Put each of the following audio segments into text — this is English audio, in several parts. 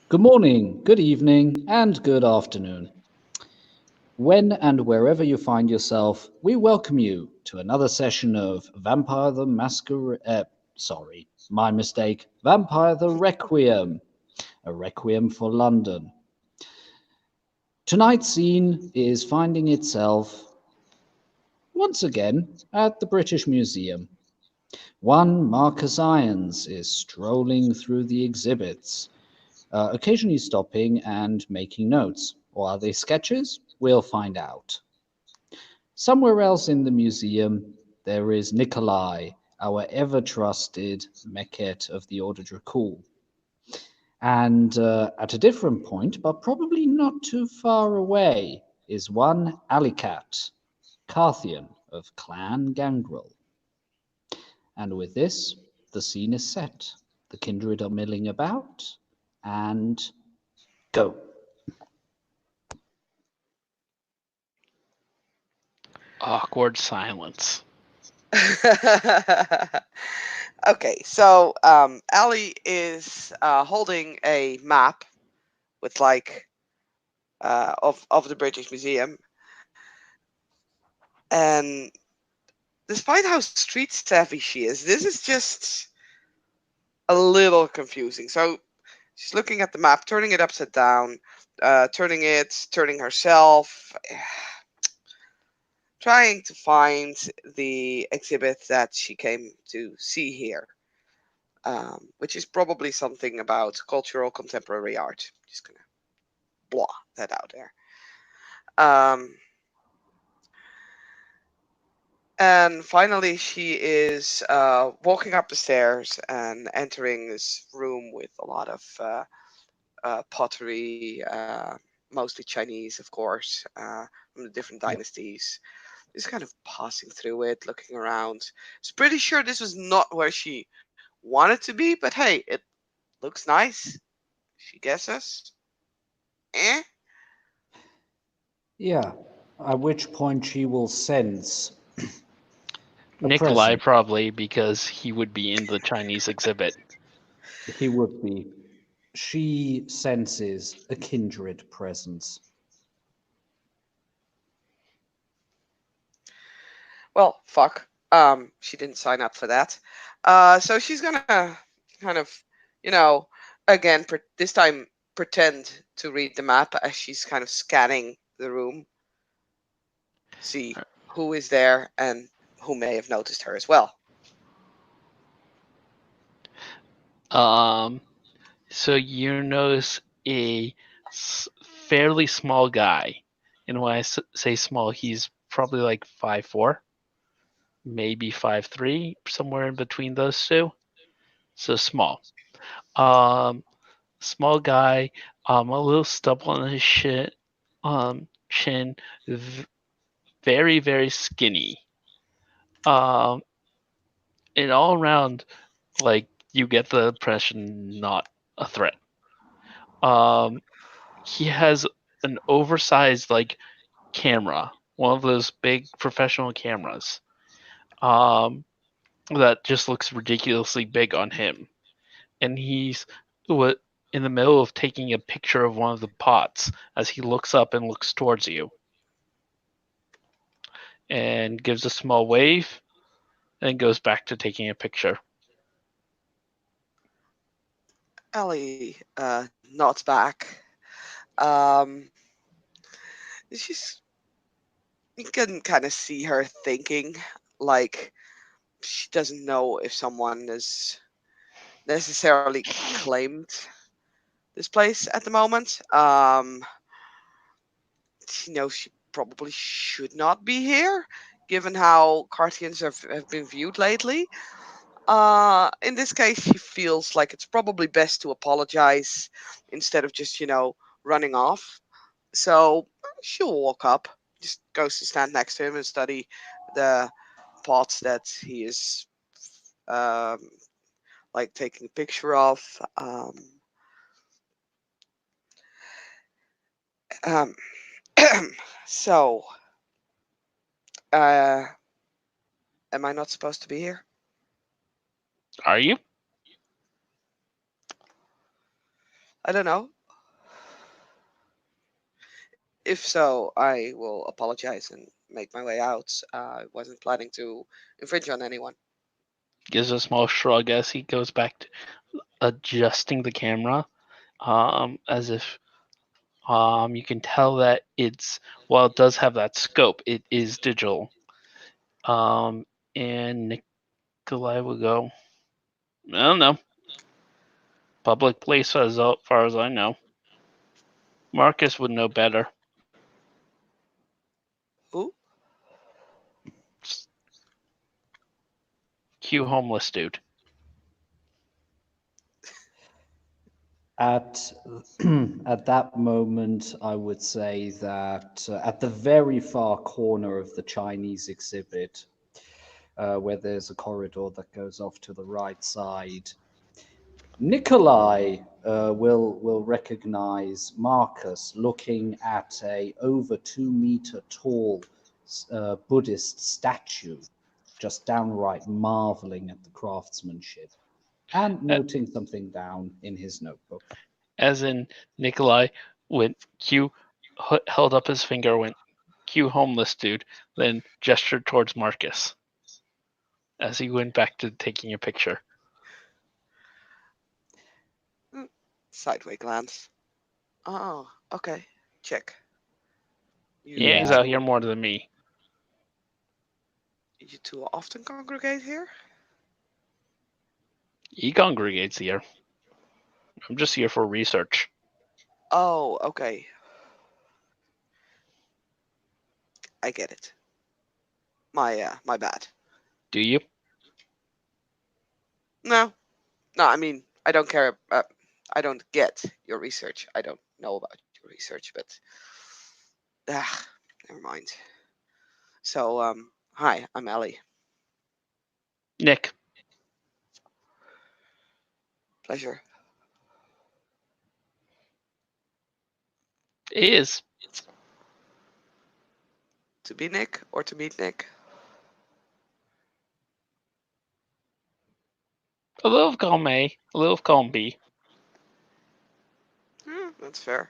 Good morning, good evening, and good afternoon. When and wherever you find yourself, we welcome you to another session of Vampire the Masquerade. Sorry, my mistake. Vampire the Requiem, a requiem for London. Tonight's scene is finding itself once again at the British Museum. One Marcus Irons is strolling through the exhibits, occasionally stopping and making notes. Or are they sketches? We'll find out. Somewhere else in the museum, there is Nikolai, our ever trusted Meket of the Ordre de Cool. And at a different point, but probably not too far away, is one Alicat, Carthian of Clan Gangrel. And with this, the scene is set. The kindred are milling about, and go. Awkward silence. Okay, so Ali is holding a map with of the British Museum, and despite how street savvy she is, this is just a little confusing. So she's looking at the map, turning it upside down, turning herself, trying to find the exhibit that she came to see here. Which is probably something about cultural contemporary art. Just gonna blah that out there. Um, and finally, she is walking up the stairs and entering this room with a lot of pottery, mostly Chinese, of course, from the different Yep. dynasties. Just kind of passing through it, looking around. She's pretty sure this was not where she wanted to be, but hey, it looks nice. She guesses. Eh? Yeah, at which point she will sense a Nikolai presence. probably because he would be in the Chinese exhibit. He would be. She senses a kindred presence. Well, fuck. She didn't sign up for that. So she's gonna kind of, you know, again, this time pretend to read the map as she's kind of scanning the room, see who is there and who may have noticed her as well. Um, so you notice a fairly small guy, and when I say small, he's probably like 5'4", maybe 5'3", somewhere in between those two. So small. Um, Small guy, a little stubble on his chin, very very skinny. Um, and all around, like you get the impression not a threat. Um, he has an oversized like camera, one of those big professional cameras. That just looks ridiculously big on him, and he's what in the middle of taking a picture of one of the pots as he looks up and looks towards you and gives a small wave and goes back to taking a picture. Ellie nods back. Um, she's you can kind of see her thinking, like she doesn't know if someone is necessarily claimed this place at the moment. She knows she probably should not be here, given how Carthians have been viewed lately. In this case, she feels like it's probably best to apologize instead of just, running off. So she'll walk up, just goes to stand next to him and study the pots that he is um, like taking a picture of. Um, so, uh, am I not supposed to be here? Are you? I don't know. If so, I will apologize and make my way out. I wasn't planning to infringe on anyone. Gives a small shrug as he goes back to adjusting the camera, as if you can tell that it's, while it does have that scope, it is digital. Um, and Nikolai will go, I don't know. Public place as far as I know. Marcus would know better. Who? Cue homeless dude. At at that moment, I would say that at the very far corner of the Chinese exhibit, where there's a corridor that goes off to the right side, Nikolai will recognize Marcus looking at a over 2 meter tall Buddhist statue, just downright marveling at the craftsmanship and noting something down in his notebook. As in, Nikolai went, Q held up his finger, went, Q homeless dude, then gestured towards Marcus as he went back to taking a picture. Hmm, sideway glance. Oh, okay. Check. He You hangs Yeah, out here two, more than me. you two often congregate here? He congregates here. I'm just here for research. Oh, okay. I get it. My bad. Do you? No, no. I mean, I don't care. I don't get your research. I don't know about your research, but never mind. So, hi, I'm Ellie. Nick, Pleasure. it is. To be Nick or to meet Nick? A little of column A, a little of column B. That's fair.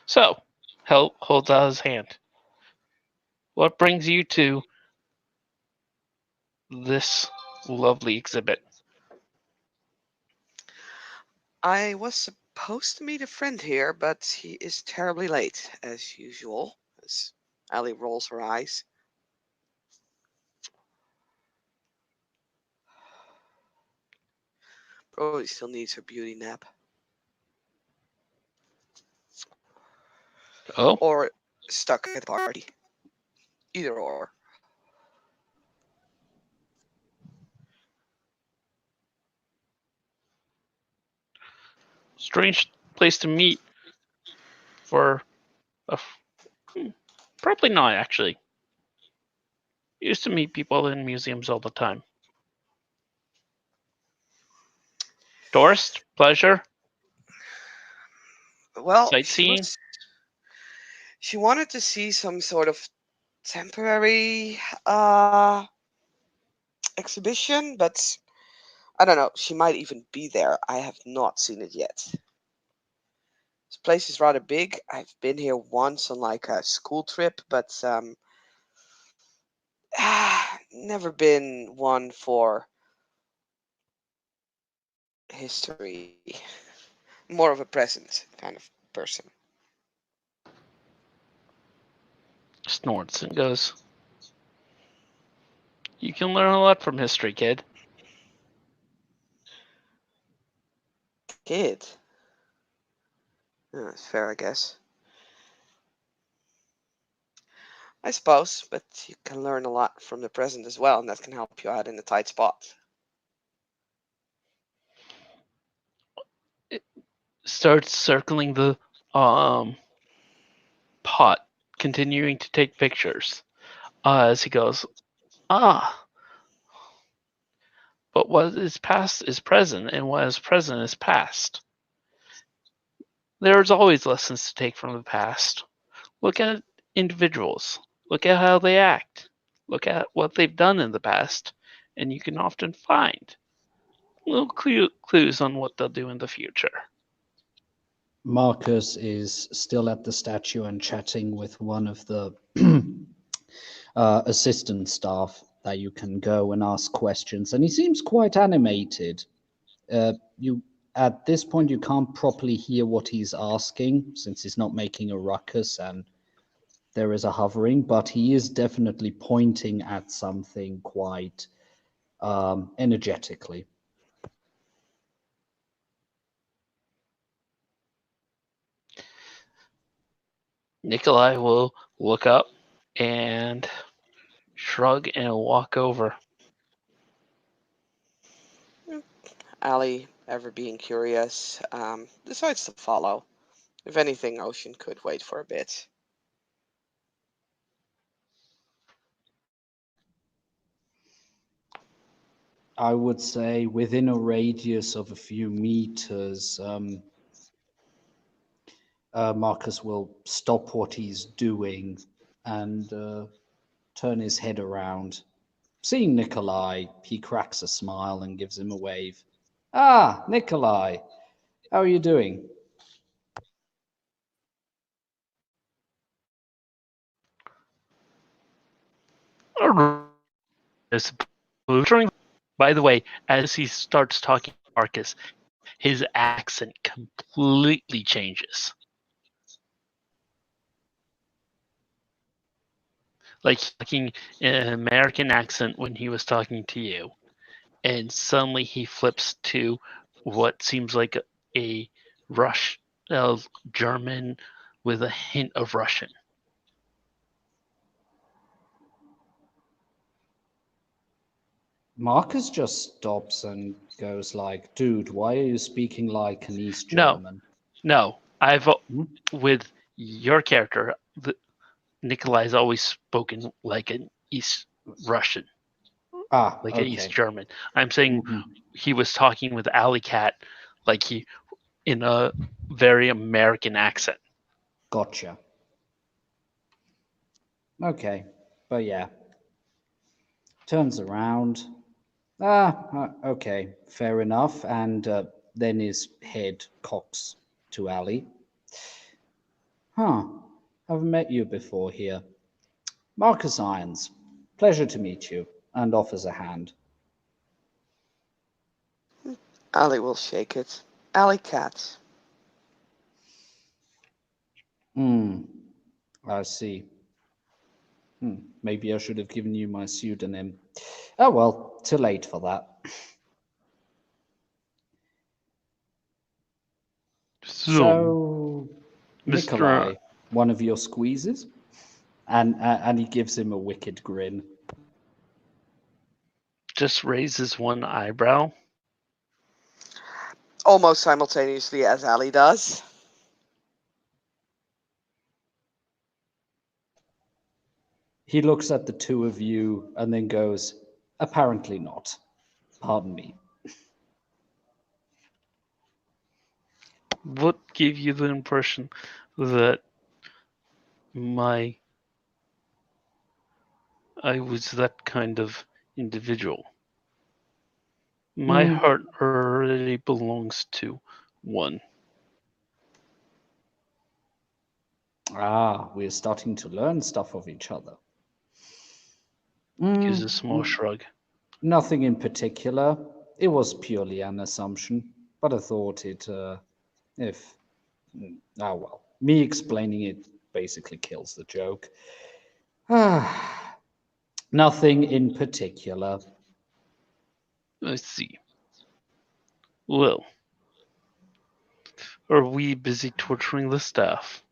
So, Hel holds out his hand. What brings you to this lovely exhibit? I was supposed to meet a friend here, but he is terribly late, as usual. As Ellie rolls her eyes. Probably still needs her beauty nap. Oh, Or stuck at the party. Either or. strange place to meet for a. Hmm, probably not, actually. Used to meet people in museums all the time. Tourist? Pleasure? Well, Sightseeing? she wanted to see some sort of temporary uh exhibition, but I don't know. She might even be there. I have not seen it yet. This place is rather big. I've been here once on like a school trip, but never been one for history. More of a present kind of person. Snorts and goes, you can learn a lot from history, kid. Kid. That's fair, I guess. I suppose, but you can learn a lot from the present as well, and that can help you out in a tight spot. It starts circling the um pot, continuing to take pictures. As he goes, ah, but what is past is present, and what is present is past. There's always lessons to take from the past. Look at individuals. Look at how they act. Look at what they've done in the past, and you can often find little clues on what they'll do in the future. Marcus is still at the statue and chatting with one of the assistant staff that you can go and ask questions, and he seems quite animated. You at this point you can't properly hear what he's asking since he's not making a ruckus and there is a hovering, but he is definitely pointing at something quite energetically. Nikolai will look up and shrug and walk over. Ali, ever being curious, decides to follow. If anything, Ocean could wait for a bit. I would say within a radius of a few meters, Marcus will stop what he's doing and turn his head around. Seeing Nikolai, he cracks a smile and gives him a wave. Ah, Nikolai, how are you doing? By the way, as he starts talking to Marcus, his accent completely changes. Like talking in an American accent when he was talking to you, and suddenly he flips to what seems like a German with a hint of Russian. Marcus just stops and goes like, dude, why are you speaking like an East No, German? no, I've Hmm? with your character, Nikolai's always spoken like an East Russian, Ah, like an East okay. German. I'm saying he was talking with Alley Cat like he in a very American accent. Gotcha. Okay, but yeah. Turns around. Okay, fair enough. And then his head cocks to Ali. Huh, I've met you before here. Marcus Irons, pleasure to meet you, and offers a hand. Ali will shake it. Ali Cat. Hmm, I see. Maybe I should have given you my pseudonym. Oh well, too late for that. So, So, Mr. Nikolai, one of your squeezes? And he gives him a wicked grin. just raises one eyebrow. Almost simultaneously as Ali does. He looks at the two of you and then goes, apparently not. Pardon me. What gave you the impression that my I was that kind of individual? My Hmm. heart already belongs to one. Ah, we're starting to learn stuff of each other. Gives a small shrug. Nothing in particular. It was purely an assumption, but I thought it, if, well, me explaining it basically kills the joke. Ah, nothing in particular. Let's see. Well, are we busy torturing the staff?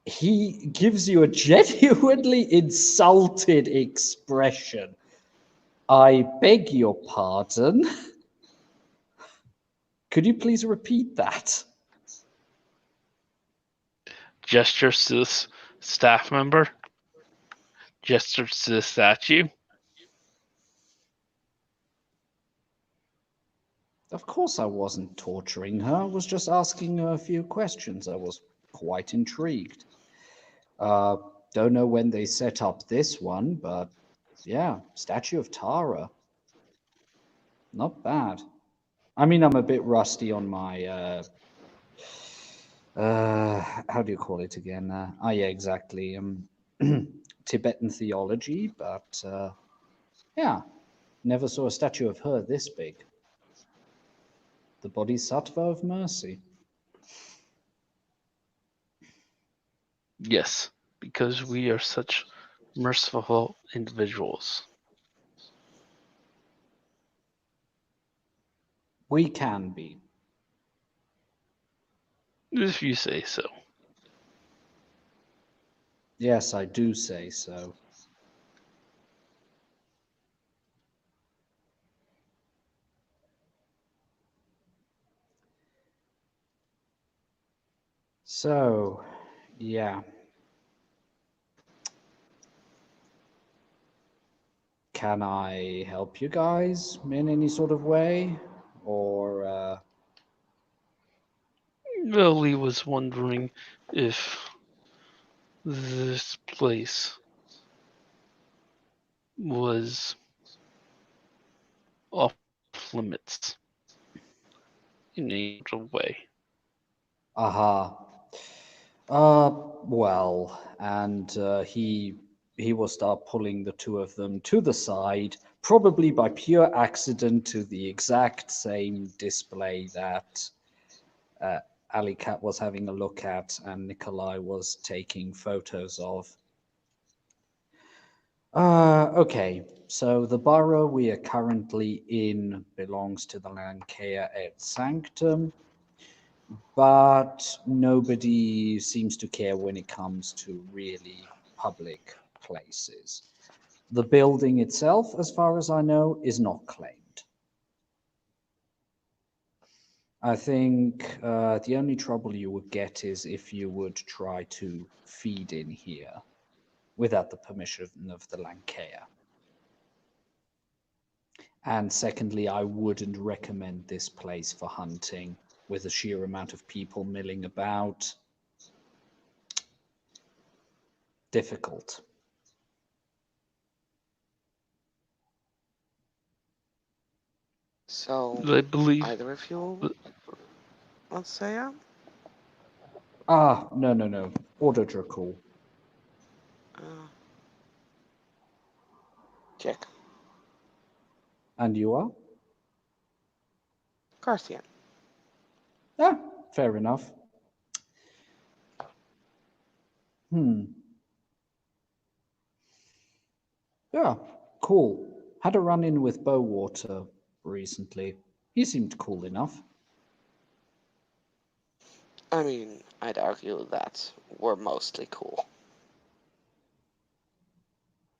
He gives you a genuinely insulted expression. I beg your pardon. Could you please repeat that? Gestures to the staff member. Gestures to the statue. Of course, I wasn't torturing her. I was just asking her a few questions. I was quite intrigued. Uh, don't know when they set up this one, but yeah, Statue of Tara. Not bad. I mean, I'm a bit rusty on my how do you call it again? Yeah, exactly. Tibetan theology, but yeah, never saw a statue of her this big. The Bodhisattva of mercy. Yes, because we are such merciful individuals. We can be. If you say so. Yes, I do say so. So, yeah. Can I help you guys in any sort of way? Or, Lily was wondering if this place was off limits in any sort of way. aha. Well, and he will start pulling the two of them to the side, probably by pure accident, to the exact same display that uh, Ali Cat was having a look at and Nikolai was taking photos of. Okay, so the borough we are currently in belongs to the Lancea et Sanctum, but nobody seems to care when it comes to really public places. The building itself, as far as I know, is not claimed. I think the only trouble you would get is if you would try to feed in here without the permission of the Lancea. And secondly, I wouldn't recommend this place for hunting with the sheer amount of people milling about. Difficult. So, I believe. either of you want to say yeah? Ah, no, no, no. Order Dracul. Uh, check. And you are? Carthian. Ah, fair enough. Hmm. Yeah, cool. Had a run in with Bowwater recently. He seemed cool enough. I mean, I'd argue that we're mostly cool.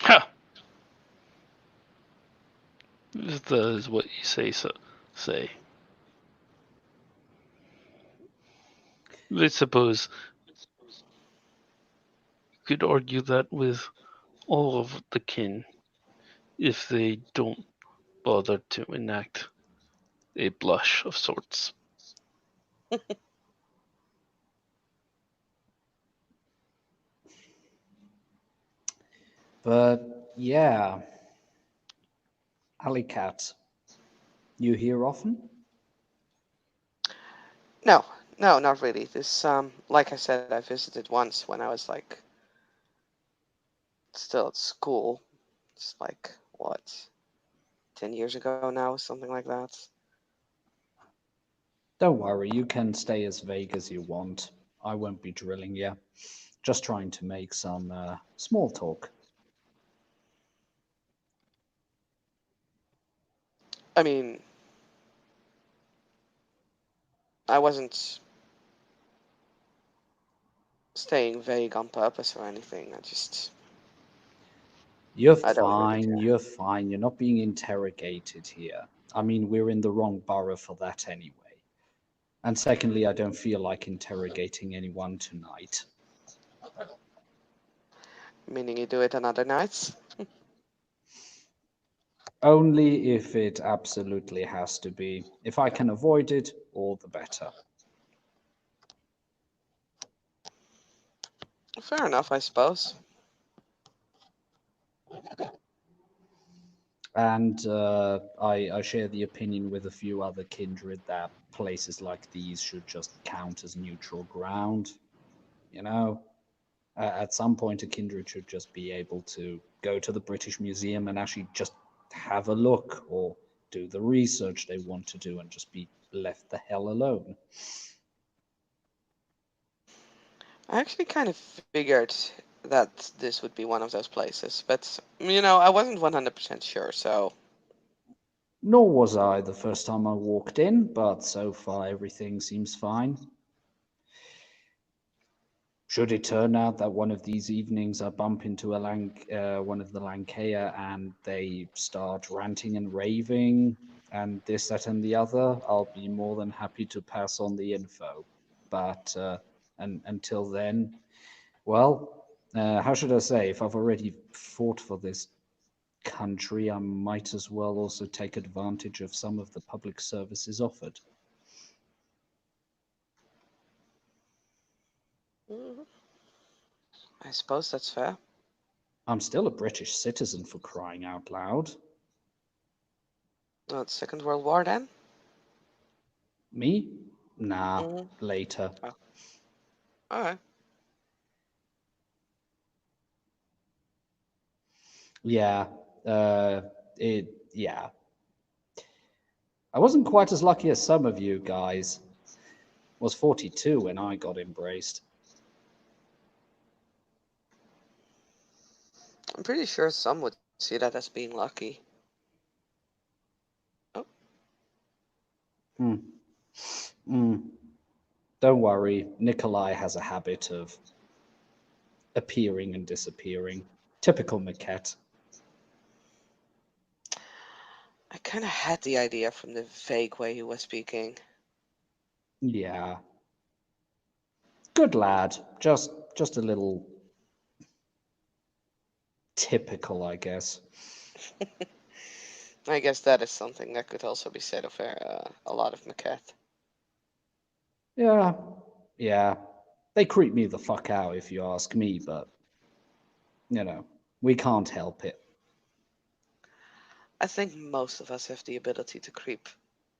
Ha! If that is what you say. Say. I suppose you could argue that with all of the kin if they don't bother to enact a blush of sorts. But yeah, Alicat, you here often? No, no, not really. This, like I said, I visited once when I was like still at school. It's like what, 10 years ago now, something like that. Don't worry, you can stay as vague as you want. I won't be drilling you. Just trying to make some small talk. I mean, I wasn't staying vague on purpose or anything. You're I don't really fine, care. you're fine. You're not being interrogated here. I mean, we're in the wrong borough for that anyway. And secondly, I don't feel like interrogating anyone tonight. Meaning you do it on other nights? Only if it absolutely has to be. If I can avoid it, all the better. Fair enough, I suppose. And I share the opinion with a few other kindred that places like these should just count as neutral ground. You know, at some point, a kindred should just be able to go to the British Museum and actually just have a look or do the research they want to do and just be left the hell alone. I actually kind of figured that this would be one of those places, but I wasn't 100% sure, so Nor was I the first time I walked in, but so far everything seems fine. Should it turn out that one of these evenings I bump into one of the Lankea and they start ranting and raving and this, that, and the other, I'll be more than happy to pass on the info. But until then, well, how should I say? If I've already fought for this country, I might as well also take advantage of some of the public services offered. mm, I suppose that's fair. I'm still a British citizen for crying out loud. Well, it's Second World War then? Me? Nah, Mm-hmm. later. Oh, all right. Yeah, uh, yeah. I wasn't quite as lucky as some of you guys. Was 42 when I got embraced. I'm pretty sure some would see that as being lucky. Oh, Hmm. Hmm. Don't worry, Nikolai has a habit of appearing and disappearing. Typical maquette. I kind of had the idea from the vague way he was speaking. Yeah. Good lad. Just a little typical, I guess. I guess that is something that could also be said of a lot of Maquette. Yeah. Yeah. They creep me the fuck out if you ask me, but you know, we can't help it. I think most of us have the ability to creep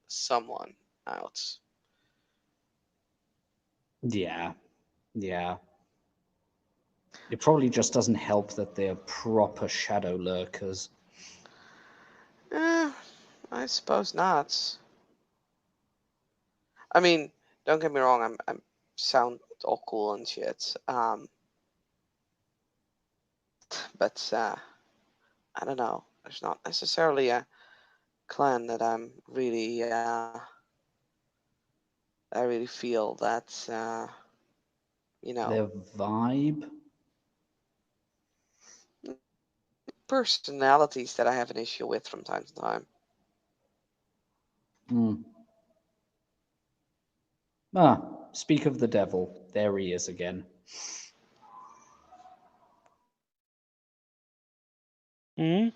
someone out. Yeah. Yeah. It probably just doesn't help that they're proper shadow lurkers. Eh, I suppose not. I mean, don't get me wrong. I'm sound all cool and shit. But I don't know. There's not necessarily a clan that I really feel that you know Their vibe. personalities that I have an issue with from time to time. Hmm. Ah, speak of the devil. There he is again. Hmm?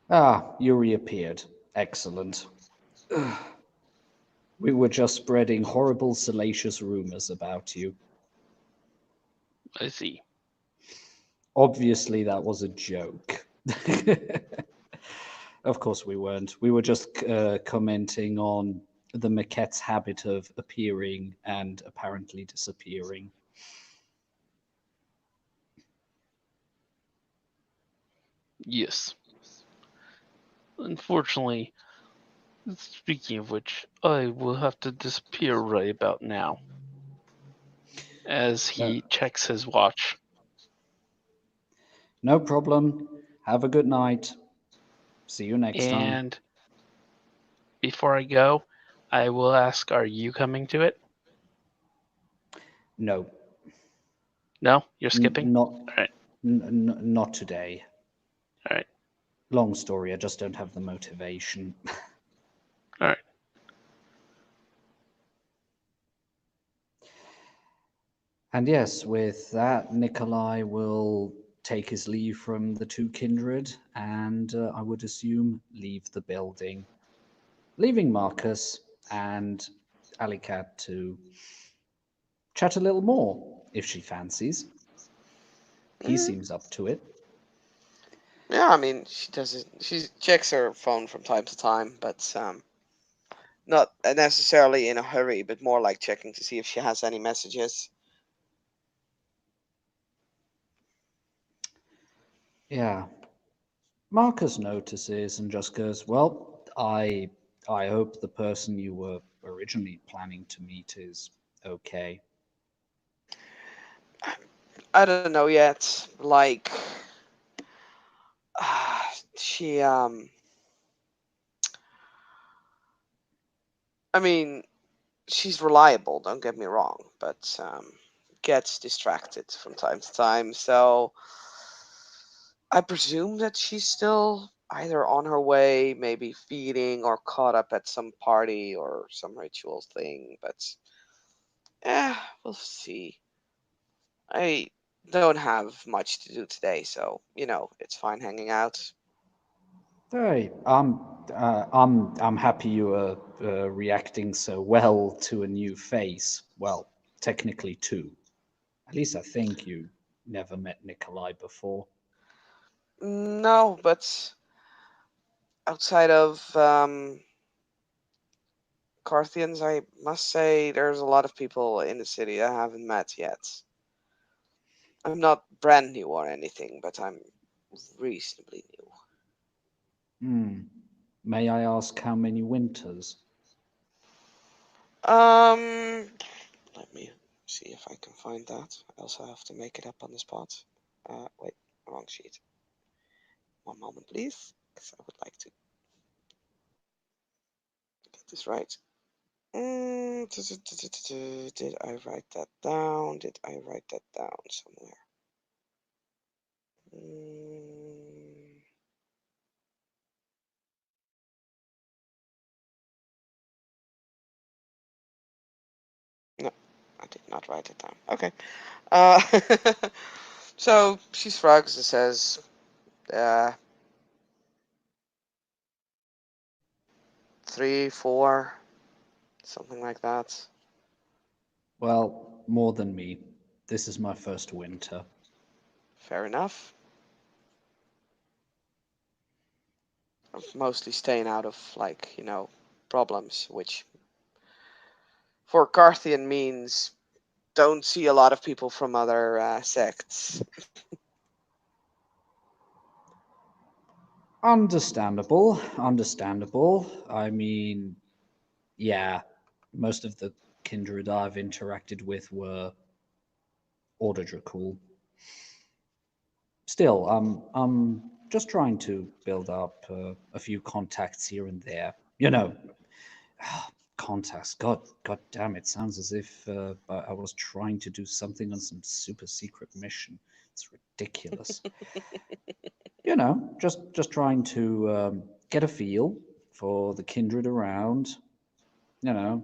Ah, you reappeared. Excellent. We were just spreading horrible, salacious rumors about you. I see. Obviously, that was a joke. Of course, we weren't. We were just commenting on the maquette's habit of appearing and apparently disappearing. Yes. Unfortunately, speaking of which, I will have to disappear right about now as Uh, he checks his watch. no problem. Have a good night. See you next time. And before I go, I will ask, are you coming to it? No, No? You're skipping? not Alright, not today. alright, Long story. I just don't have the motivation. alright. And yes, with that, Nikolai will take his leave from the two kindred, and I would assume leave the building, leaving Marcus and Alicat to chat a little more if she fancies. He Mm, seems up to it. Yeah, I mean, she doesn't. She checks her phone from time to time, but not necessarily in a hurry, but more like checking to see if she has any messages. Yeah. Marcus notices and just goes, "Well, I hope the person you were originally planning to meet is okay." I don't know yet. Like, she I mean, she's reliable. Don't get me wrong, but gets distracted from time to time. So I presume that she's still either on her way, maybe feeding, or caught up at some party or some ritual thing. But we'll see. I don't have much to do today, so it's fine hanging out. Hey, I'm happy you are reacting so well to a new face. Well, technically two. At least I think you never met Nikolai before. No, but outside of Carthians, I must say there's a lot of people in the city I haven't met yet. I'm not brand new or anything, but I'm reasonably new. Hmm. May I ask how many winters? Um, Let me see if I can find that. I also have to make it up on the spot. Wait, wrong sheet. One moment, please, because I would like to get this right. Did I write that down? Did I write that down somewhere? Mm, no, I did not write it down. Okay. Uh, so she shrugs and says, uh, 3, 4, something like that. Well, more than me. This is my first winter. Fair enough. I'm mostly staying out of, like, problems, which for Carthian means don't see a lot of people from other sects. Understandable, understandable. I mean, yeah, most of the kindred I've interacted with were Order Still, I'm just trying to build up a few contacts here and there. Contacts. God damn! It sounds as if I was trying to do something on some super secret mission. It's ridiculous. Just trying to get a feel for the kindred around.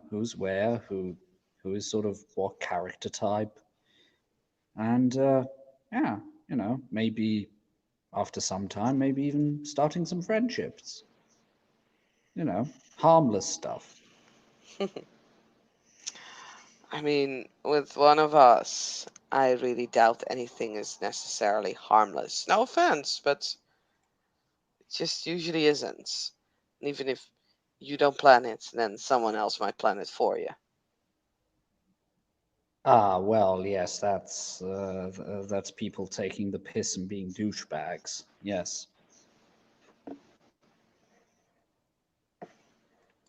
Who's where, who is sort of what character type, and yeah, maybe after some time, maybe even starting some friendships. Harmless stuff. I mean, with one of us, I really doubt anything is necessarily harmless. No offense, but it just usually isn't. And even if you don't plan it, then someone else might plan it for you. Ah, well, yes, that's people taking the piss and being douchebags. Yes.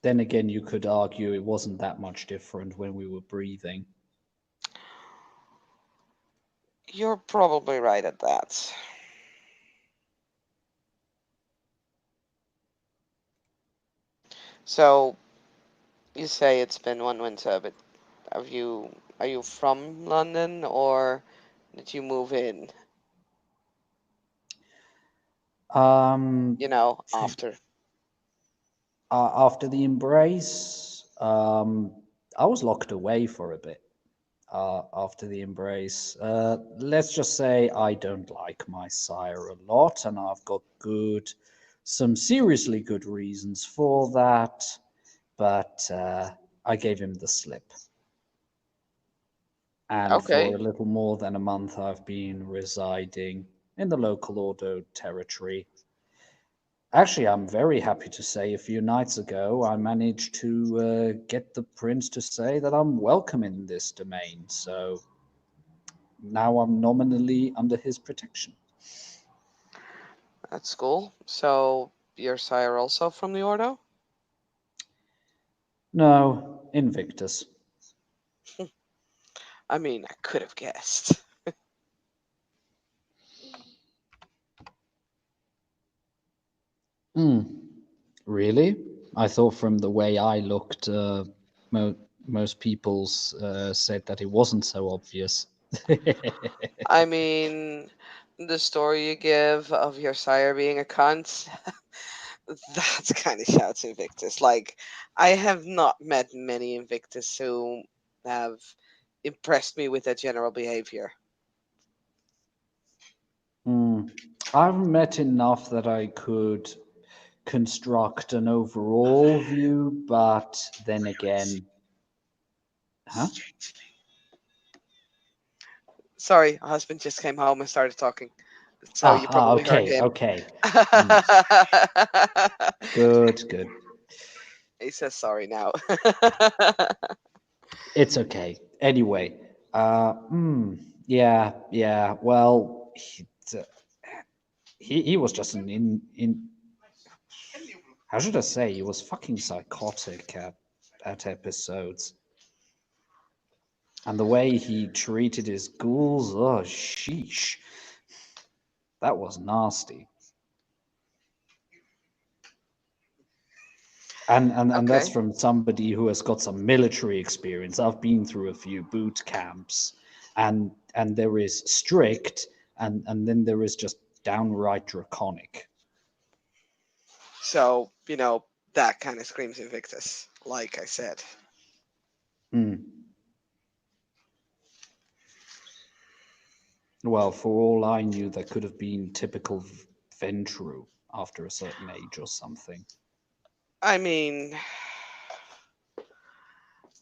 Then again, you could argue it wasn't that much different when we were breathing. You're probably right at that. So, you say it's been one winter, but are you from London or did you move in, Um, after? After the embrace, I was locked away for a bit. After the embrace, let's just say I don't like my sire a lot, and I've got some seriously good reasons for that. But I gave him the slip, and for Okay. a little more than a month, I've been residing. in the local Ordo territory. Actually, I'm very happy to say a few nights ago I managed to get the prince to say that I'm welcome in this domain, so now I'm nominally under his protection. That's cool. So your sire also from the Ordo? No, Invictus. I mean, I could have guessed. Hmm. Really? I thought from the way I looked, mo- most people said that it wasn't so obvious. I mean, the story you give of your sire being a cunt, that kind of shouts Invictus. Like, I have not met many Invictus who have impressed me with their general behavior. Hmm. I've met enough that I could construct an overall view, but then again, huh? Sorry, husband just came home and started talking, so you probably heard Okay, him. okay. Hmm. Good, good. He says sorry now. It's okay. Anyway, yeah, yeah. Well, he was just an in how should I say? He was fucking psychotic at episodes, and the way he treated his ghouls, oh sheesh, that was nasty. And that's Okay. from somebody who has got some military experience. I've been through a few boot camps, and there is strict, and then there is just downright draconic. So, that kind of screams Invictus, like I said. Hmm. Well, for all I knew, that could have been typical Ventru after a certain age or something. I mean,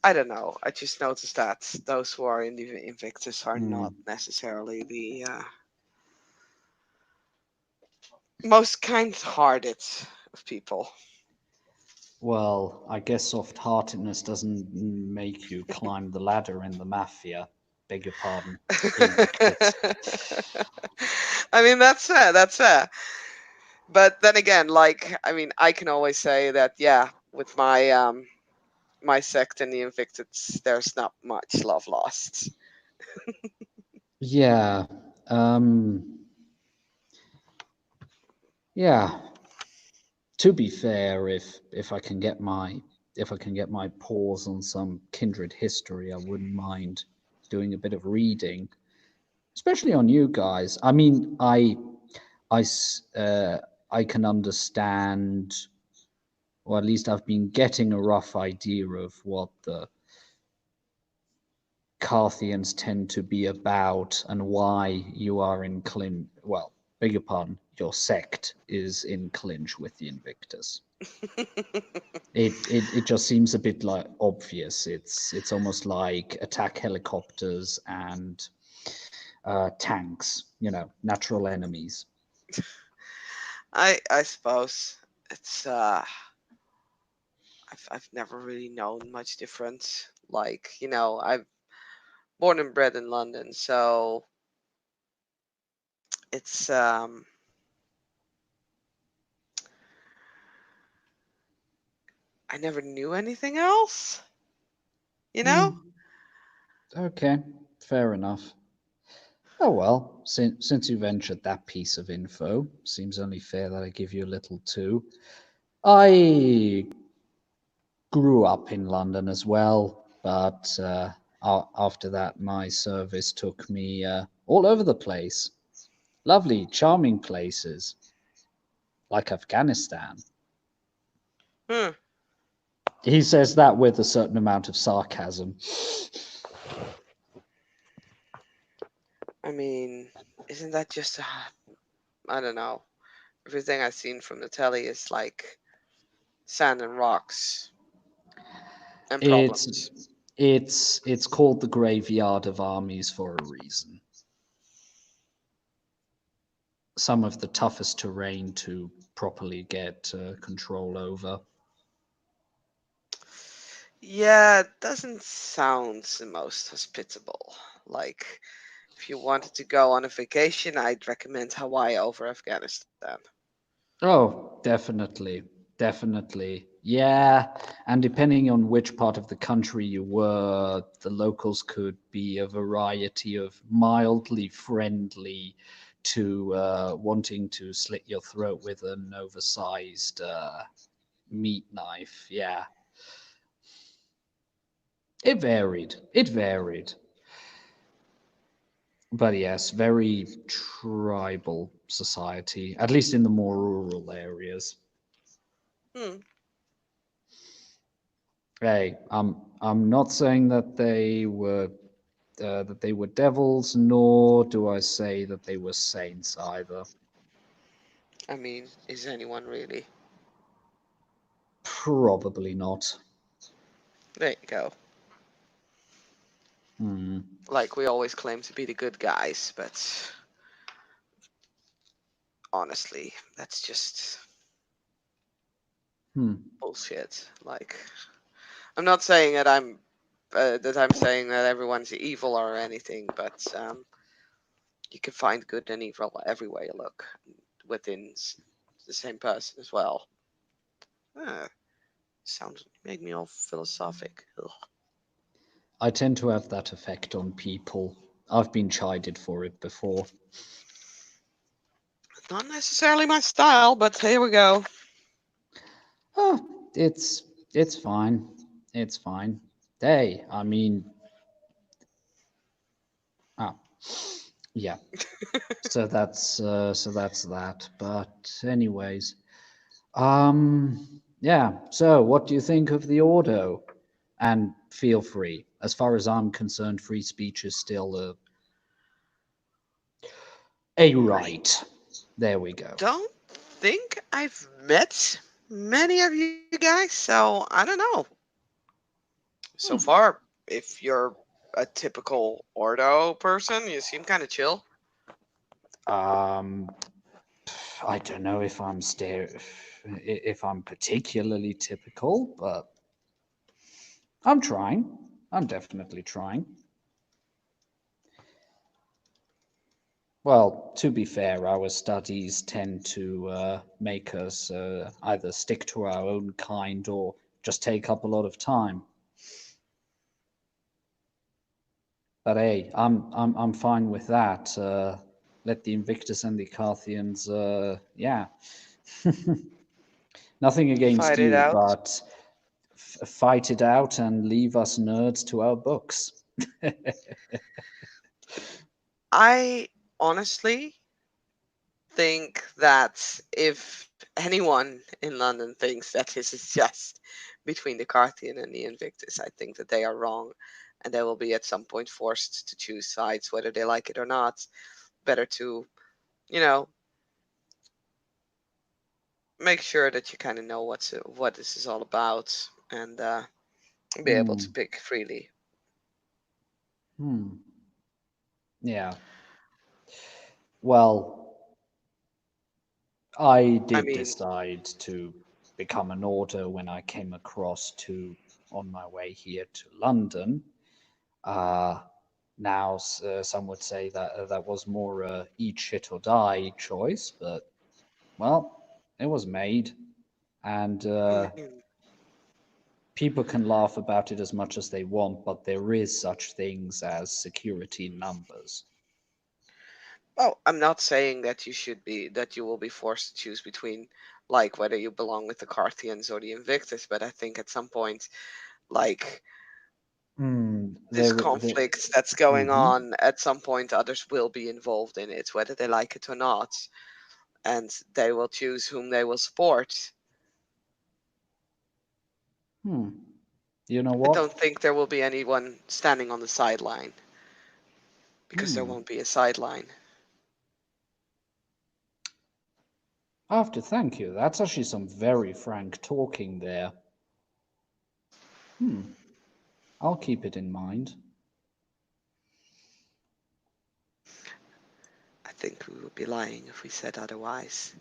I don't know. I just noticed that those who are in the Invictus are Hmm. not necessarily the most kind-hearted of people. Well, I guess soft-heartedness doesn't make you climb the ladder in the mafia. Beg your pardon, Invictus. I mean, that's fair. That's fair. But then again, like, I mean, I can always say that, yeah, with my sect and the Invictus, there's not much love lost. Yeah. Um, yeah. To be fair, if I can get my paws on some kindred history, I wouldn't mind doing a bit of reading, especially on you guys. I mean, I s- uh, I can understand, or at least I've been getting a rough idea of what the Carthians tend to be about and why you are in clinch. Well, beg your pardon, your sect is in clinch with the Invictus. It just seems a bit like obvious. It's almost like attack helicopters and tanks. Natural enemies. I suppose it's I've never really known much difference. Like, I'm born and bred in London, so it's I never knew anything else, you know? Hmm. Okay, fair enough. Oh well, since you ventured that piece of info, seems only fair that I give you a little too. I grew up in London as well, but after that, my service took me all over the place. Lovely, charming places like Afghanistan. Hmm. He says that with a certain amount of sarcasm. I mean, isn't that just I don't know. Everything I've seen from the telly is like sand and rocks and It's problems. it's called the graveyard of armies for a reason. some of the toughest terrain to properly get control over. Yeah, it doesn't sound the most hospitable. Like, if you wanted to go on a vacation, I'd recommend Hawaii over Afghanistan. Oh, definitely. Definitely. Yeah. And depending on which part of the country you were, the locals could be a variety of mildly friendly to wanting to slit your throat with an oversized meat knife. Yeah. It varied. It varied. But yes, very tribal society, at least in the more rural areas. Hmm. Hey, I'm not saying that they were devils, nor do I say that they were saints either. I mean, is anyone really? Probably not. There you go. Hmm. Like, we always claim to be the good guys, but honestly, that's just Hmm. bullshit. Like, I'm not saying that I'm saying that everyone's evil or anything, but you can find good and evil everywhere you look within the same person as well. Ah, sounds made me all philosophic. Ugh. I tend to have that effect on people. I've been chided for it before. Not necessarily my style, but here we go. Oh, it's fine. It's fine. Hey, I mean, ah, yeah. So that's that. But anyways, yeah. So what do you think of the Ordo? And feel free. As far as I'm concerned, free speech is still a I right. There we go. don't think I've met many of you guys, so I don't know. So Hmm. far, if you're a typical Ordo person, you seem kind of chill. Um, I don't know if if I'm particularly typical, but I'm trying. I'm definitely trying. Well, to be fair, our studies tend to make us either stick to our own kind or just take up a lot of time. But hey, I'm fine with that. Let the Invictus and the Carthians, yeah, nothing against Fight it you, out. but fight it out and leave us nerds to our books. I honestly think that if anyone in London thinks that this is just between the Carthian and the Invictus, I think that they are wrong, and they will be at some point forced to choose sides, whether they like it or not. Better to, you know, make sure that you kind of know what this is all about, and be able to Hmm. pick freely. Hmm. Yeah. Well, I I did mean, decide to become an order when I came across to on my way here to London. Uh, now, some would say that that was more a eat shit or die choice, but well, it was made, and I mean, people can laugh about it as much as they want, but there is such things as security in numbers. well, I'm not saying that you will be forced to choose between like whether you belong with the Carthians or the Invictus, but I think at some point, like this There. conflict that's going Hmm. on, at some point others will be involved in it, whether they like it or not, and they will choose whom they will support. Hmm. You know I what? don't think there will be anyone standing on the sideline because there Hmm. won't be a sideline. I have to thank you. That's actually some very frank talking there. Hmm. I'll keep it in mind. think we would be lying if we said otherwise.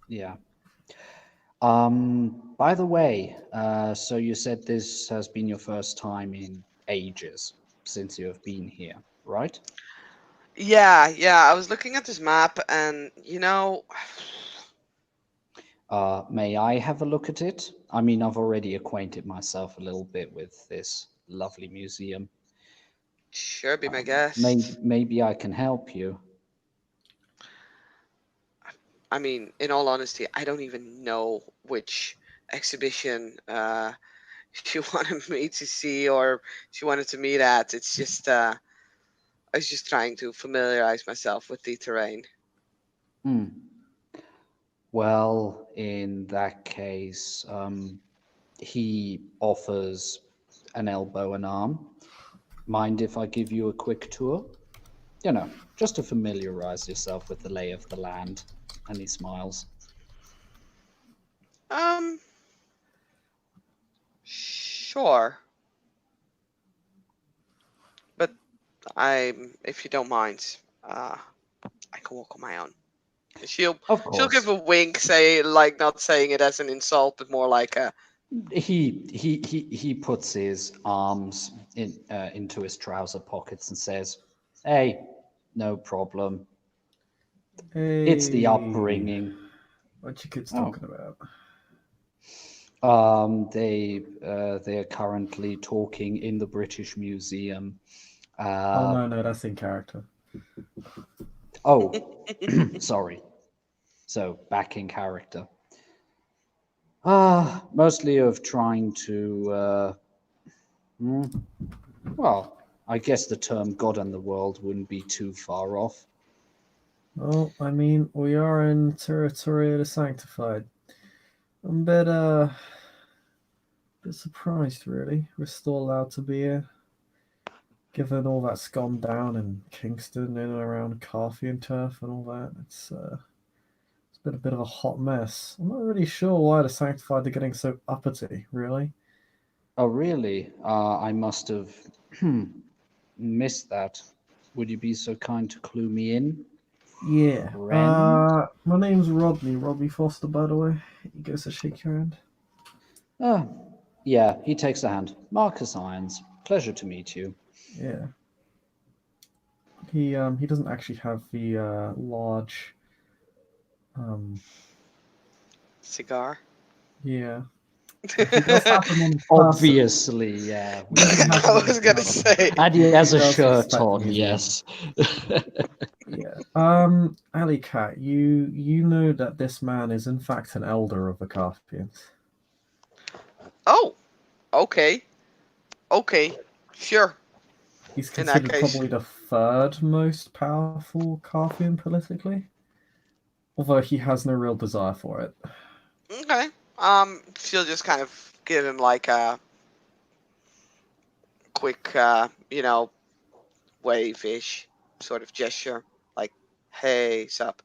Yeah. By the way, so you said this has been your first time in ages since you have been here, right? Yeah, I was looking at this map, and May I have a look at it? I mean, I've already acquainted myself a little bit with this lovely museum. sure, be my Maybe, guest. maybe I can help you. I mean, in all honesty, I don't even know which exhibition she wanted me to see or she wanted to meet at. It's just I was just trying to familiarize myself with the terrain. Hmm. Well, in that case, he offers an elbow and arm. Mind if I give you a quick tour? You know, just to familiarize yourself with the lay of the land. And he smiles. Um, sure, but if you don't mind, I can walk on my own. Of She'll give course. a wink, say like not saying it as an insult, but more like a He puts his arms into his trouser pockets and says, "Hey, no problem. It's the Hey, upbringing." what you kids Oh, talking about? they are currently talking in the British Museum. Oh Uh, no, that's in character. oh, sorry. So back in character. Mostly of trying to. Hmm, well, I guess the term "God and the world" wouldn't be too far off. Well, I mean, we are in territory of the sanctified. I'm a bit surprised, really. We're still allowed to be here, given all that's gone down in Kingston, in and around Carthy and Turf and all that. It's been a bit of a hot mess. I'm not really sure why the sanctified are getting so uppity, really. Oh, really? I must have missed that. Would you be so kind to clue me in, Yeah. friend? My name's Rodney. Rodney Foster, by the way. He goes to shake your hand. Oh, yeah, he takes a hand. Marcus Irons, pleasure to meet you. Yeah. He doesn't actually have the large um cigar. yeah. He does have them on person. Obviously, yeah, He we doesn't can have I them see. on was gonna person. say. And he has He a does shirt respect the on, museum. yes. Yeah. Alley Cat, you know that this man is in fact an elder of the Carthians. Oh, okay, okay, sure. He's In that considered case, probably the third most powerful Carthian politically, although he has no real desire for it. okay. She'll just kind of give him like a quick, wave-ish sort of gesture, like, "Hey, sup."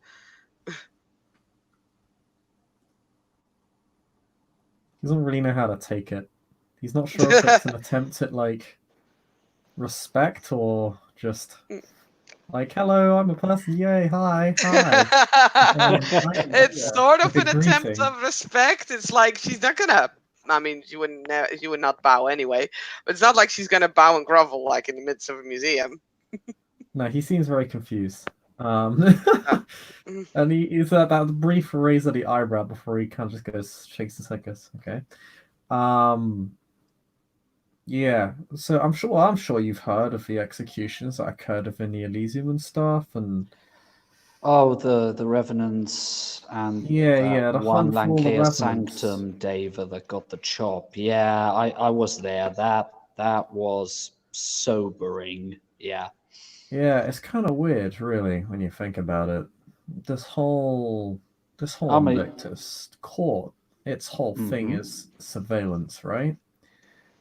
He doesn't really know how to take it. He's not sure if it's an attempt at like respect or just like, hello, I'm a person, yay, hi. It's Yeah, sort of like a an attempt greeting. of respect. It's like she's not gonna. I mean, she would not bow anyway. But it's not like she's gonna bow and grovel like in the midst of a museum. No, he seems very confused. Uh, mm, And he's that brief raise of the eyebrow before he kind of just goes, shakes his head, goes, okay. Um, yeah. So I'm sure you've heard of the executions that occurred within the Elysium and stuff, and Oh, the Revenants and that yeah, the one hunt for all the Lancea revenants. Sanctum Dava that got the chop. Yeah, I was there. That was sobering. Yeah. Yeah, it's kind of weird, really, when you think about it. This whole this whole I mean, Invictus court, its whole thing hmm is surveillance, right?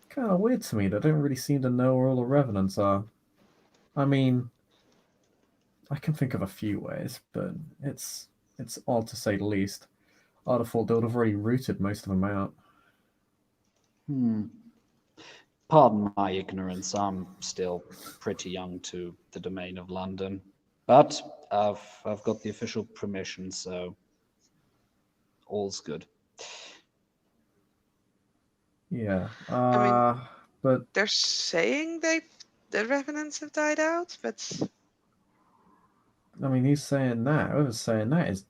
Kind of weird to me. They don't really seem to know where all the revenants are. I mean, I can think of a few ways, but it's odd to say the least. I'd have thought they would have already rooted most of them out. hmm. Pardon my ignorance. I'm still pretty young to the domain of London, but I've got the official permission, so all's good. Yeah. I mean, But they're saying the revenants have died out, but I mean, who's saying that? Whoever's saying that is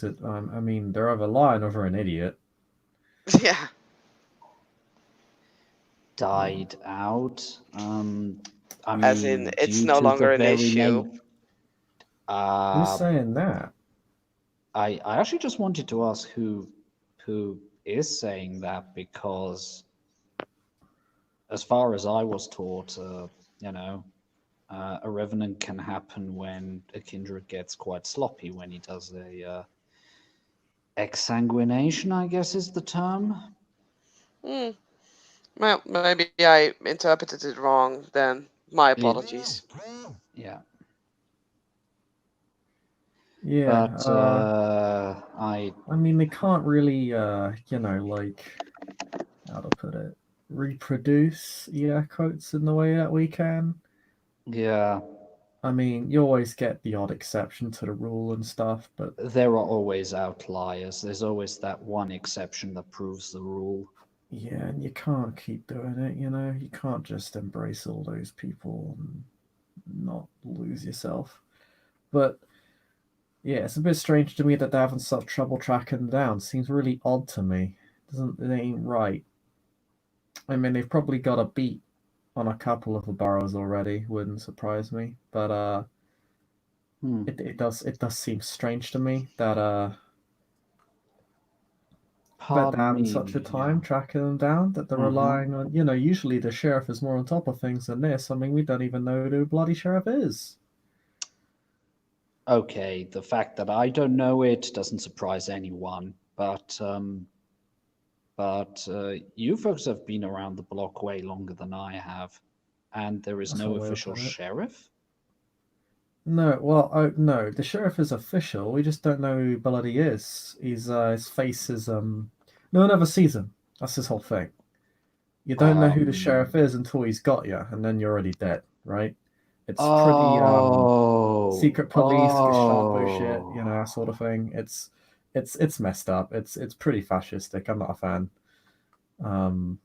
it? I mean, they're either lying or they're an idiot. yeah. Died out. I As in, mean, it's due no to the longer an very issue. name. Who's saying that? I actually just wanted to ask who is saying that, because as far as I was taught, you know, a revenant can happen when a kindred gets quite sloppy, when he does a exsanguination, I guess is the term. Hmm. Well, maybe I interpreted it wrong then. My apologies. Yeah. Yeah. But I mean, they can't really, like, how to put it, reproduce quotes in the way that we can. yeah, I mean, you always get the odd exception to the rule and stuff, but there are always outliers. There's always that one exception that proves the rule. yeah, and you can't keep doing it, You can't just embrace all those people and not lose yourself. But yeah, it's a bit strange to me that they're having such trouble tracking them down. Seems really odd to me. It ain't right. I mean, they've probably got a beat on a couple of the boroughs already. Wouldn't surprise me. But it does seem strange to me that they're Pardon having me. such a Yeah. time tracking them down, that they're relying on, usually the sheriff is more on top of things than this. I mean, we don't even know who the bloody sheriff is. Okay, the fact that I don't know it doesn't surprise anyone, but you folks have been around the block way longer than I have, and there is That's no one way to official put it. sheriff? No, well, oh, no, the sheriff is official. We just don't know who bloody is. His face is no one ever sees him. That's his whole thing. You don't know who the sheriff Um, is until he's got you, and then you're already dead, right? It's pretty oh, secret police, Gestapo shit, oh, that sort of thing. It's messed up. It's pretty fascistic. I'm not a fan. Um,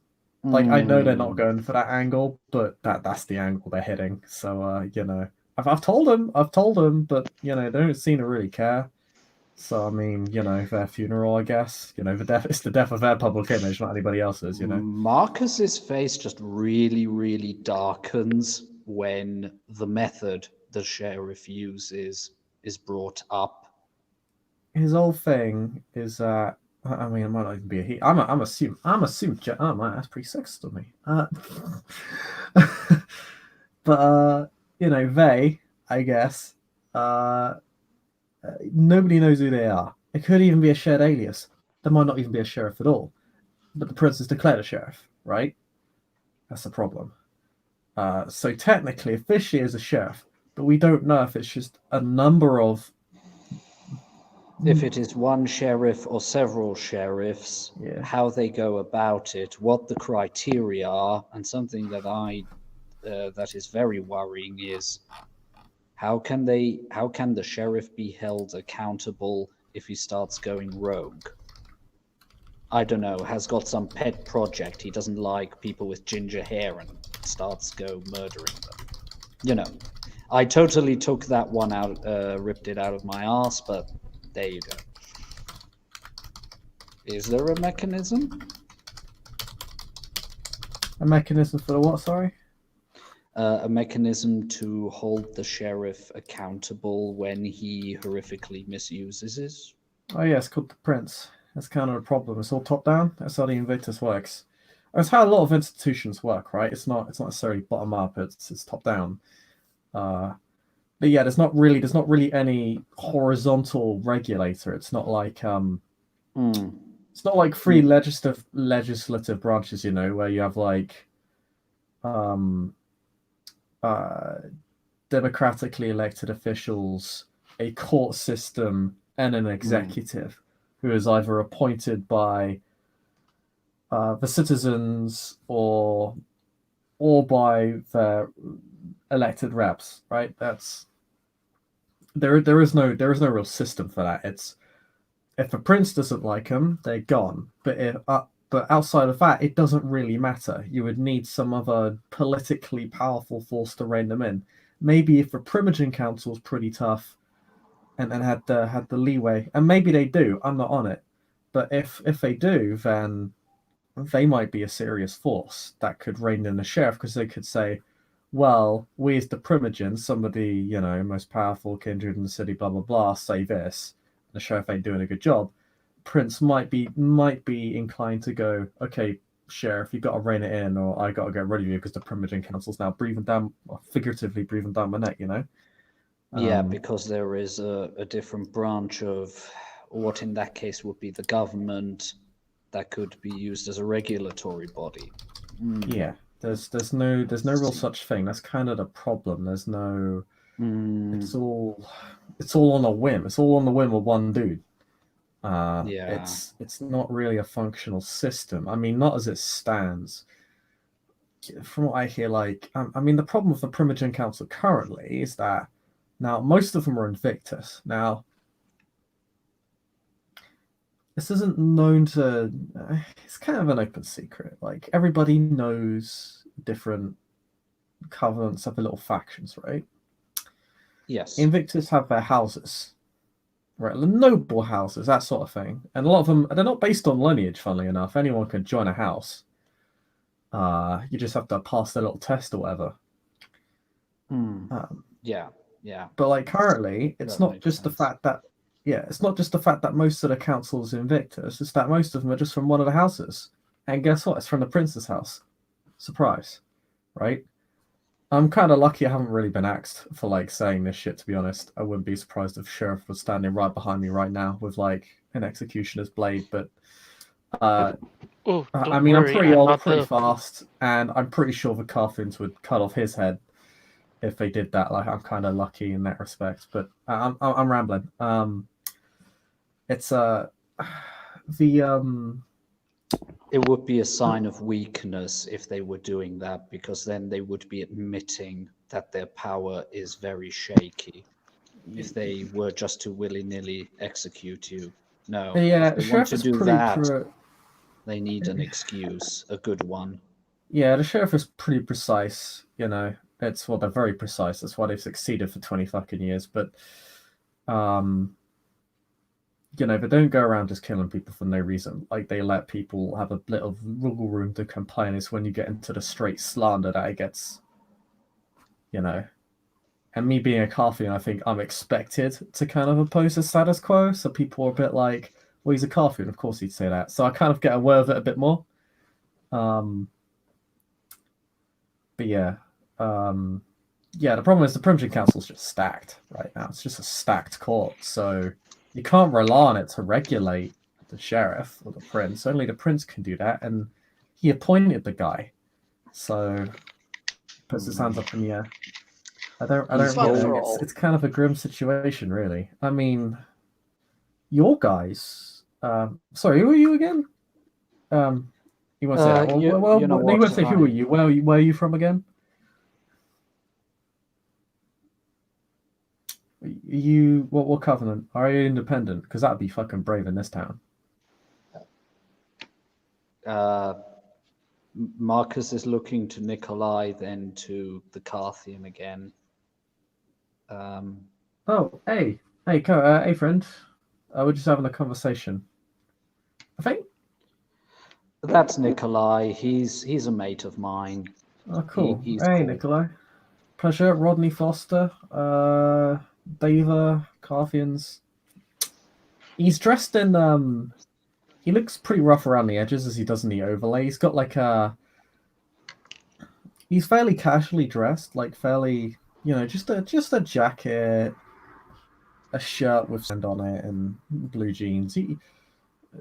like I know they're not mm, going for that angle, but that's the angle they're hitting. So I've told them, but they don't seem to really care. So I mean, their funeral, I guess. It's the death of their public image, not anybody else's. Marcus's face just really, really darkens when the method the sheriff uses is brought up. His whole thing is that I mean, it might not even be a he. Oh man, that's pretty sexist of me. But they, I guess, uh, nobody knows who they are. It could even be a shared alias. There might not even be a sheriff at all. But the prince is declared a sheriff, right? That's the problem. So technically, officially, is a sheriff, but we don't know if it's just a number of. If it is one sheriff or several sheriffs, Yeah. how they go about it, what the criteria are, and something that that is very worrying is how can the sheriff be held accountable if he starts going rogue? I don't know, has got some pet project. He doesn't like people with ginger hair and starts go murdering them. I totally took that one out, ripped it out of my ass, but there you go. Is there a mechanism? A mechanism for the what? Sorry. A mechanism to hold the sheriff accountable when he horrifically misuses it. Oh yeah, it's called the Prince. That's kind of the problem. It's all top down. That's how the Invictus works. That's how a lot of institutions work, right? It's not necessarily bottom up. It's top down. But yeah, there's not really any horizontal regulator. It's not like it's not like three legislative branches, where you have like democratically elected officials, a court system, and an executive who is either appointed by the citizens or or by their elected reps, right? There is no real system for that. It's if a prince doesn't like them, they're gone. But outside of that, it doesn't really matter. You would need some other politically powerful force to rein them in. Maybe if the Primogen Council's pretty tough, and had the leeway, and maybe they do. I'm not on it, but if they do, then they might be a serious force that could rein in the sheriff, because they could say, well, we as the Primogen, somebody, most powerful kindred in the city, blah blah blah, say this. The sheriff ain't doing a good job. Prince might be inclined to go, okay, sheriff, you got to rein it in, or I got to get rid of you because the Primogen Council's now figuratively breathing down my neck, Yeah, because there is a different branch of what in that case would be the government that could be used as a regulatory body. Yeah, there's no real such thing. That's kind of the problem. There's no. It's all on a whim. It's all on the whim of one dude. Yeah. It's not really a functional system. I mean, not as it stands. From what I hear, the problem with the Primogen Council currently is that now most of them are Invictus. Now, this isn't known to. It's kind of an open secret. Like, everybody knows different covenants have their little factions, right? Yes. Invictus have their houses, right? The noble houses, that sort of thing. And a lot of them, they're not based on lineage, funnily enough. Anyone can join a house. You just have to pass their little test or whatever. Yeah. But currently, it's not just the fact that most of the council's Invictus. It's that most of them are just from one of the houses. And guess what? It's from the prince's house. Surprise, right? I'm kind of lucky I haven't really been axed for saying this shit, to be honest. I wouldn't be surprised if Sheriff was standing right behind me right now with an executioner's blade, but I'm pretty old, pretty fast, and I'm pretty sure the Carthins would cut off his head if they did that. I'm kind of lucky in that respect, but I'm rambling. It would be a sign of weakness if they were doing that, because then they would be admitting that their power is very shaky. If they were just to willy-nilly execute you. No, if they want to do that, they need an excuse, a good one. Yeah, the sheriff is pretty precise, they're very precise. That's why they've succeeded for 20 fucking years, but they don't go around just killing people for no reason. They let people have a bit of wiggle room to complain. It's when you get into the straight slander that it gets, And me being a Carthian, I think I'm expected to kind of oppose the status quo. So people are a bit like, well, he's a Carthian, of course he'd say that. So I kind of get aware of it a bit more. But yeah. The problem is the Primogen Council's just stacked right now. It's just a stacked court. So you can't rely on it to regulate the sheriff or the prince. Only the prince can do that, and he appointed the guy. So puts his hands up in the air. I don't know. It's kind of a grim situation, really. I mean, your guys. Sorry, who are you again? You want to say that? You want to say who are you? Where are you from again? You what covenant? Are you independent? Because that'd be fucking brave in this town. Marcus is looking to Nikolai, then to the Carthian again. Hey, friend. We're just having a conversation. I think that's Nikolai. He's a mate of mine. Oh, cool. Hey, cool. Nikolai. Pleasure, Rodney Foster. Dava, Carthians. He's dressed in he looks pretty rough around the edges as he does in the overlay. He's got he's fairly casually dressed, fairly, just a jacket, a shirt with sand on it, and blue jeans.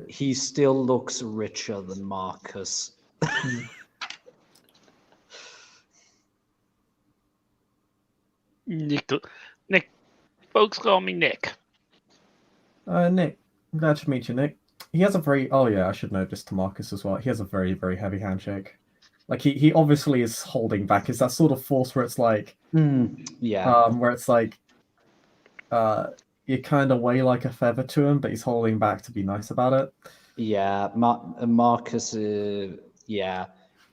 He still looks richer than Marcus. Nick, folks call me Nick. Nick, I'm glad to meet you, Nick. He has a very, I should note this to Marcus as well. He has a very, very heavy handshake. Like he obviously is holding back. It's that sort of force where it's like, Yeah. where it's like, you kind of weigh like a feather to him, but he's holding back to be nice about it. Yeah. Marcus, yeah.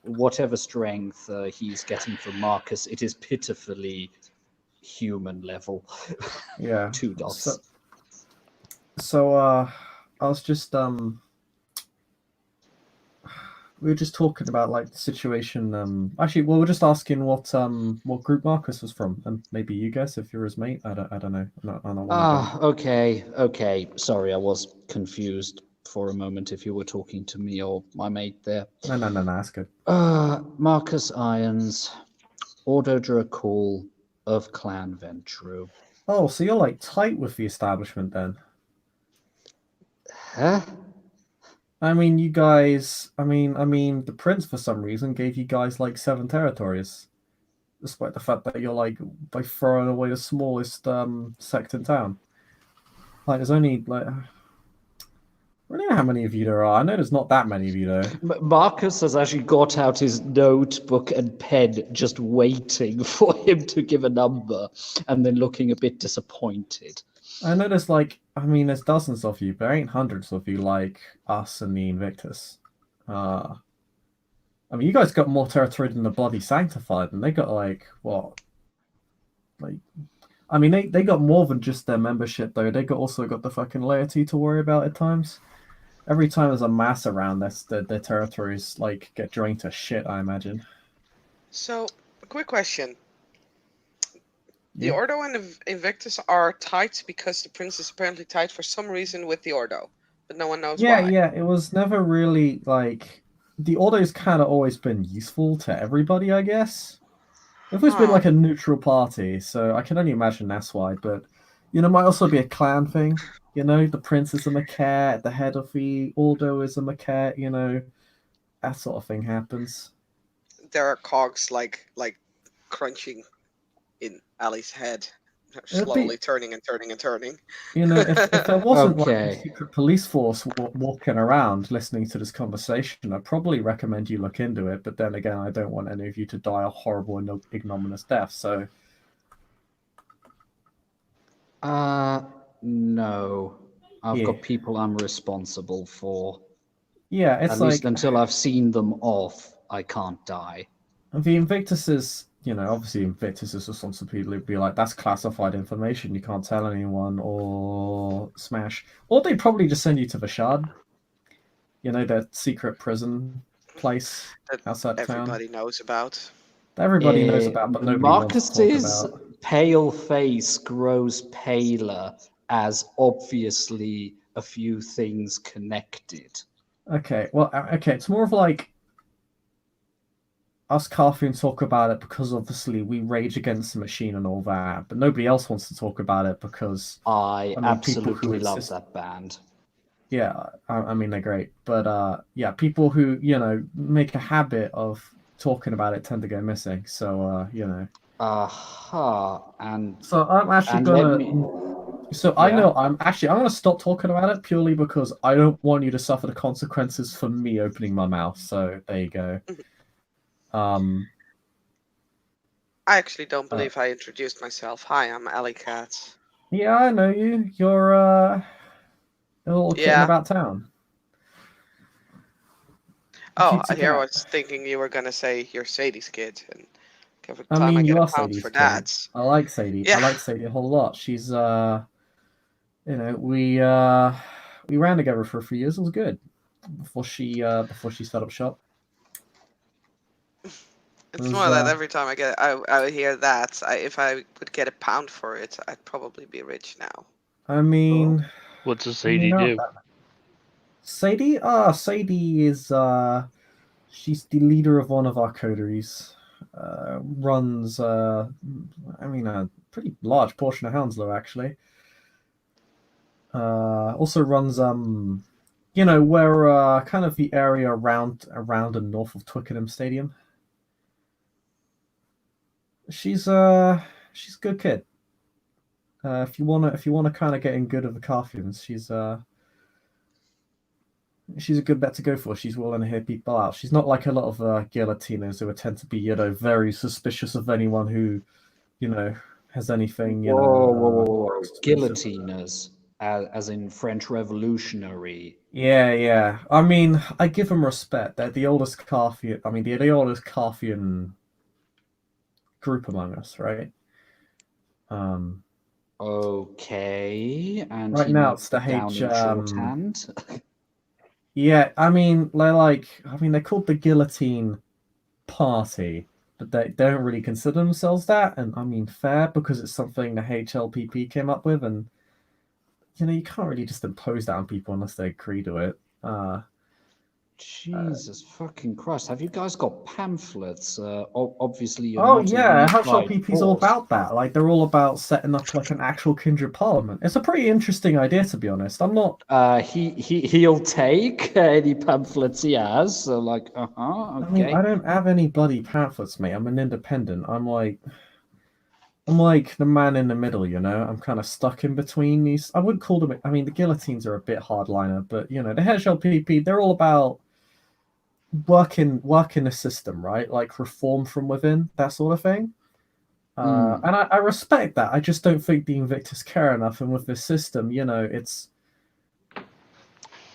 Whatever strength he's getting from Marcus, it is pitifully human level. Yeah. 2 dots. So I was just we were just talking about like the situation. Actually, well, we're just asking what group Marcus was from, and maybe you guess if you're his mate. I don't know. I'm not one of them. Okay. Sorry, I was confused for a moment if you were talking to me or my mate there. No, that's good. Marcus Irons, Ordo Dracul of Clan Ventru. Oh, so you're like tight with the establishment then? Huh? I mean, you guys. I mean, the prince for some reason gave you guys like 7 territories, despite the fact that you're like by throwing away the smallest sect in town. Like, there's only like. I don't know how many of you there are. I know there's not that many of you though. Marcus has actually got out his notebook and pen, just waiting for him to give a number, and then looking a bit disappointed. I know there's like, I mean, there's dozens of you, but there ain't hundreds of you like us and the Invictus. I mean, you guys got more territory than the Bloody Sanctified, and they got like what? Like, I mean, they got more than just their membership though. They also got the fucking laity to worry about at times. Every time there's a mass around, their territories like get drained to shit. I imagine. So, a quick question. The Yeah. Ordo and the Invictus are tight because the prince is apparently tight for some reason with the Ordo, but no one knows Yeah, why. yeah. It was never really like the Order's kind of always been useful to everybody, I guess. They've always been Oh, like a neutral party, so I can only imagine that's why. But it might also be a clan thing. The prince is a Macaire, the head of the Ordo is a Macaire. That sort of thing happens. there are cogs like crunching in Ali's head. They're It'd slowly be, turning and turning and turning. if there wasn't like a Okay. secret police force walking around listening to this conversation, I'd probably recommend you look into it. But then again, I don't want any of you to die a horrible and ignominious death. So No. I've yeah, got people I'm responsible for. yeah, At it's least like until I've seen them off, I can't die. the Invictus is, obviously Invictus is responsibility to be like, that's classified information, you can't tell anyone, or smash. Or they probably just send you to the Shard, their secret prison place That outside town everybody knows about. that everybody knows about, but nobody wants to talk Marcus's about. pale face grows paler as obviously a few things connected. Okay, well, okay, it's more of like us Carthians talk about it because obviously we rage against the machine and all that, but nobody else wants to talk about it because, I I mean, people who absolutely love insist. that band. Yeah, I mean they're great, but yeah, people who make a habit of talking about it tend to go missing. So. Aha, So I'm actually and let gonna. me, So I yeah. know I'm gonna stop talking about it purely because I don't want you to suffer the consequences for me opening my mouth. So there you go. Um. I actually don't Uh, believe I introduced myself. Hi, I'm Ali Katz. yeah, I know you. You're a little kitten Yeah. about town. Oh, Cutesy here I cat. was thinking you were gonna say you're Sadie's kid, and every I time I mean, get you a are pound Sadie's for kid. that. I like Sadie. I Yeah. like Sadie a whole lot. She's we ran together for a few years. It was good before she set up shop. It It's was more that every time I hear that, if I would get a pound for it, I'd probably be rich now. I mean, What does I mean, Sadie do? Sadie. Sadie is she's the leader of one of our coteries. Runs I mean a pretty large portion of Hounslow actually. Also runs where kind of the area around and north of Twickenham Stadium. She's a good kid. If you wanna kind of get in good of the Carthians, she's she's a good bet to go for. She's willing to hear people out. She's not like a lot of guillotiners who tend to be, very suspicious of anyone who, has anything, Whoa. exclusive. Guillotiners, as in French Revolutionary. Yeah. I mean, I give them respect. They're the oldest Carthian. I mean, the oldest Carthian group among us, right? Okay, and Right he now it's notes the it down in shorthand. Yeah, I mean, they're called the Guillotine Party, but they don't really consider themselves that. And I mean, fair, because it's something the HLPP came up with, and you can't really just impose that on people unless they agree to it. Jesus fucking Christ! Have you guys got pamphlets? Obviously, you're Oh not a yeah, unified HLPP's all force. about that. Like they're all about setting up like an actual kindred parliament. It's a pretty interesting idea, to be honest. I'm not. He'll take any pamphlets he has. So like, I mean, okay. I don't have any bloody pamphlets, mate. I'm an independent. I'm like the man in the middle, I'm kind of stuck in between these. I wouldn't call them. I mean, the guillotines are a bit hardliner, but the HLPP, they're all about working the system, right? Like reform from within, that sort of thing. And I respect that. I just don't think the Invictus care enough. And with this system, it's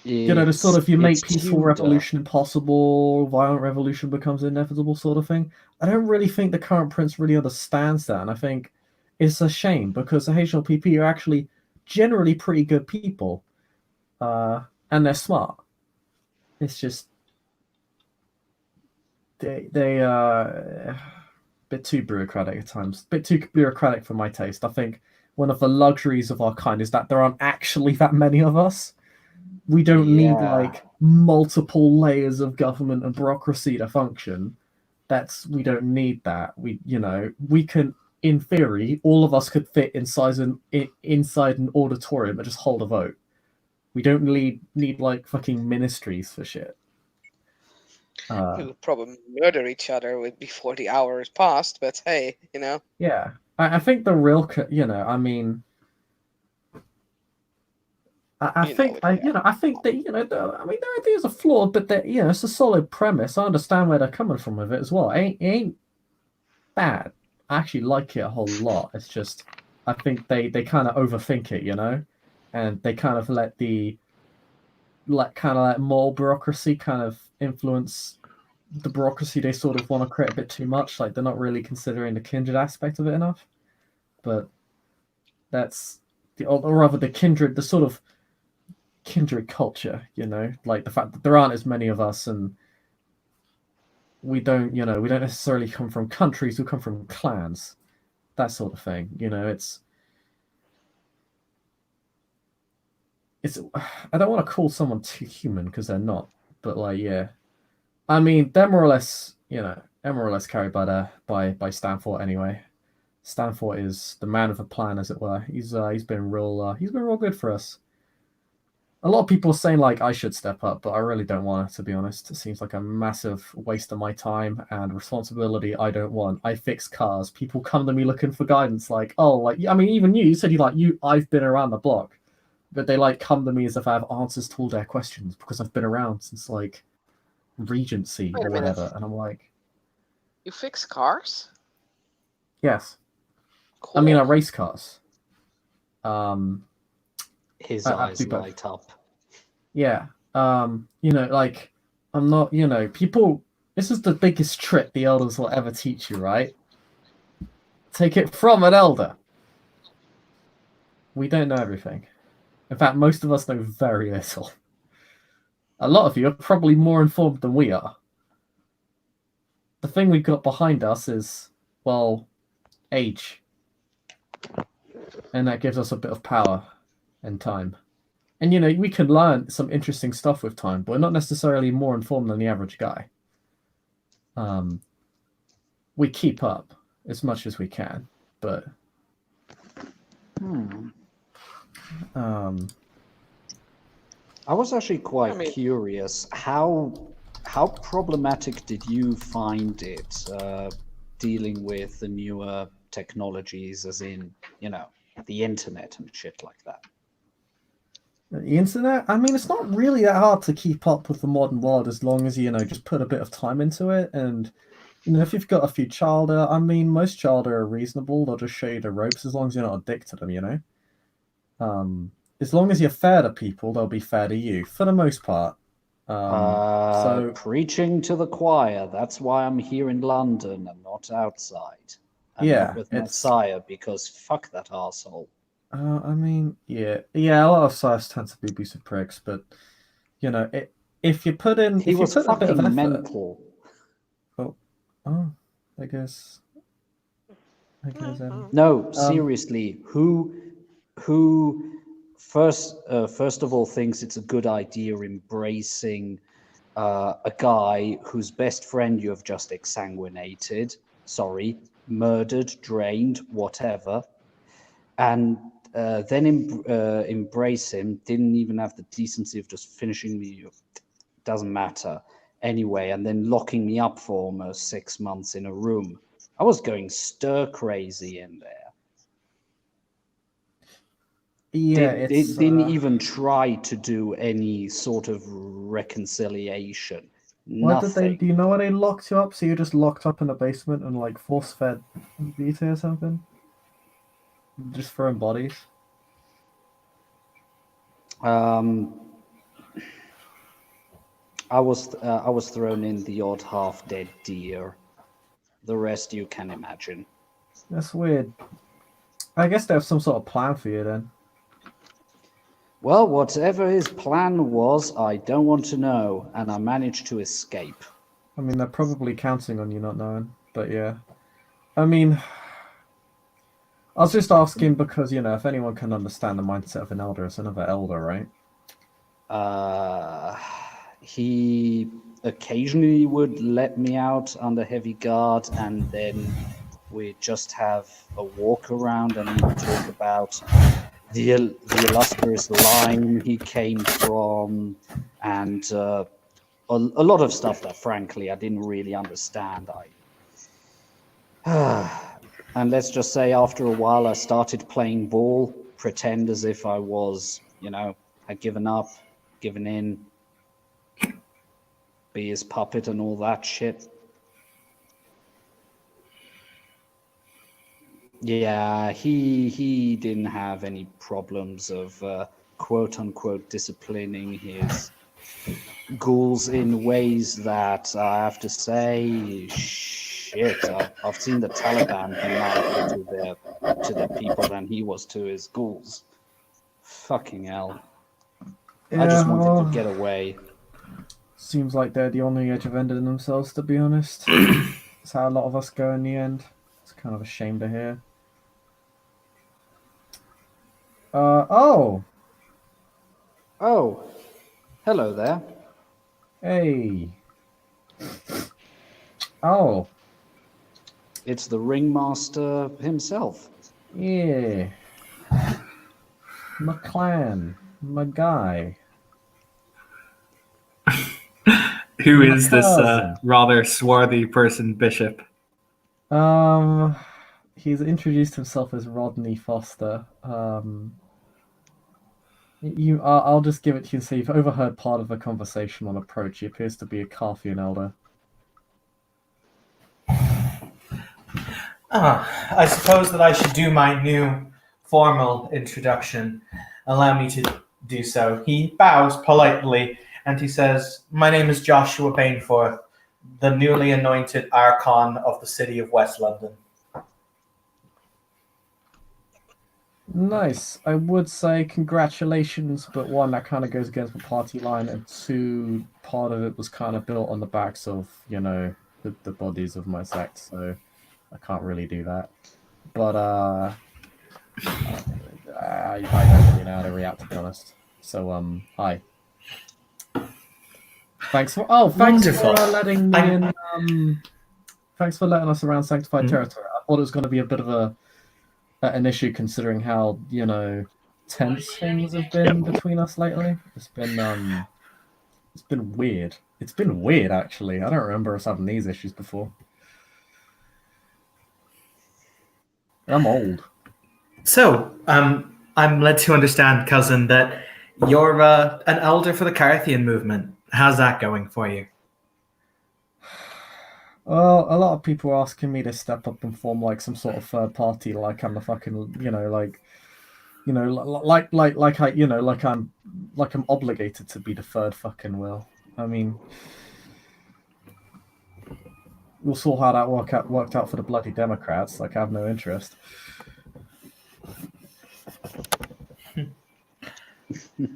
the sort of you make peaceful Tudor. revolution impossible, violent revolution becomes inevitable sort of thing. I don't really think the current prince really understands that, and I think it's a shame because the HLPP are actually generally pretty good people, and they're smart. It's just they a bit too bureaucratic at times, a bit too bureaucratic for my taste. I think one of the luxuries of our kind is that there aren't actually that many of us. We don't need like multiple layers of government and bureaucracy to function. We don't need that. We can, in theory, all of us could fit inside an auditorium and just hold a vote. We don't need like fucking ministries for shit. We would probably murder each other before the hour is passed, but hey, Yeah, I think the real, I mean. I think that I mean their ideas are flawed, but it's a solid premise. I understand where they're coming from with it as well. It ain't bad. I actually like it a whole lot. It's just I think they kind of overthink it, and they kind of let more bureaucracy kind of influence the bureaucracy they sort of want to create a bit too much. Like they're not really considering the kindred aspect of it enough. But that's or rather the kindred, the sort of kindred culture, like the fact that there aren't as many of us, and we don't necessarily come from countries, we come from clans, that sort of thing. It's I don't want to call someone too human because they're not, but like I mean they're more or less carried by Stanford anyway. Stanford is the man of a plan, as it were. He's been real good for us. A lot of people are saying like I should step up, but I really don't want to be honest. It seems like a massive waste of my time and responsibility I don't want. I fix cars. People come to me looking for guidance, like, oh, like I mean, even you said I've been around the block, but they like come to me as if I have answers to all their questions because I've been around since like Regency Wait or a minute. whatever, and I'm like, You fix cars? yes. Cool. I mean, I race cars. His I eyes do both. light up. Yeah. Like I'm not, people, this is the biggest trick the elders will ever teach you, right? Take it from an elder. We don't know everything. In fact, most of us know very little. A lot of you are probably more informed than we are. The thing we've got behind us is, well, age. And that gives us a bit of power and time. And we can learn some interesting stuff with time, but we're not necessarily more informed than the average guy. We keep up as much as we can, but I was actually quite curious. How problematic did you find it dealing with the newer technologies, as in the internet and shit like that? The internet? I mean, it's not really that hard to keep up with the modern world as long as you just put a bit of time into it. And if you've got a few childer, I mean, most childer are reasonable. They'll just show you the ropes as long as you're not a dick to them. As long as you're fair to people, they'll be fair to you for the most part. So Preaching to the choir. That's why I'm here in London and not outside. And yeah, not with my sire, because fuck that arsehole. I mean, yeah. A lot of sires tend to be abusive pricks, but if you put in, He if you was put a bit of fucking effort, mental. I guess. No, seriously, who first of all thinks it's a good idea embracing a guy whose best friend you have just murdered, drained, whatever, and then embrace him, didn't even have the decency of just finishing me, doesn't matter, anyway, and then locking me up for almost 6 months in a room. I was going stir crazy in there. Yeah, They didn't even try to do any sort of reconciliation. Nothing. Do you know why they locked you up? So you're just locked up in the basement and like force-fed Vita or something? Just throwing bodies? I was thrown in the odd half-dead deer. The rest you can imagine. That's weird. I guess they have some sort of plan for you then. Well, whatever his plan was, I don't want to know, and I managed to escape. I mean, they're probably counting on you not knowing, but yeah. I mean, I was just asking because, if anyone can understand the mindset of an elder, it's another elder, right? He occasionally would let me out under heavy guard, and then we'd just have a walk around and he'd talk about the illustrious line he came from, and a lot of stuff that, frankly, I didn't really understand. And let's just say after a while, I started playing ball, pretend as if I was, had given up, given in, be his puppet and all that shit. Yeah, he didn't have any problems of quote unquote disciplining his ghouls in ways that I have to say, shit, I've seen the Taliban be nicer to their people than he was to his ghouls. Fucking hell. Yeah, I just wanted to get away. Seems like they're the only edge of ending themselves, to be honest. That's how a lot of us go in the end. It's kind of a shame to hear. Oh, hello there. Hey. Oh. It's the ringmaster himself. Yeah. My clan. My guy. Who is this rather swarthy person, Bishop? He's introduced himself as Rodney Foster. I'll just give it to you and say you've overheard part of the conversation on approach. He appears to be a Carthian elder. I suppose that I should do my new formal introduction. Allow me to do so. He bows politely and he says, "My name is Joshua Bainforth, the newly anointed Archon of the city of West London." Nice. I would say congratulations, but one, that kind of goes against the party line, and two, part of it was kind of built on the backs of, the bodies of my sect, so I can't really do that. But I don't really know how to react, to be honest. So, hi. Thanks for letting me in. Thanks for letting us around Sanctified Territory. I thought it was going to be a bit of an issue considering how tense things have been between us lately. It's been weird. It's been weird, actually. I don't remember us having these issues before. I'm old. So, I'm led to understand, cousin, that You're an elder for the Carthian movement. How's that going for you? Well, a lot of people are asking me to step up and form like some sort of third party, like I'm a fucking, like I'm obligated to be the third fucking will. I mean, we'll saw how that worked out for the bloody Democrats. Like, I have no interest.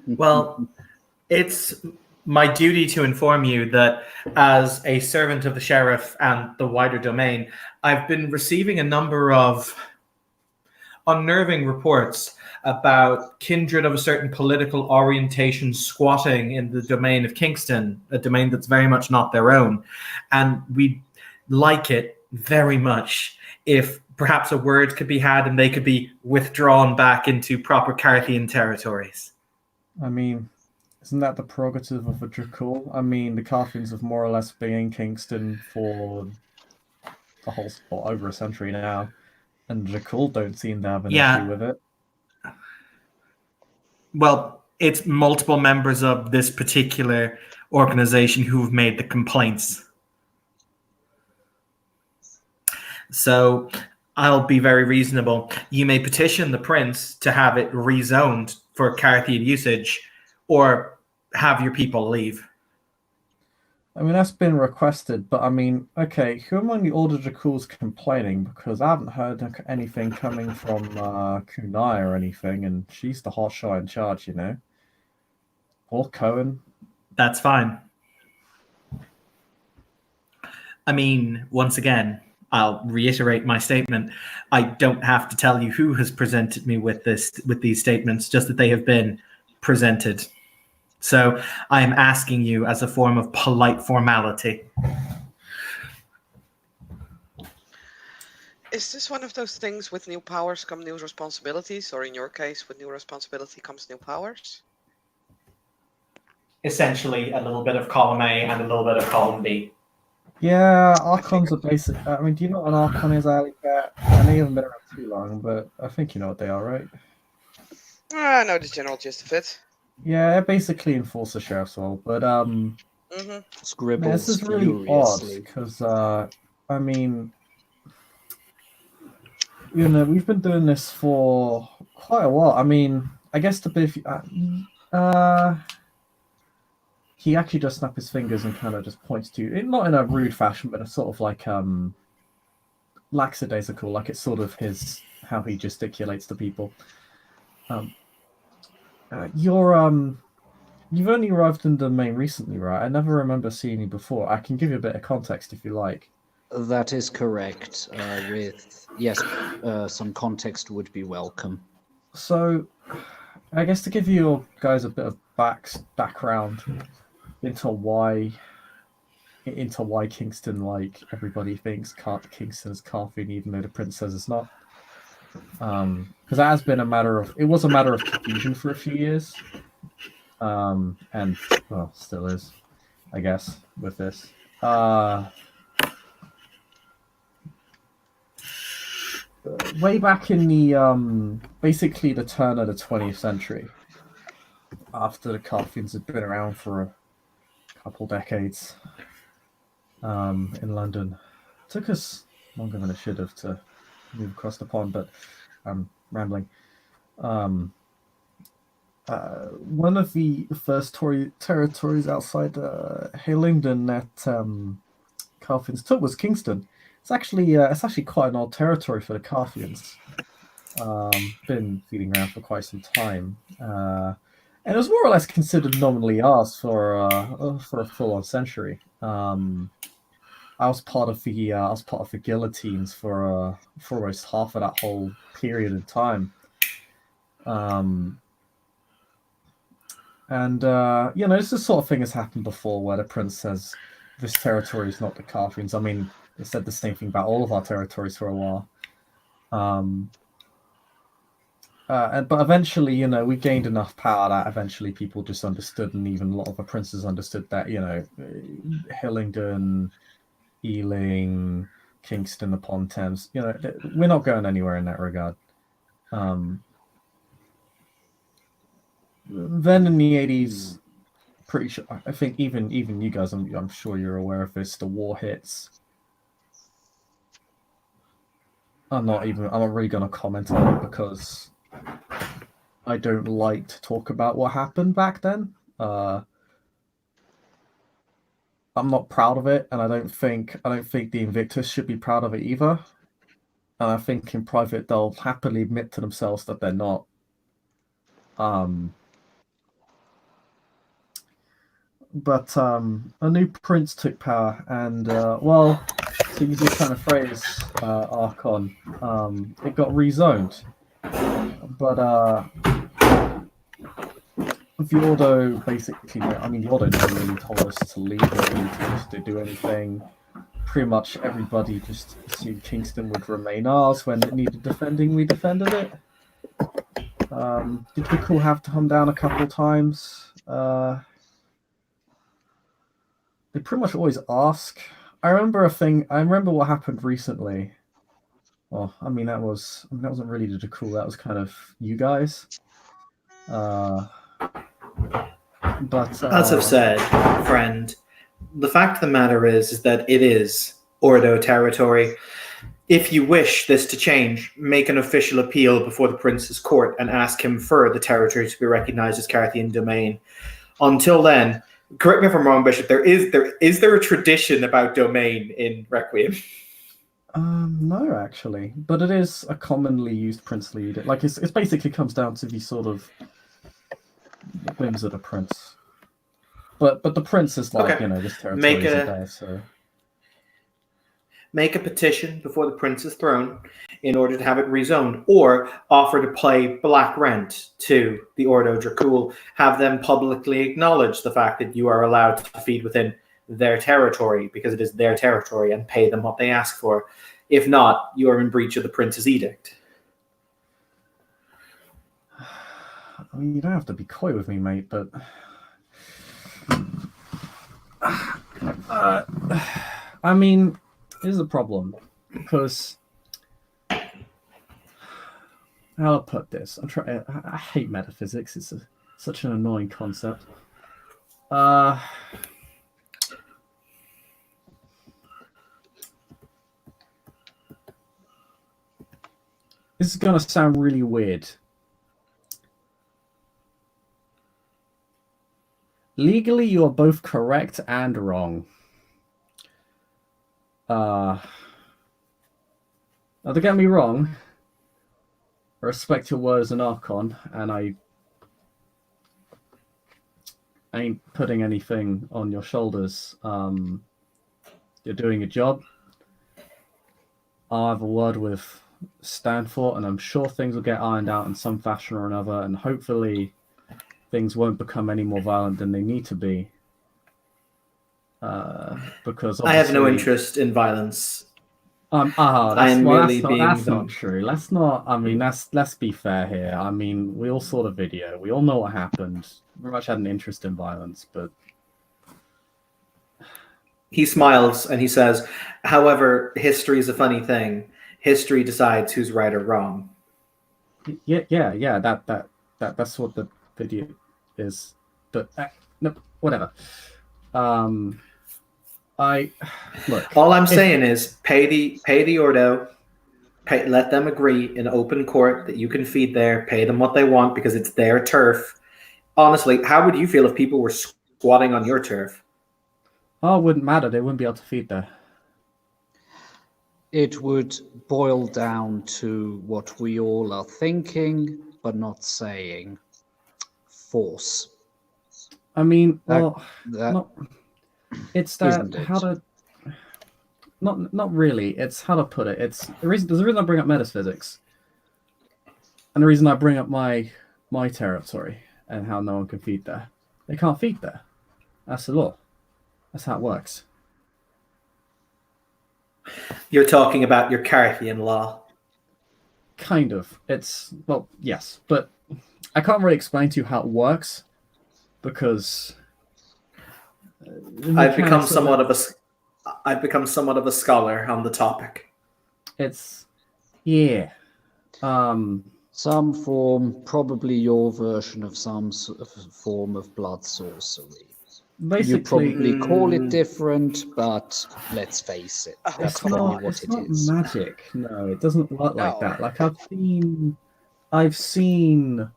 Well, it's my duty to inform you that as a servant of the sheriff and the wider domain, I've been receiving a number of unnerving reports about kindred of a certain political orientation squatting in the domain of Kingston, a domain that's very much not their own. And we'd like it very much if perhaps a word could be had and they could be withdrawn back into proper Carthian territories. I mean, isn't that the prerogative of a Dracul? I mean, the Carthians have more or less been in Kingston for over a century now, and Dracul don't seem to have an issue with it. Well, it's multiple members of this particular organization who've made the complaints. So I'll be very reasonable. You may petition the prince to have it rezoned for Carthian usage, or have your people leave. I mean, that's been requested, but I mean, okay, who among the Order Dracul's complaining? Because I haven't heard anything coming from Kunai or anything, and she's the hot shot in charge, you know? Or Cohen. That's fine. I mean, once again, I'll reiterate my statement. I don't have to tell you who has presented me with these statements, just that they have been presented. So I am asking you as a form of polite formality. Is this one of those things with new powers come new responsibilities, or in your case, with new responsibility comes new powers? Essentially, a little bit of column A and a little bit of column B. Yeah, Archons are basic. I mean, do you know what an Archon is, Ali Cat? I know you haven't been around too long, but I think you know what they are, right? I know the general gist of it. Yeah, they're basically enforce the sheriff's role, but Scribbles this is really furiously. odd because I mean, you know, we've been doing this for quite a while. I mean, I guess to be he actually just snaps his fingers and kind of just points to you, not in a rude fashion, but a sort of like lackadaisical, like it's sort of how he gesticulates to people. You've only arrived in the domain recently, right? I never remember seeing you before. I can give you a bit of context if you like. That is correct. Some context would be welcome. So, I guess to give you guys a bit of background into why Kingston, like everybody thinks Kingston's Carthian, even though the prince says it's not. Because that has been it was a matter of confusion for a few years. And well, still is, I guess, with this. Way back in the basically the turn of the 20th century, after the Carthians had been around for a couple decades, in London, it took us longer than it should have to move across the pond, but I'm rambling. One of the first territories outside Hillingdon that Carthians took was Kingston. It's actually quite an old territory for the Carthians. Been feeding around for quite some time, and it was more or less considered nominally ours for a full-on century. I was part of the guillotines for almost half of that whole period of time. This sort of thing has happened before, where the prince says this territory is not the Carthians. I mean, they said the same thing about all of our territories for a while. But eventually, we gained enough power that eventually people just understood, and even a lot of the princes understood that, Hillingdon, Ealing, Kingston upon Thames, we're not going anywhere in that regard. then in the 80s, pretty sure. I think even you guys, I'm sure you're aware of this. The war hits. I'm not really gonna comment on it because I don't like to talk about what happened back then. I'm not proud of it, and I don't think the Invictus should be proud of it either. And I think in private they'll happily admit to themselves that they're not. But a new prince took power, and well, to use your kind of phrase, Archon, it got rezoned. But the Ordo basically, the Ordo never really told us to leave or really told us to do anything. Pretty much everybody just assumed Kingston would remain ours. When it needed defending, we defended it. Did we cool have to come down a couple of times? They pretty much always ask. I remember what happened recently. Well, that wasn't really the cool. That was kind of you guys. But as I've said, friend, the fact of the matter is that it is Ordo territory. If you wish this to change, make an official appeal before the Prince's court and ask him for the territory to be recognized as Carthian domain. Until then, correct me if I'm wrong, Bishop, is there a tradition about domain in Requiem? No, actually, but it is a commonly used princely edict. Like it basically comes down to the sort of whims of the prince. But the prince is like, this territory is theirs, so. Make a petition before the prince's throne in order to have it rezoned, or offer to pay black rent to the Ordo Dracul. Have them publicly acknowledge the fact that you are allowed to feed within their territory because it is their territory, and pay them what they ask for. If not, you are in breach of the prince's edict. You don't have to be coy with me, mate, but here's the problem, because how to put this? I hate metaphysics. It's such an annoying concept. This is gonna sound really weird. Legally, you are both correct and wrong. Now, don't get me wrong. I respect your words and Archon, and I ain't putting anything on your shoulders. You're doing a job. I'll have a word with Stanford, and I'm sure things will get ironed out in some fashion or another, and hopefully things won't become any more violent than they need to be. Because I have no interest in violence. That's not true. Let's not. Let's be fair here. We all saw the video. We all know what happened. Very much had an interest in violence, but he smiles and he says, "However, history is a funny thing. History decides who's right or wrong." Yeah. That's what the video is. But no, whatever. Look. All I'm saying is pay the Ordo, let them agree in open court that you can feed there, pay them what they want because it's their turf. Honestly, how would you feel if people were squatting on your turf? Oh, it wouldn't matter. They wouldn't be able to feed there. It would boil down to what we all are thinking, but not saying. Force. It's how to. Not really. It's how to put it. There's a reason I bring up metaphysics, and the reason I bring up my territory and how no one can feed there. They can't feed there. That's the law. That's how it works. You're talking about your Carthian law. Kind of. Yes, but I can't really explain to you how it works because I've become somewhat of a scholar on the topic. It's yeah. Some form, probably your version of some form of blood sorcery. You Basically, probably call it different, but let's face it, Oh, that's come probably on. what it's it not is. magic. No, it doesn't work like No. that. Like I've seen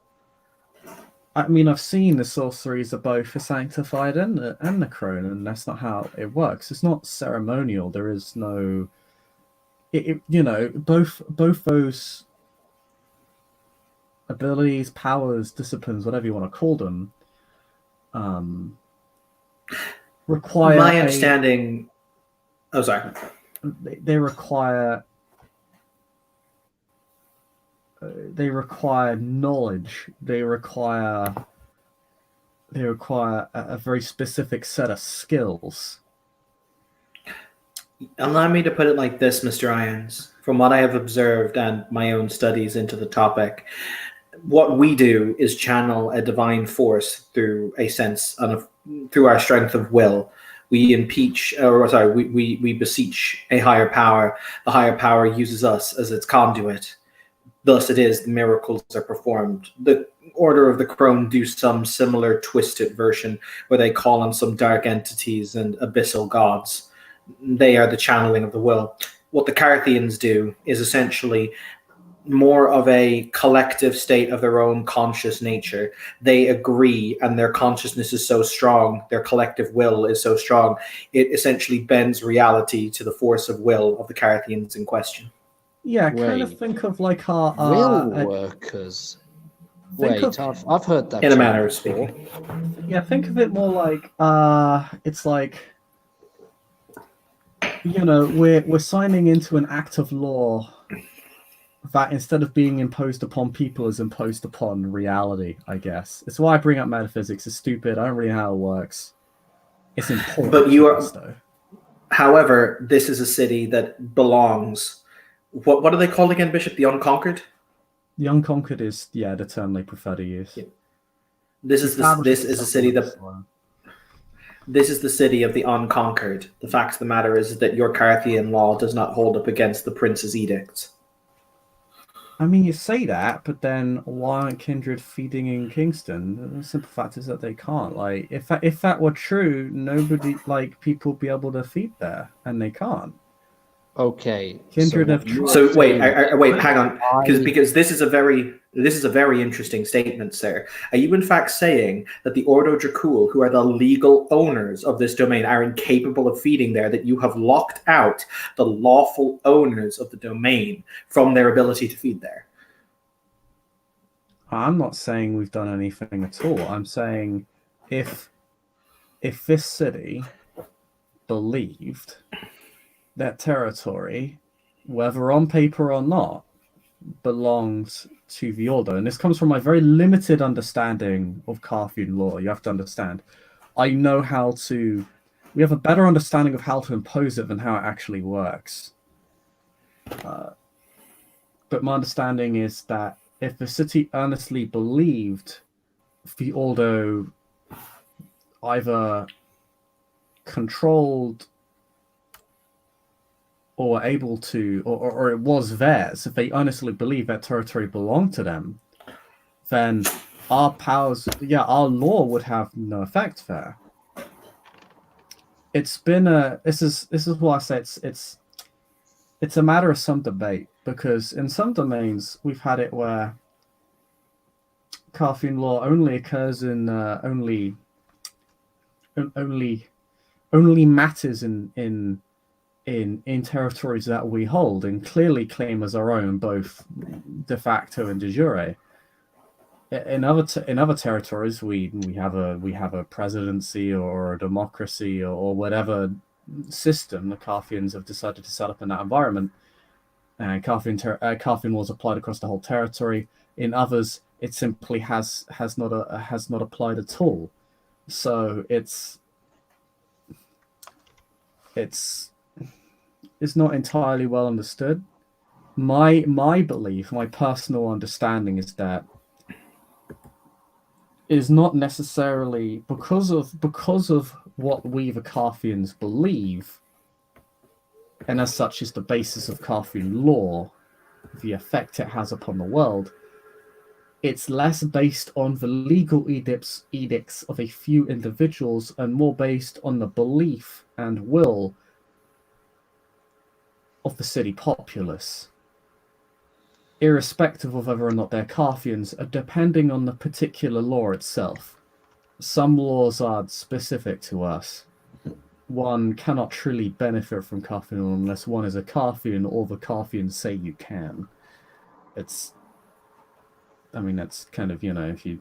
the sorceries of both the sanctified and the crone, and that's not how it works. It's not ceremonial. There is no, both those abilities, powers, disciplines, whatever you want to call them, require My understanding. Oh, sorry. they require knowledge. They require a very specific set of skills. Allow me to put it like this, Mr. Irons. From what I have observed and my own studies into the topic, what we do is channel a divine force through through our strength of will. We we beseech a higher power. The higher power uses us as its conduit. Thus it is the miracles are performed. The Order of the Crone do some similar twisted version where they call on some dark entities and abyssal gods. They are the channeling of the will. What the Carthians do is essentially more of a collective state of their own conscious nature. They agree, and their consciousness is so strong, their collective will is so strong, it essentially bends reality to the force of will of the Carthians in question. Yeah, kind of Wait. think of like our Will workers. think Wait, of- I've heard that In a term manner of before. speaking. yeah, think of it more like it's like, we're signing into an act of law that instead of being imposed upon people is imposed upon reality, I guess. It's why I bring up metaphysics. It's stupid. I don't really know how it works. It's important. But you are, though. however, this is a city that belongs. What are they called again, Bishop? The Unconquered? The Unconquered is the term they prefer to use. Yeah. This is a city that. This is the city of the unconquered. The fact of the matter is that your Carthian law does not hold up against the prince's edicts. I mean, you say that, but then why aren't Kindred feeding in Kingston? The simple fact is that they can't. Like, if that were true, nobody, people, would be able to feed there, and they can't. Okay. Kindred so have what you tried. So are wait, saying- wait, hang on, I- because this is a very interesting statement, sir. Are you in fact saying that the Ordo Dracul, who are the legal owners of this domain, are incapable of feeding there? That you have locked out the lawful owners of the domain from their ability to feed there? I'm not saying we've done anything at all. I'm saying if this city believed that territory, whether on paper or not, belongs to the Order, and this comes from my very limited understanding of Carthian law. You have to understand, we have a better understanding of how to impose it than how it actually works. But my understanding is that if the city earnestly believed the Ordo either controlled or able to, or it was theirs, if they honestly believe that territory belonged to them, then our powers, our law would have no effect there. It's been this is why I say it's a matter of some debate, because in some domains we've had it where Carthian law only occurs in only matters in territories that we hold and clearly claim as our own, both de facto and de jure. In other territories, we have a presidency or a democracy or whatever system the Carthians have decided to set up in that environment, and Carthian laws applied across the whole territory. In others, it simply has not applied at all. So it's not entirely well understood. My belief, my personal understanding is that it is not necessarily because of what we the Carthians believe, and as such is the basis of Carthian law, the effect it has upon the world. it's less based on the legal edicts of a few individuals and more based on the belief and will of the city populace, irrespective of whether or not they're Carthians, depending on the particular law itself. Some laws are specific to us. One cannot truly benefit from Carthian unless one is a Carthian or the Carthians say you can. That's kind of, if you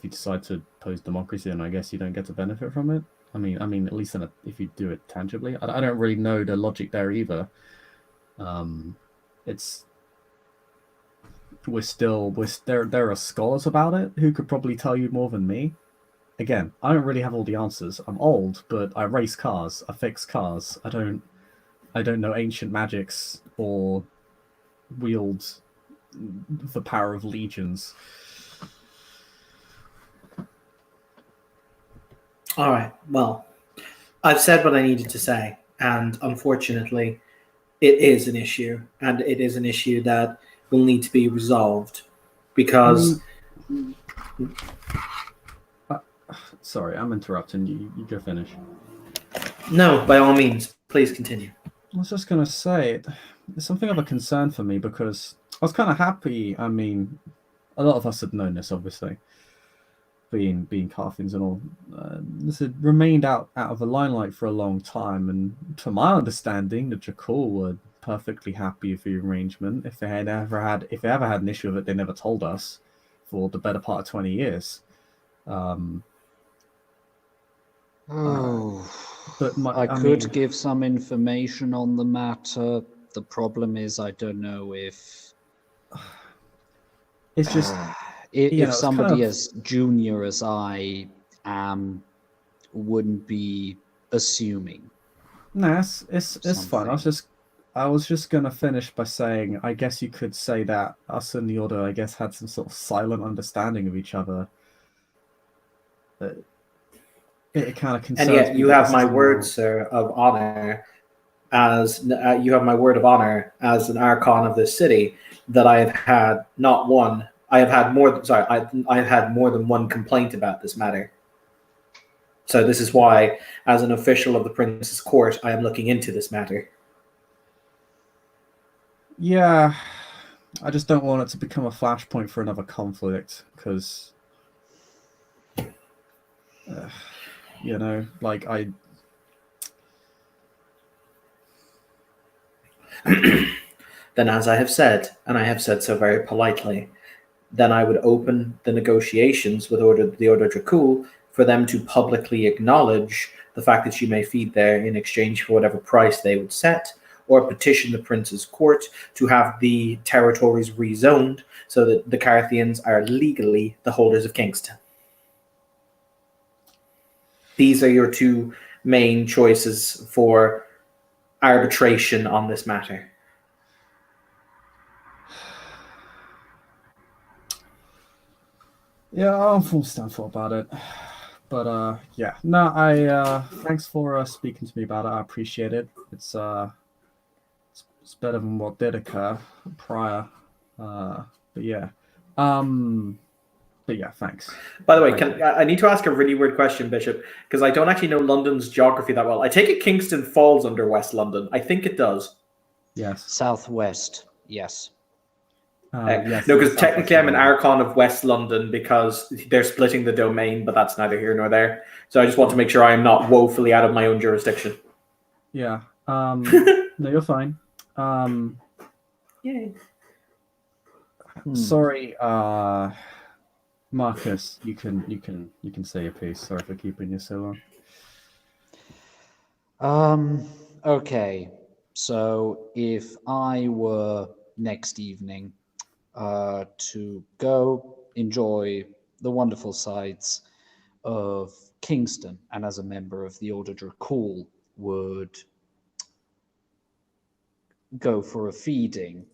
decide to oppose democracy, then I guess you don't get to benefit from it. I mean, at least if you do it tangibly. I don't really know the logic there either. There are scholars about it who could probably tell you more than me. Again, I don't really have all the answers. I'm old, but I race cars. I fix cars. I don't know ancient magics or wield the power of legions. All right. Well, I've said what I needed to say, and unfortunately, it is an issue, and it is an issue that will need to be resolved because. Sorry, I'm interrupting you. You go finish. No, by all means, please continue. I was just going to say, it's something of a concern for me because I was kind of happy. I mean, a lot of us had known this, obviously, being Carthians and all. This had remained out of the limelight for a long time, and to my understanding, the Jakul were perfectly happy with the arrangement. If they ever had an issue with it, they never told us for the better part of 20 years. But I could give some information on the matter. The problem is I don't know if it's just if somebody as junior as I am wouldn't be assuming. No, it's fine. I was just gonna finish by saying I guess you could say that us and the Order, I guess, had some sort of silent understanding of each other. It kind of concerns me. And yet, you have my word, sir, of honor, as you have my word of honor as an Archon of this city, that I have had not one. I have had more. Sorry, I've had more than one complaint about this matter. So this is why, as an official of the Prince's Court, I am looking into this matter. Yeah, I just don't want it to become a flashpoint for another conflict, because. Then, as I have said, and I have said so very politely, then I would open the negotiations with the Order Dracul for them to publicly acknowledge the fact that you may feed there in exchange for whatever price they would set, or petition the Prince's Court to have the territories rezoned so that the Carthians are legally the holders of Kingston. These are your two main choices for arbitration on this matter. Yeah, I'll stand for about it. But yeah, no, thanks for speaking to me about it. I appreciate it. It's better than what did occur prior. But yeah. But yeah, thanks. By the way, I need to ask a really weird question, Bishop, because I don't actually know London's geography that well. I take it Kingston falls under West London. I think it does. Yes. Southwest, yes. Yes, no, because technically I'm an Archon of West London because they're splitting the domain, but that's neither here nor there. So I just want to make sure I am not woefully out of my own jurisdiction. Yeah. No, you're fine. Yay. Sorry, Marcus, you can say your piece. Sorry for keeping you so long. Okay. So if I were next evening to go enjoy the wonderful sights of Kingston, and as a member of the Order Dracul would go for a feeding,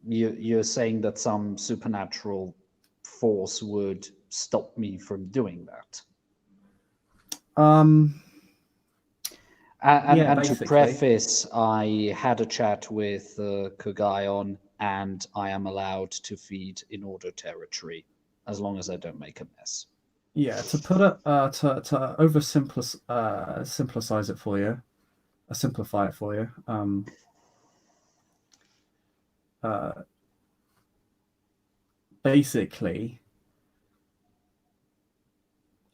you're saying that some supernatural force would stop me from doing that? And to preface, I had a chat with Kagayon and I am allowed to feed in order territory, as long as I don't make a mess. Yeah, to put it to simplify it for you, simplify it for you. Basically,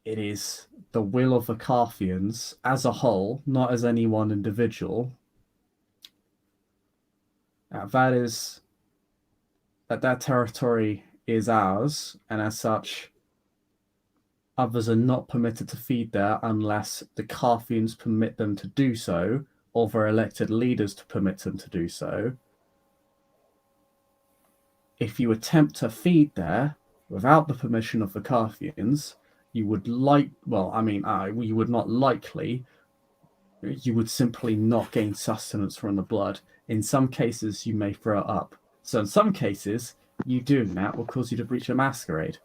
it is the will of the Carthians as a whole, not as any one individual. That territory is ours, and as such, others are not permitted to feed there unless the Carthians permit them to do so, or their elected leaders to permit them to do so. If you attempt to feed there without the permission of the Carthians, you would you would simply not gain sustenance from the blood. In some cases, you may throw it up. So in some cases, you doing that will cause you to breach a masquerade.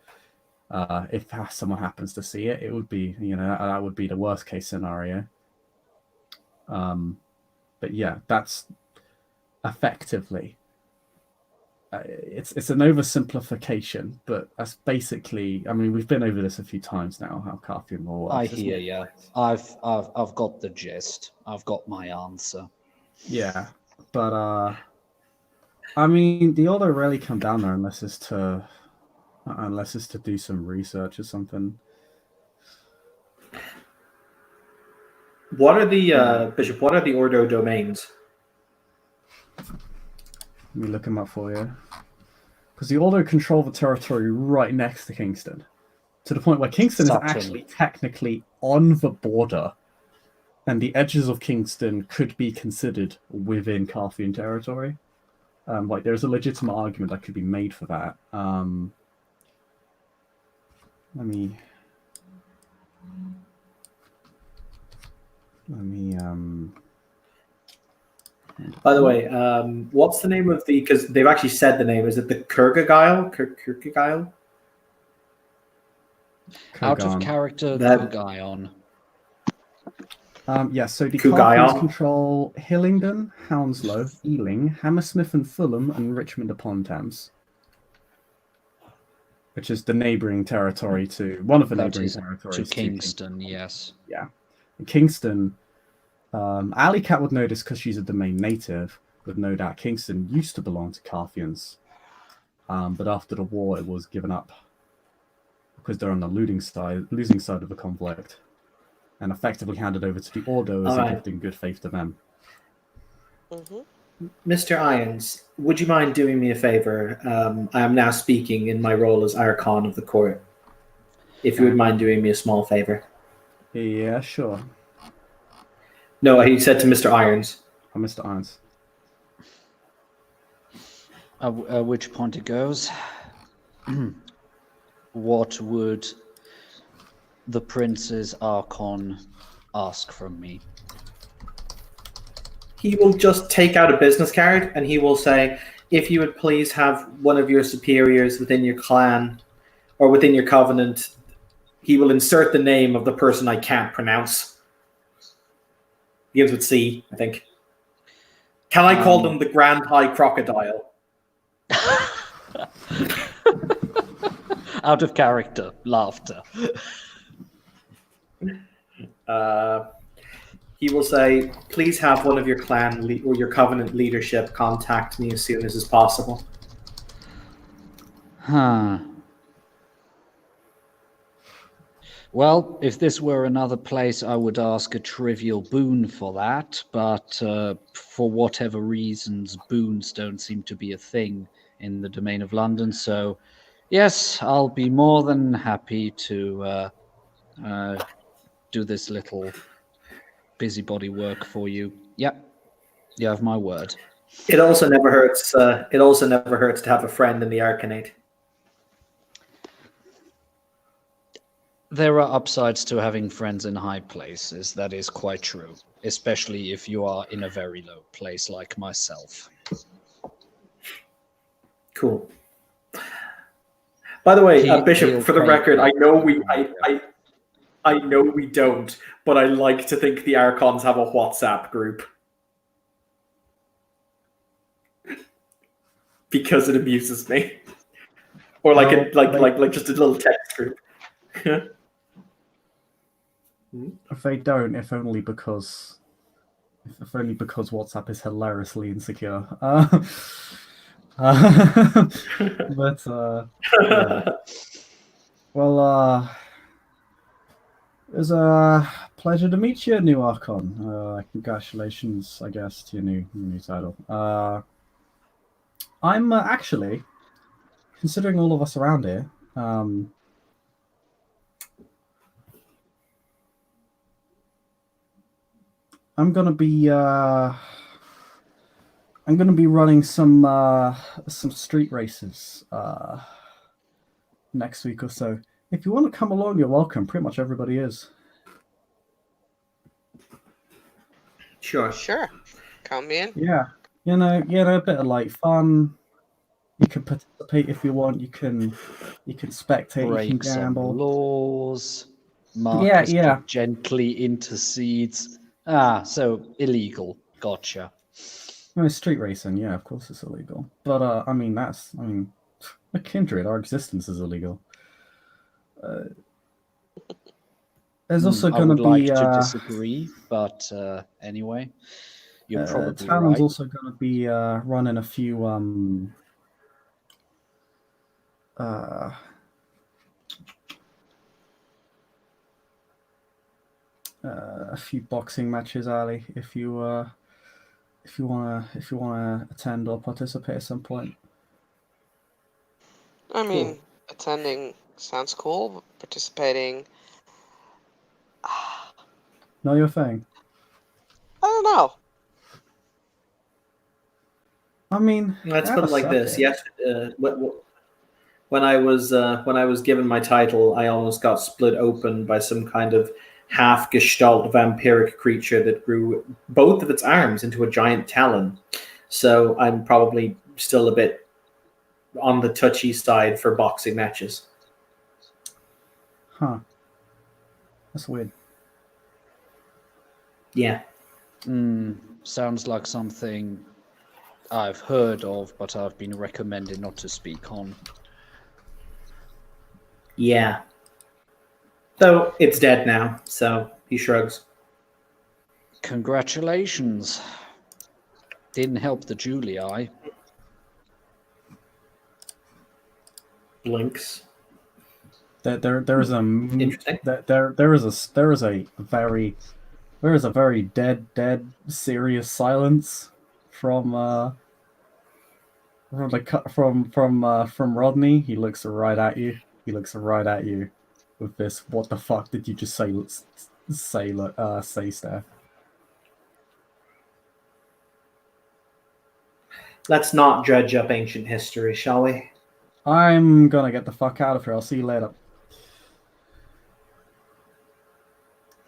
If someone happens to see it, it would be, that would be the worst case scenario. But yeah, that's effectively. It's an oversimplification, but that's basically. I mean, we've been over this a few times now. How Carthian law works. I hear you. I've got the gist. I've got my answer. Yeah, but I mean, the order rarely come down there unless it's to do some research or something. What are the Bishop? What are the Ordo domains? Let me look them up for you. Because the Ordo control the territory right next to Kingston, to the point where Kingston is actually technically on the border, and the edges of Kingston could be considered within Carthian territory. There's a legitimate argument that could be made for that. Let me. By the way, what's the name of the? Because they've actually said the name. Is it the Kurgagile? Kurgagile? Out of character, Kurgaion. So the Carthians control Hillingdon, Hounslow, Ealing, Hammersmith and Fulham, and Richmond upon Thames, which is the neighbouring territory to one of the neighbouring territories to Kingston. Yes. Yeah, in Kingston. Alley Cat would know this because she's a domain native, would know that Kingston used to belong to Carthians. But after the war, it was given up because they're on the losing side of the conflict, and effectively handed over to the Ordo as a gift in good faith to them. Mm-hmm. Mr. Irons, would you mind doing me a favor? I am now speaking in my role as Archon of the court. If you would mind doing me a small favor. Yeah, sure. No, he said to Mr. Irons. Oh, Mr. Irons. Which point it goes? What would the Prince's Archon ask from me? He will just take out a business card and he will say, if you would please have one of your superiors within your clan or within your covenant, he will insert the name of the person I can't pronounce. Begins with C, I think. Can I call them the Grand High Crocodile? Out of character, laughter. He will say, please have one of your clan or your covenant leadership contact me as soon as is possible. Huh. Well, if this were another place, I would ask a trivial boon for that, but for whatever reasons, boons don't seem to be a thing in the domain of London, so yes, I'll be more than happy to do this little busybody work for you. Yep, you have my word. It also never hurts. To have a friend in the Arcanate. There are upsides to having friends in high places. That is quite true, especially if you are in a very low place like myself. Cool. By the way, Bishop, for the record, I know we don't, but I like to think the Archons have a WhatsApp group. because it amuses me, or like like just a little text group. If they don't, if only because WhatsApp is hilariously insecure. But yeah. Well, it was a pleasure to meet you, new Archon. Congratulations, I guess, to your new title. I'm actually, considering all of us around here, I'm gonna be running some street races next week or so. If you want to come along, you're welcome. Pretty much everybody is. Sure. Sure. Come in. Yeah, a bit of like fun. You can participate if you want. You can spectate. Break you can some gamble. laws. Marcus gently intercedes. So illegal. Gotcha. No, street racing. Yeah, of course it's illegal. But a kindred. Our existence is illegal. There's also going to be. I would like to disagree, but anyway, you're probably Talon's right. also going to be running a few boxing matches, Ali. If you wanna attend or participate at some point. I mean, attending sounds cool. Participating, Know your thing. I don't know. I mean, Let's put it like this. Yes, when I was given my title, I almost got split open by some kind of half gestalt vampiric creature that grew both of its arms into a giant talon. So I'm probably still a bit on the touchy side for boxing matches. Huh. That's weird. Yeah. Sounds like something I've heard of, but I've been recommended not to speak on. Yeah. Though it's dead now, so he shrugs. Congratulations. Didn't help the Julii. Blinks. There is a Interesting. there is a very dead serious silence from Rodney. He looks right at you. With this, what the fuck did you just say? Say stare. Let's not dredge up ancient history, shall we? I'm gonna get the fuck out of here. I'll see you later.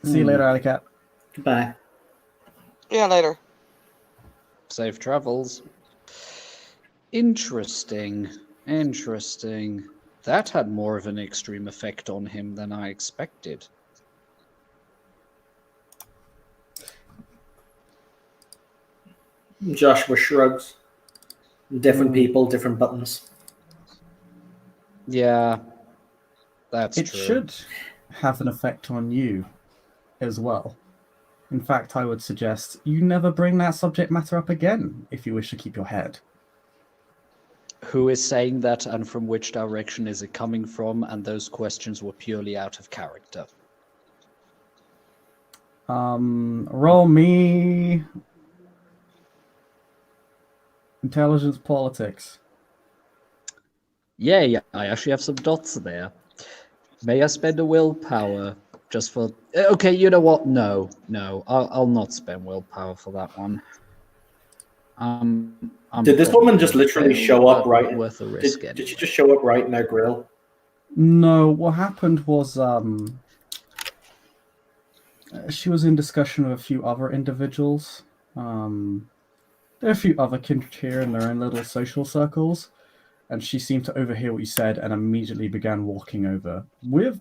See you later, Alley Cat. Goodbye. Yeah, later. Safe travels. Interesting. That had more of an extreme effect on him than I expected. Joshua shrugs. Different people, different buttons. Yeah, that's true. It should have an effect on you as well. In fact, I would suggest you never bring that subject matter up again if you wish to keep your head. Who is saying that, and from which direction is it coming from? And those questions were purely out of character. Roll me intelligence politics. Yeah, I actually have some dots there. May I spend a willpower just for... Okay, you know what? No, I'll not spend willpower for that one. Did this woman just literally show up right? Worth a risk anyway. Did she just show up right in their grill? No, what happened was she was in discussion with a few other individuals. There are a few other kindred here in their own little social circles, and she seemed to overhear what you said and immediately began walking over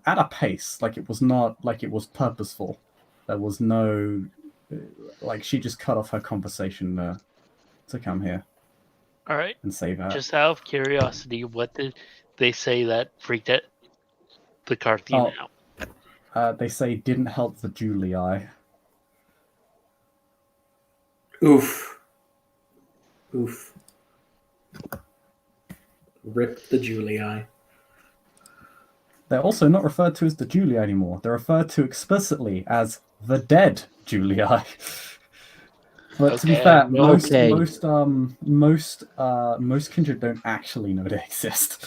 at a pace, like it was not like it was purposeful. There was no, like she just cut off her conversation to come here. All right. and say that. Just out of curiosity, what did they say that freaked it, the Carthian out? They say didn't help the Julii. Oof. Oof. Rip the Julii. They're also not referred to as the Julii anymore. They're referred to explicitly as the dead Julii. But to be Okay, fair, well, most kindred don't actually know they exist.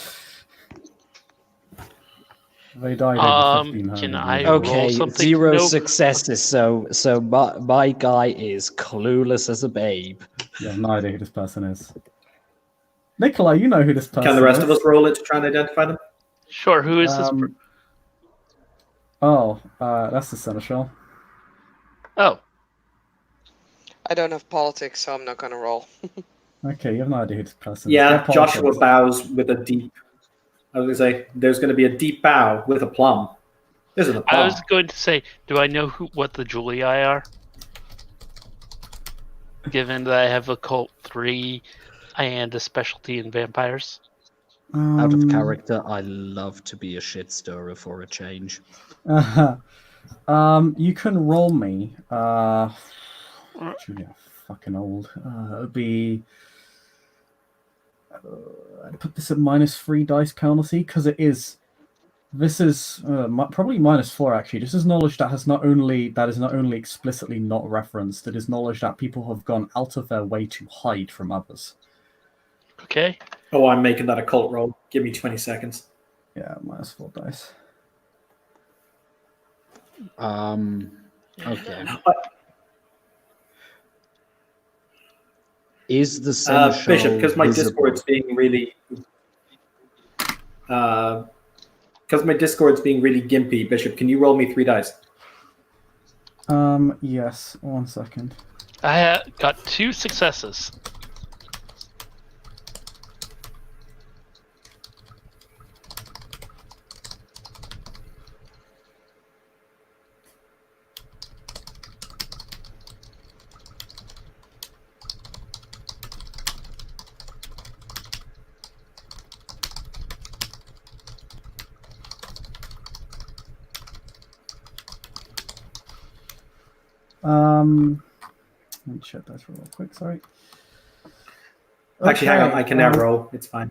They died over 1500 can years I ago. roll Okay, something to 0 know? successes. So my guy is clueless as a babe. You have no idea who this person is. Nikolai, you know who this person is. Can the rest of us roll it to try and identify them? Sure. Who is this? That's the seneschal. Oh, I don't have politics, so I'm not gonna roll. Okay, you have no idea who this person is. Yeah, They're Joshua politics. bows with a deep. I was going to say, there's going to be a deep bow with a plum. This is a plum. I was going to say, do I know what the Julii are? Given that I have a cult 3 and a specialty in vampires. Out of character, I love to be a shit stirrer for a change. You can roll me. Julia, fucking old. It would be. I'd put this at -3 dice penalty because it is. This is probably -4 actually. This is knowledge that is not only explicitly not referenced. It is knowledge that people have gone out of their way to hide from others. Okay. Oh, I'm making that a cult roll. Give me 20 seconds. Yeah, -4 dice. Okay. Is the seneschal Bishop, because my visible? Discord's being really. Because my Discord's being really gimpy, Bishop, can you roll me 3 dice? Yes. 1 second. I got 2 successes. Let me check that real quick. Sorry. Actually, hang on. I can now roll. It's fine.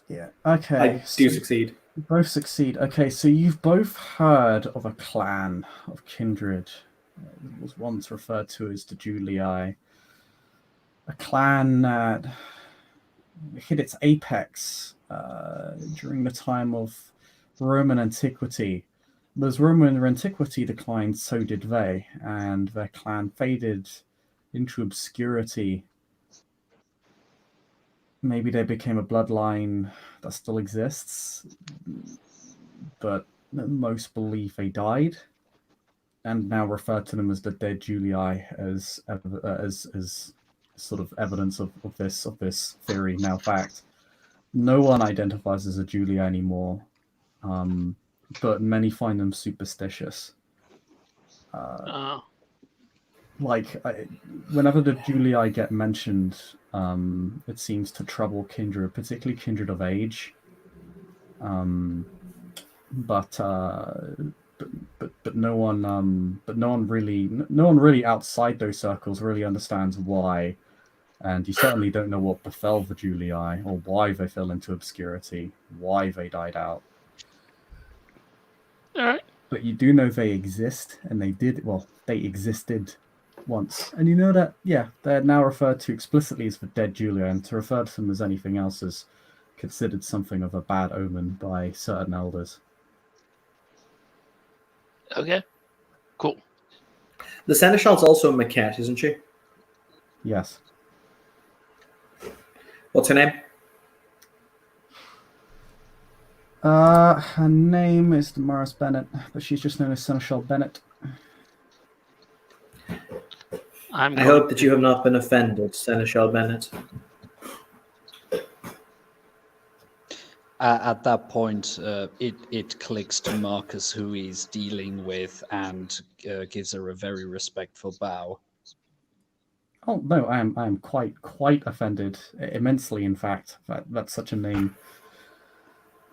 Yeah. Okay. I do succeed. You both succeed. Okay, so you've both heard of a clan of kindred. It was once referred to as the Julii. A clan that hit its apex during the time of Roman antiquity. But as Roman antiquity declined, so did they, and their clan faded into obscurity. Maybe they became a bloodline that still exists, but most believe they died, and now refer to them as the dead Julii as sort of evidence of this theory now fact. No one identifies as a Julii anymore, but many find them superstitious. Whenever the Julii get mentioned, it seems to trouble kindred, particularly kindred of age. But no one really outside those circles really understands why, and you certainly don't know what befell the Julii or why they fell into obscurity, why they died out. All right. But you do know they exist, and they existed once. And you know that, yeah, they're now referred to explicitly as the dead Julii, and to refer to them as anything else is considered something of a bad omen by certain elders. Okay. Cool. The Seneschal's also a maquette, isn't she? Yes. What's her name? Her name is Damaris Bennett, but she's just known as Seneschal Bennett. I hope that you have not been offended, Seneschal Bennett. At that point, it clicks to Marcus, who he's dealing with, and gives her a very respectful bow. Oh no, I am quite offended, immensely, in fact, that such a name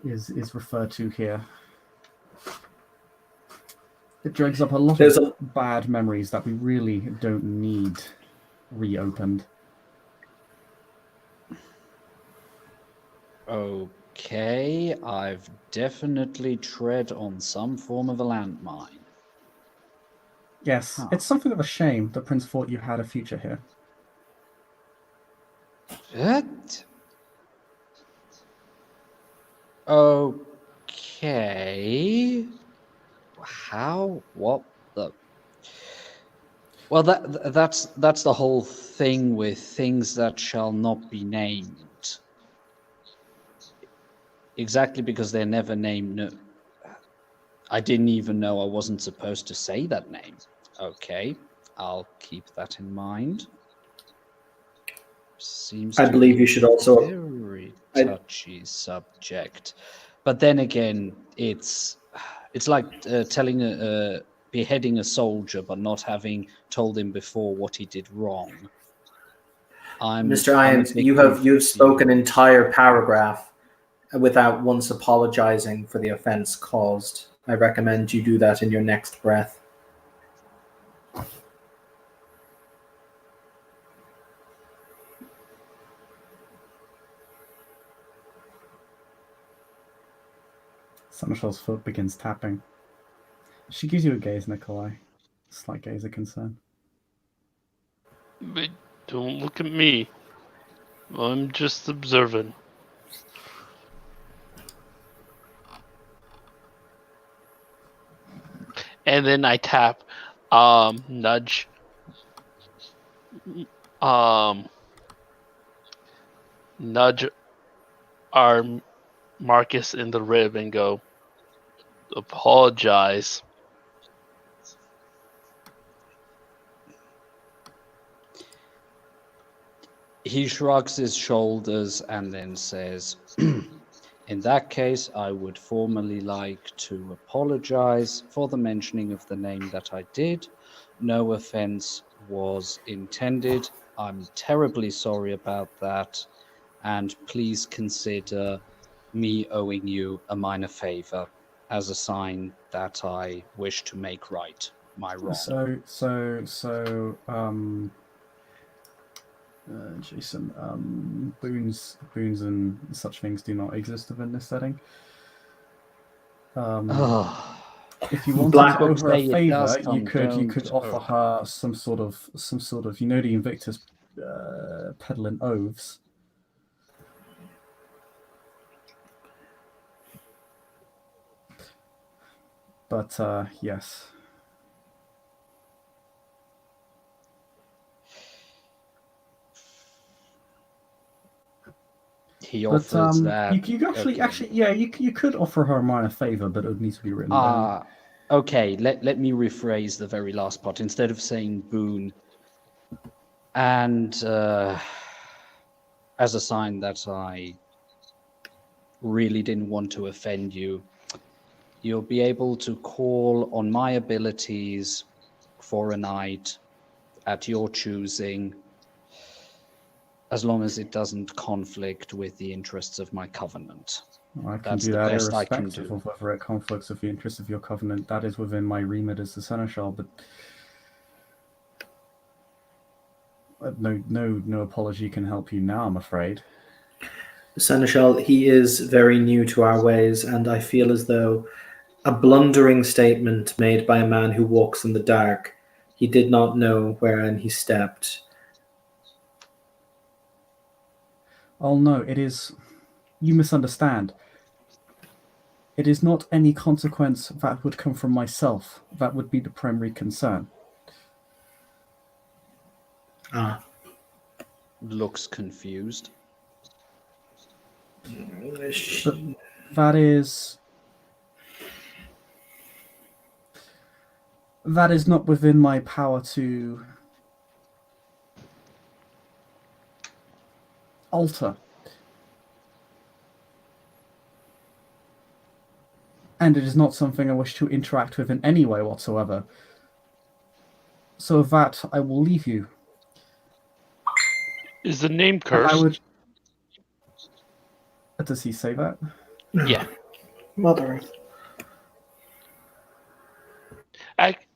is referred to here. It drags up a lot There's of bad memories that we really don't need reopened. Okay, I've definitely tread on some form of a landmine. Yes, Huh. it's something of a shame the prince thought you had a future here. What? Okay. How? What the? Well, that's the whole thing with things that shall not be named. Exactly because they're never named. No, I didn't even know I wasn't supposed to say that name. Okay, I'll keep that in mind. Seems I to believe be you should a also. very touchy subject. But then again, it's like beheading a soldier, but not having told him before what he did wrong. Mr. I'm a Irons, bit you've spoken an confused. entire paragraph without once apologizing for the offense caused. I recommend you do that in your next breath. Seneschal's foot begins tapping. She gives you a gaze, Nikolai. A slight gaze of concern. But don't look at me. I'm just observing. And then I tap, nudge, nudge our Marcus in the rib and go, apologize. He shrugs his shoulders and then says, in that case, I would formally like to apologize for the mentioning of the name that I did. No offense was intended. I'm terribly sorry about that. And please consider me owing you a minor favor as a sign that I wish to make right my wrong. Jason, boons and such things do not exist within this setting. If you wanted Black to owe books her a say it favor, does, you some could don't. offer her some sort of you know the Invictus peddling oaths. But yes. He offers that. You could offer her a minor favor, but it would need to be written down. Okay, let me rephrase the very last part. Instead of saying boon, and as a sign that I really didn't want to offend you, you'll be able to call on my abilities for a night at your choosing, as long as it doesn't conflict with the interests of my covenant. I can That's do the that best I can irrespective do. of whether it conflicts with the interests of your covenant. That is within my remit as the seneschal, but no apology can help you now, I'm afraid. Seneschal, he is very new to our ways, and I feel as though a blundering statement made by a man who walks in the dark. He did not know wherein he stepped. Oh no, it is... You misunderstand. It is not any consequence that would come from myself. That would be the primary concern. Looks confused. But that is not within my power to alter. And it is not something I wish to interact with in any way whatsoever. So with that, I will leave you. Is the name I cursed? would. Does he say that? Yeah. Mother Earth.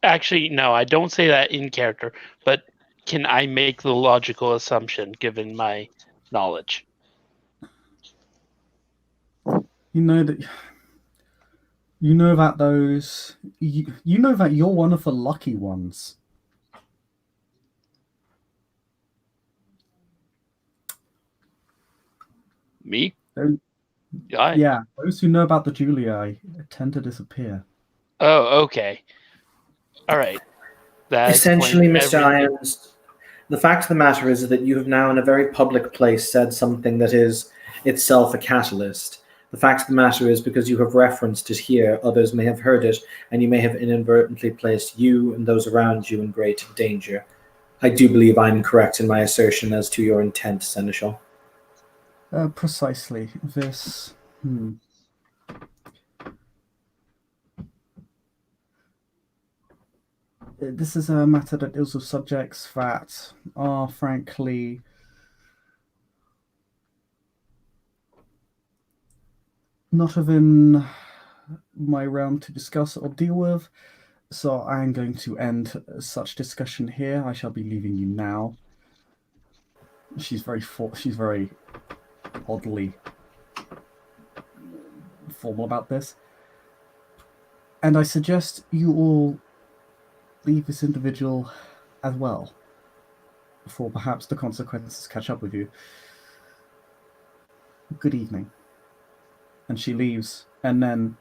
Actually, no, I don't say that in character, but can I make the logical assumption given my knowledge? You know that. You know that those. You know that you're one of the lucky ones. Me? Those- I. Yeah, those who know about the Julii tend to disappear. Oh, okay. All right. That Essentially, explains Mr. everything. Irons, the fact of the matter is that you have now, in a very public place, said something that is itself a catalyst. The fact of the matter is, because you have referenced it here, others may have heard it, and you may have inadvertently placed you and those around you in great danger. I do believe I'm correct in my assertion as to your intent, Seneschal. Precisely. This. This is a matter that deals with subjects that are, frankly, not within my realm to discuss or deal with. So I am going to end such discussion here. I shall be leaving you now. She's very oddly formal about this. And I suggest you all leave this individual as well, before perhaps the consequences catch up with you. Good evening. And she leaves, and then,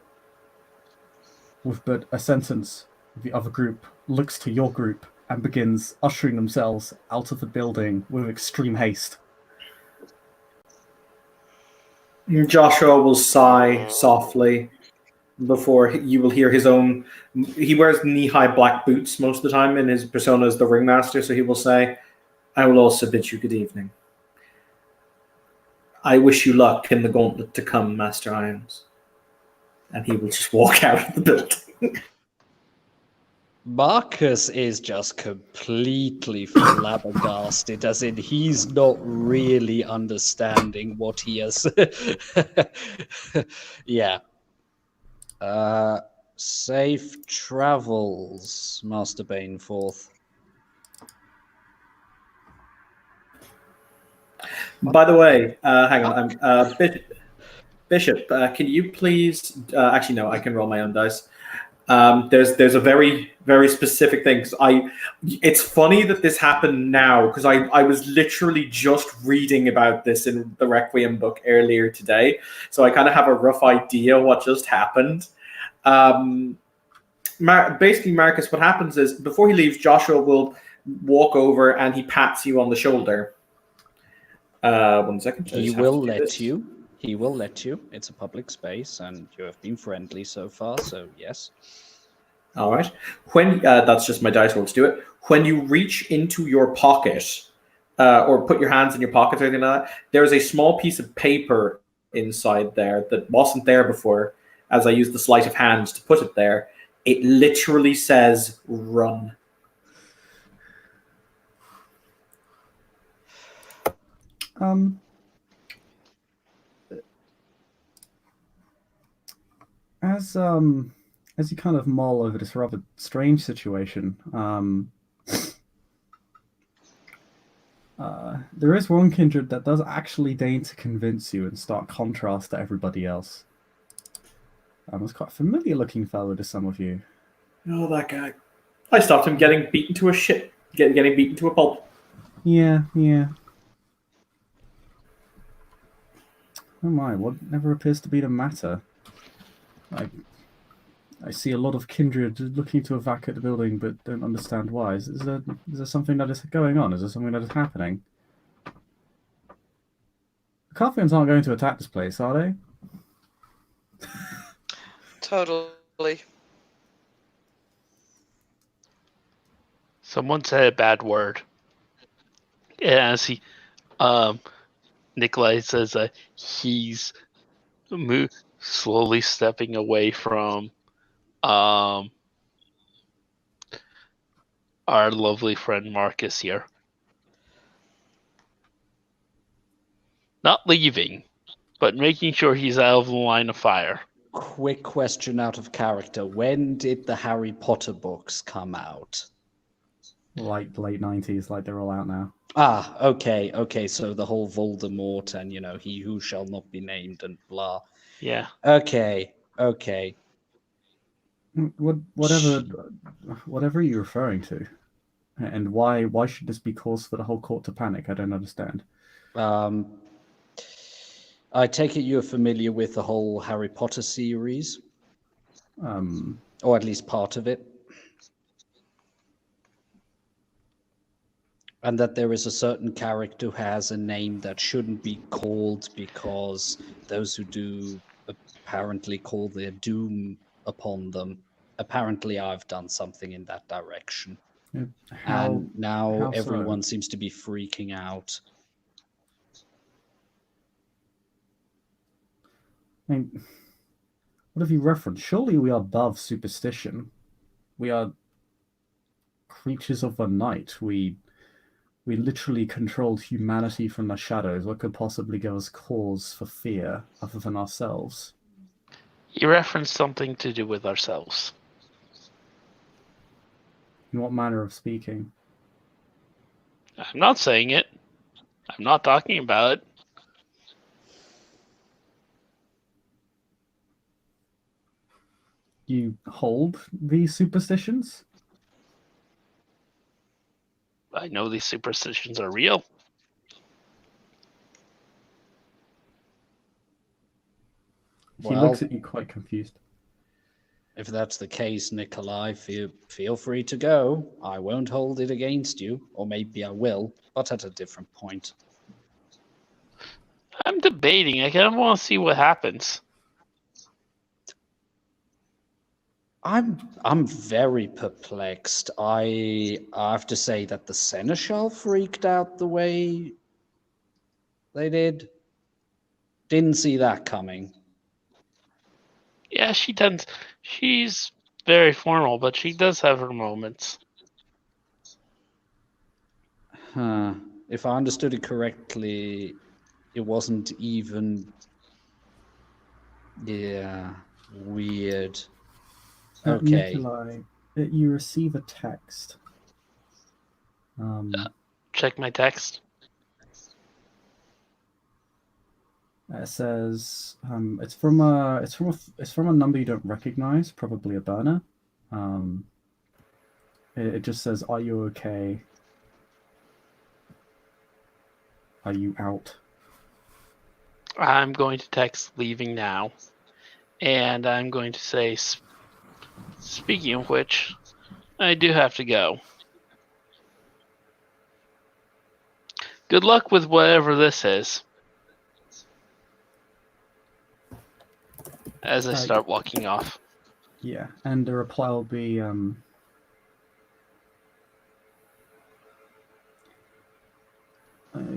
with but a sentence, the other group looks to your group and begins ushering themselves out of the building with extreme haste. Joshua will sigh softly before you will hear his own. He wears knee-high black boots most of the time in his persona as the ringmaster, so he will say, I will also bid you good evening. I wish you luck in the gauntlet to come, Master Irons. And he will just walk out of the building. Marcus is just completely flabbergasted, as in he's not really understanding what he has. Yeah. Safe travels, Master Baneforth. By the way, hang on. Bishop, can you please? Actually, no. I can roll my own dice. There's a very very specific thing. It's funny that this happened now because I was literally just reading about this in the Requiem book earlier today, so I kind of have a rough idea what just happened. Basically, Marcus, what happens is before he leaves, Joshua will walk over and he pats you on the shoulder. 1 second. He will let you. He will let you. It's a public space, and you have been friendly so far, so yes. All right. When that's just my dice roll to do it. When you reach into your pocket, or put your hands in your pockets or anything like that, there is a small piece of paper inside there that wasn't there before. As I used the sleight of hand to put it there, it literally says "run." As you kind of mull over this rather strange situation, there is one kindred that does actually deign to convince you in stark contrast to everybody else. It's quite a familiar-looking fellow to some of you. Oh, that guy! I stopped him getting beaten to a shit, getting beaten to a pulp. Yeah. Oh my, what never appears to be the matter? I see a lot of kindred looking to evacuate the building, but don't understand why. Is there something that is going on? Is there something that is happening? The Carthians aren't going to attack this place, are they? Totally. Someone said a bad word. As he, Nikolai says he's slowly stepping away from our lovely friend Marcus here. Not leaving, but making sure he's out of the line of fire. Quick question out of character. When did the Harry Potter books come out? Like late 90s, like they're all out now. Ah, okay. So the whole Voldemort and, he who shall not be named and blah. Yeah. Okay. Whatever you're referring to, and why should this be cause for the whole court to panic? I don't understand. I take it you're familiar with the whole Harry Potter series, or at least part of it, and that there is a certain character who has a name that shouldn't be called because those who do apparently call their doom upon them. Apparently, I've done something in that direction. And now everyone seems to be freaking out. I mean, what have you referenced? Surely we are above superstition. We are creatures of the night. We literally controlled humanity from the shadows. What could possibly give us cause for fear other than ourselves? You referenced something to do with ourselves. In what manner of speaking? I'm not saying it. I'm not talking about it. You hold these superstitions? I know these superstitions are real. He looks at you quite confused. If that's the case, Nikolai, feel free to go. I won't hold it against you, or maybe I will, but at a different point. I'm debating. I kind of want to see what happens. I'm very perplexed. I have to say that the seneschal freaked out the way they did. Didn't see that coming. Yeah, she's very formal, but she does have her moments. If I understood it correctly, it wasn't even... Yeah, weird. Okay. Nikolai, you receive a text. Check my text. It says it's from a number you don't recognize, probably a burner. It just says, "Are you okay? Are you out?" I'm going to text leaving now, and I'm going to say, speaking of which, I do have to go. Good luck with whatever this is. As I start walking off. Yeah, and the reply will be,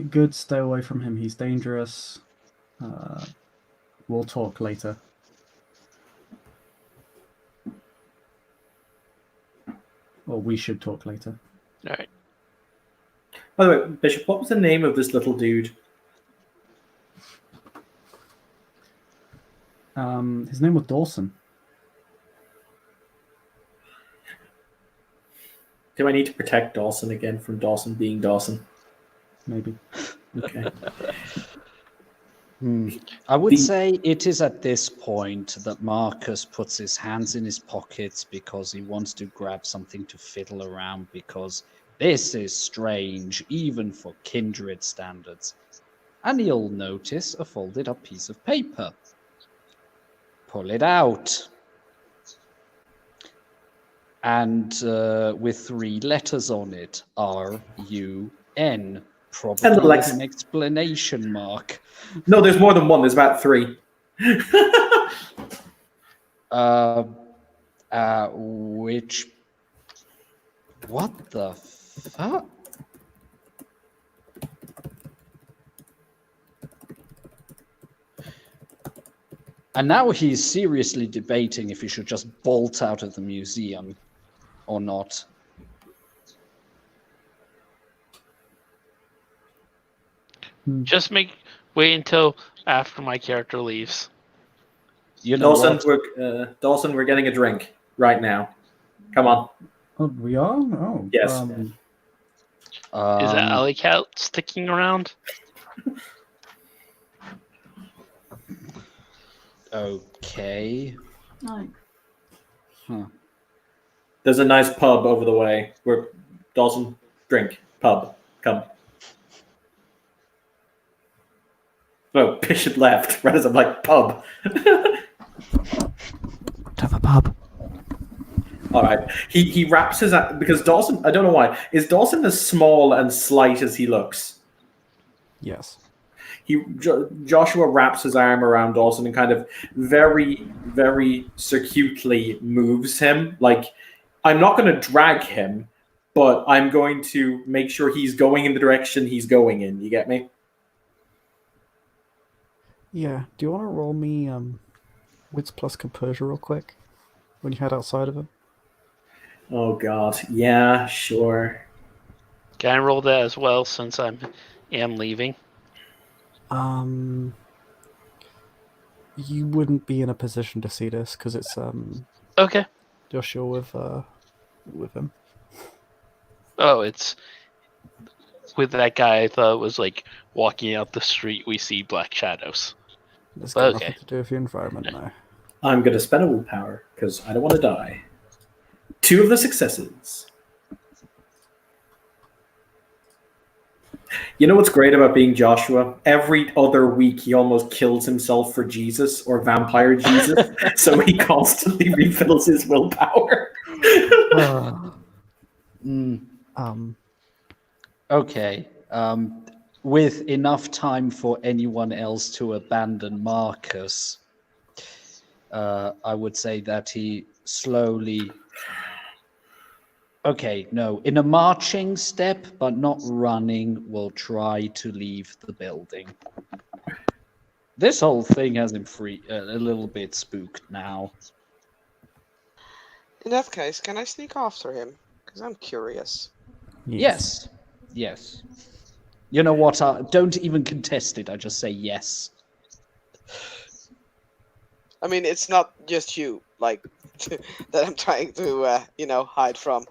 good, stay away from him, he's dangerous. We'll talk later. Or we should talk later. Alright. By the way, Bishop, what was the name of this little dude? His name was Dawson. Do I need to protect Dawson again from Dawson being Dawson? Maybe. Okay. I would say it is at this point that Marcus puts his hands in his pockets because he wants to grab something to fiddle around, because this is strange, even for kindred standards. And he'll notice a folded up piece of paper. Pull it out. And with 3 letters on it, R-U-N. Probably with an exclamation mark. No, there's more than one. There's about 3. Which... What the fuck? And now he's seriously debating if he should just bolt out of the museum or not. Just make Wait until after my character leaves. You know Dawson, what? Dawson, we're getting a drink right now. Come on. Oh, we are? Oh. Yes. Is that Um, alley cat sticking around? okay. No. Huh. There's a nice pub over the way. Where Dawson, drink. Pub. Come. Oh, Bishop left. Right as I'm like, pub. Have a pub. All right. He wraps his... Because Dawson... I don't know why. Is Dawson as small and slight as he looks? Yes. Joshua wraps his arm around Dawson and kind of very, very circuitely moves him. Like, I'm not going to drag him, but I'm going to make sure he's going in the direction he's going in. You get me? Yeah. Do you want to roll me wits plus composure real quick when you head outside of him? Oh, God. Yeah, sure. Can I roll that as well since I am leaving? You wouldn't be in a position to see this because it's Okay. Joshua with him. Oh, it's with that guy. I thought it was like walking out the street. We see black shadows. It's got Okay. nothing to do with your environment now. I'm going to spend a willpower because I don't want to die. 2 of the successes. You know what's great about being Joshua? Every other week he almost kills himself for Jesus or vampire Jesus, so he constantly refills his willpower. Okay. With enough time for anyone else to abandon Marcus, I would say that he slowly... Okay, no. In a marching step, but not running, will try to leave the building. This whole thing has him a little bit spooked now. In that case, can I sneak after him? Because I'm curious. Yes. Yes. You know what? Don't even contest it. I just say yes. I mean, it's not just you, like, that I'm trying to, hide from.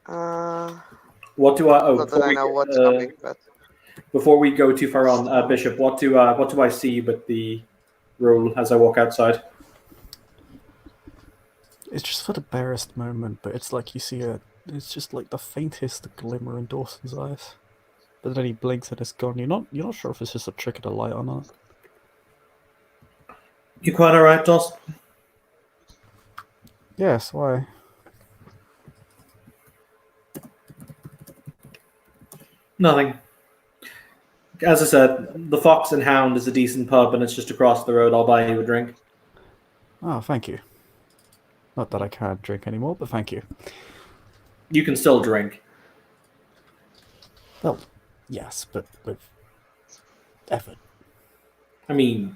What do I? Oh, Not that I know what's coming, but before we go too far on, Bishop, what do I see with the roll as I walk outside? It's just for the barest moment, but it's like you see it's just like the faintest glimmer in Dawson's eyes. But then he blinks and it's gone. You're not sure if it's just a trick of the light or not. You quite alright, Dawson? Yes, why? Nothing. As I said, the Fox and Hound is a decent pub and it's just across the road. I'll buy you a drink. Oh, thank you. Not that I can't drink anymore, but thank you. You can still drink. Well, yes, but with effort. I mean,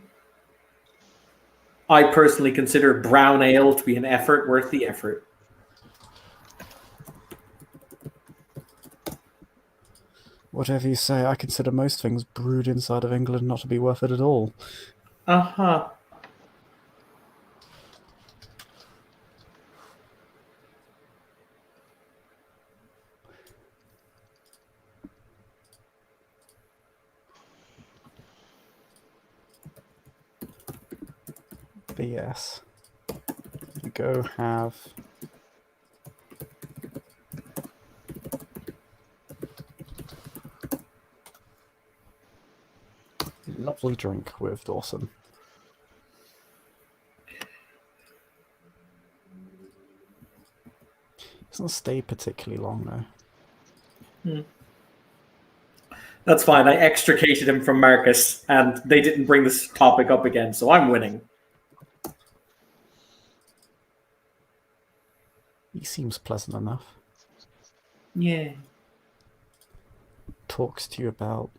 I personally consider brown ale to be an effort worth the effort. Whatever you say, I consider most things brewed inside of England not to be worth it at all. Uh-huh. But yes. Go have... lovely drink with Dawson. It's not stayed particularly long though. That's fine. I extricated him from Marcus, and they didn't bring this topic up again, so I'm winning. He seems pleasant enough. Yeah. Talks to you about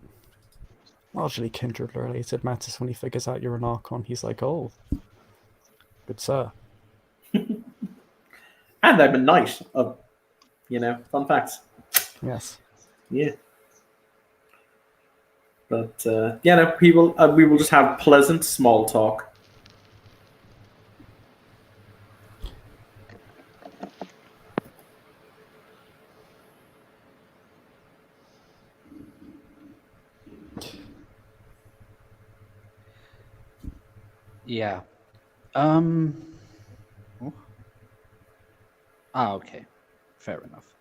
largely kindred-related matters. When he figures out you're an Archon, he's like, oh, good sir. And I'm a knight of, fun facts. Yes. Yeah. But we will just have pleasant small talk. Yeah. Okay. Fair enough.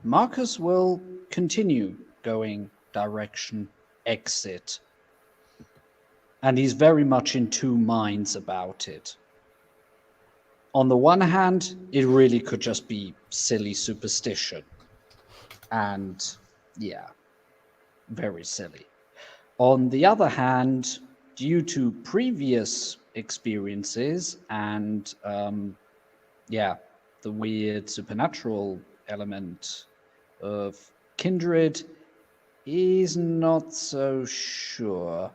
Marcus will continue going direction exit. And he's very much in two minds about it. On the one hand, it really could just be silly superstition. And yeah, very silly. On the other hand, due to previous experiences and the weird supernatural element of kindred, he's not so sure.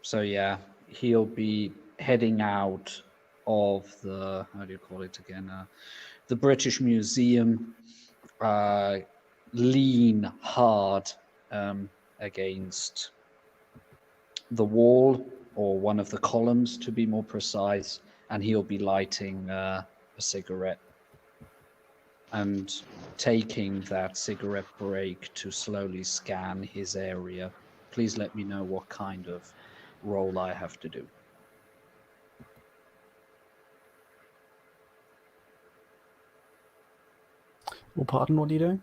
So yeah, he'll be heading out of the, how do you call it again? The British Museum, lean hard against the wall, or one of the columns to be more precise, and he'll be lighting a cigarette and taking that cigarette break to slowly scan his area. Please let me know what kind of roll I have to do. Well, pardon, what are you doing?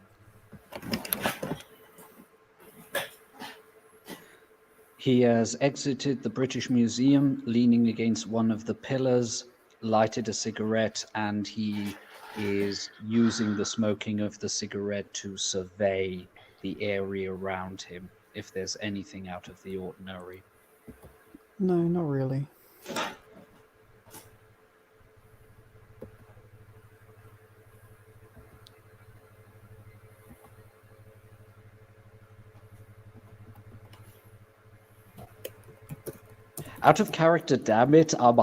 He has exited the British Museum, leaning against one of the pillars, lighted a cigarette, and he is using the smoking of the cigarette to survey the area around him, if there's anything out of the ordinary. No, not really. Out of character, damn it! I'm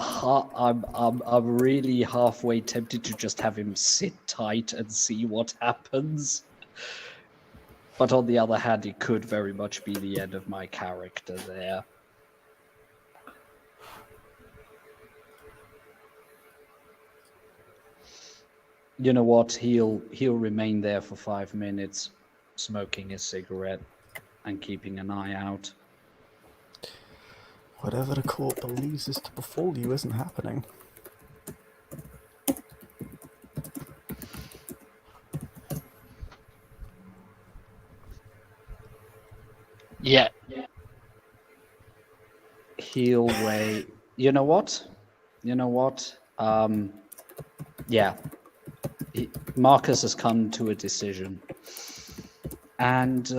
really halfway tempted to just have him sit tight and see what happens. But on the other hand, it could very much be the end of my character there. You know what? He'll remain there for 5 minutes, smoking his cigarette and keeping an eye out. Whatever the court believes is to befall you isn't happening. Yeah. He'll wait. You know what? Yeah. Marcus has come to a decision. And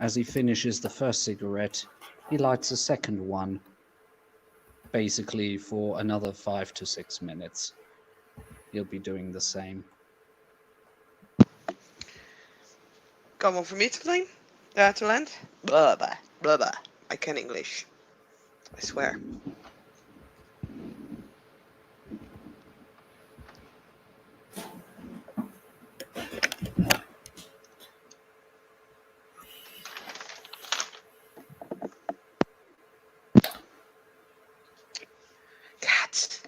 as he finishes the first cigarette, he lights a second one, basically for another 5 to 6 minutes. He'll be doing the same. Come on for me to play? To land? Blah, blah, blah, blah. I can English. I swear. Cats!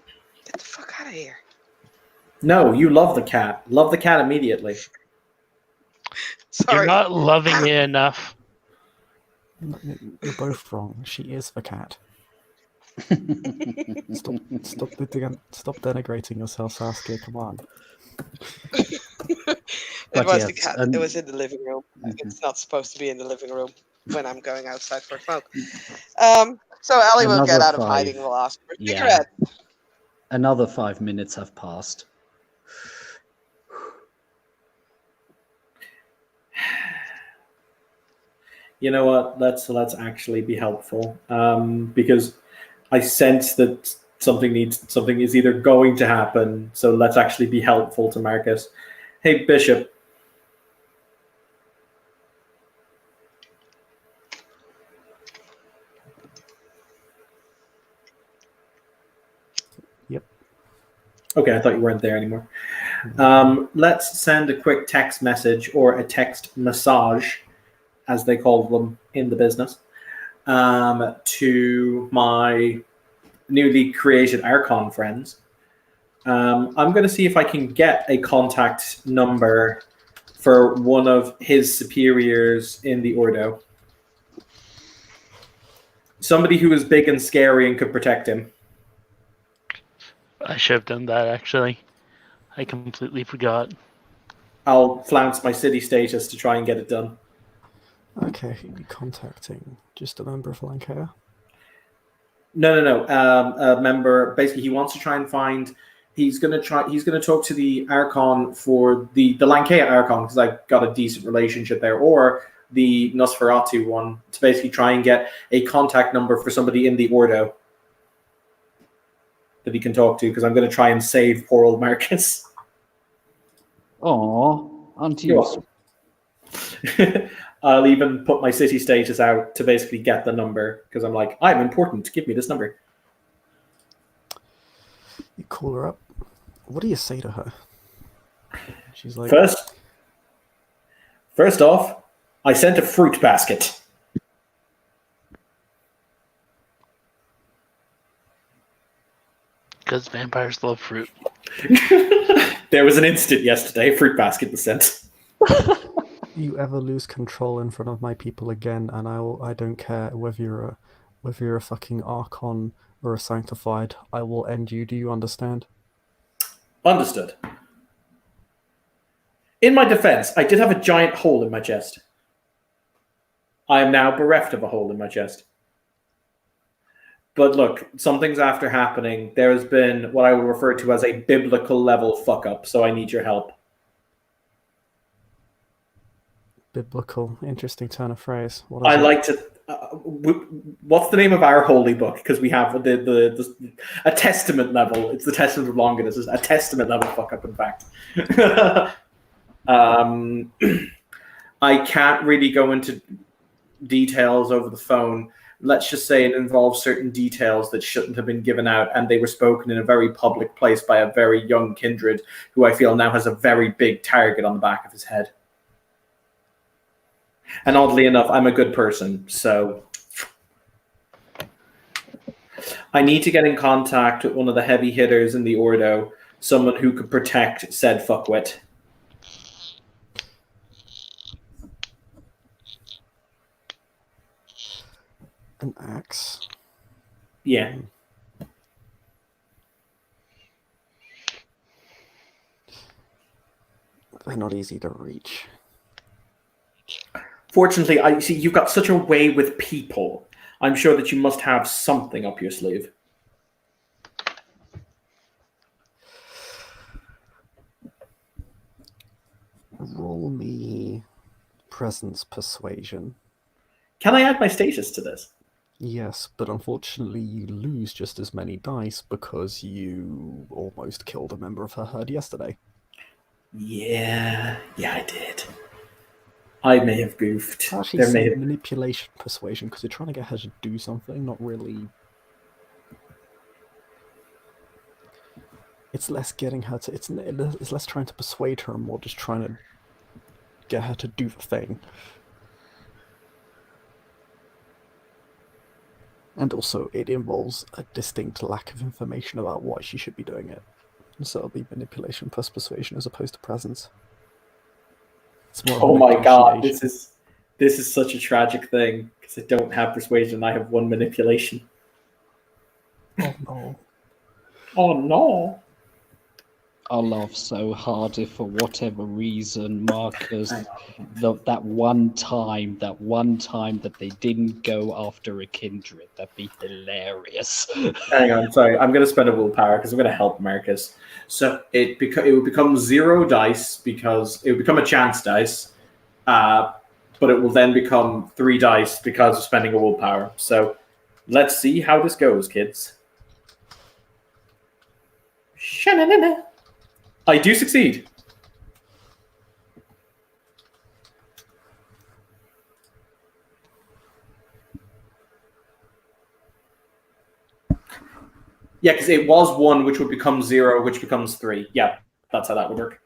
Get the fuck out of here. No, you love the cat. Love the cat immediately. Sorry. You're not loving it enough. You're both wrong. She is the cat. Stop denigrating yourself, Saskia. Come on. It was the yes, cat. It was in the living room. It's not supposed to be in the living room when I'm going outside for a smoke. So Ellie will get out of hiding. We'll ask for a cigarette. Another 5 minutes have passed. You know what? Let's actually be helpful, because I sense that something is either going to happen. So let's actually be helpful to Marcus. Hey, Bishop. Yep. Okay, I thought you weren't there anymore. Let's send a quick text message or a text massage, as they call them in the business, to my newly created Archon friends. I'm going to see if I can get a contact number for one of his superiors in the Ordo. Somebody who is big and scary and could protect him. I should have done that, actually. I completely forgot. I'll flounce my city status to try and get it done. Okay, contacting just a member of Lancashire. No. A member. Basically, he wants to try and find. He's gonna talk to the Archon for the Lancashire Archon, because I've got a decent relationship there, or the Nosferatu one, to basically try and get a contact number for somebody in the Ordo that he can talk to, because I'm going to try and save poor old Marcus. Aw, aren't you? I'll even put my city status out to basically get the number, because I'm like, I'm important, give me this number. You call her up. What do you say to her? She's like, First off, I sent a fruit basket. Because vampires love fruit. There was an instant yesterday, a fruit basket was sent. you ever lose control in front of my people again, and I don't care whether you're a fucking Archon or a Sanctified, I will end you. Do you understand? Understood. In my defense, I did have a giant hole in my chest. I am now bereft of a hole in my chest. But look, something's after happening. There has been what I would refer to as a biblical level fuck up, so I need your help. Biblical, interesting turn of phrase. What I is it? like to. What's the name of our holy book? Because we have a testament level. It's the Testament of Longinus. It's a testament level fuck up, in fact. I can't really go into details over the phone. Let's just say it involves certain details that shouldn't have been given out, and they were spoken in a very public place by a very young kindred who I feel now has a very big target on the back of his head. And oddly enough, I'm a good person, so I need to get in contact with one of the heavy hitters in the Ordo, someone who could protect said fuckwit. An axe. Yeah. They're not easy to reach. Fortunately, I see you've got such a way with people. I'm sure that you must have something up your sleeve. Roll me presence persuasion. Can I add my status to this? Yes, but unfortunately you lose just as many dice because you almost killed a member of her herd yesterday. Yeah, I did. I may have goofed. Actually, say manipulation persuasion, because you're trying to get her to do something, not really. It's less getting her to. It's less trying to persuade her and more just trying to get her to do the thing. And also, it involves a distinct lack of information about why she should be doing it. So it'll be manipulation plus persuasion as opposed to presence. Oh my god, this is such a tragic thing, because I don't have persuasion, I have one manipulation. Oh no. Oh no. I'll laugh so hard if for whatever reason Marcus, that one time that they didn't go after a kindred, that'd be hilarious. Hang on, sorry, I'm going to spend a willpower because I'm going to help Marcus. So it would become 0 dice, because it would become a chance dice, but it will then become 3 dice because of spending a willpower. So let's see how this goes, kids. Sha-na-na-na. I do succeed. Yeah, because it was 1, which would become 0, which becomes 3. Yeah, That's how that would work.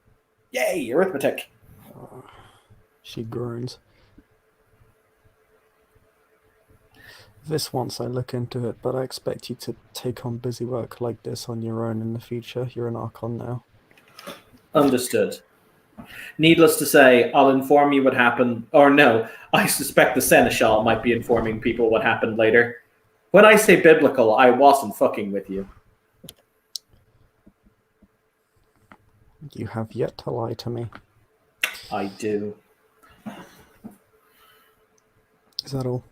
Yay, arithmetic. She groans. This once I look into it, but I expect you to take on busy work like this on your own in the future. You're an Archon now. Understood. Needless to say, I'll inform you what happened. Or no, I suspect the Seneschal might be informing people what happened later. When I say biblical, I wasn't fucking with you. You have yet to lie to me. I do. Is that all?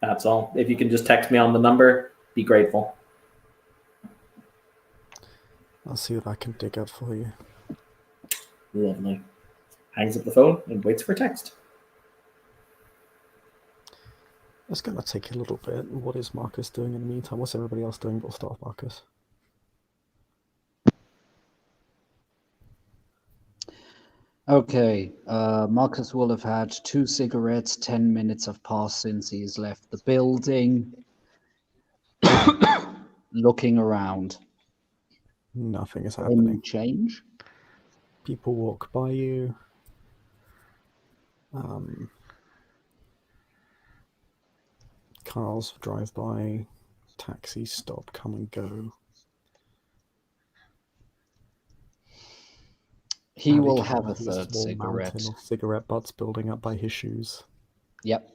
That's all. If you can just text me on the number, be grateful. I'll see what I can dig up for you. Lovely. Hangs up the phone and waits for text. It's going to take a little bit. What is Marcus doing in the meantime? What's everybody else doing but start Marcus? Okay, Marcus will have had 2 cigarettes, 10 minutes have passed since he's left the building. Looking around. Nothing is Any happening. change? People walk by you. Cars drive by. Taxis stop, come and go. He Ali will Cal have a sees a third small cigarette. mountain of cigarette butts building up by his shoes. Yep.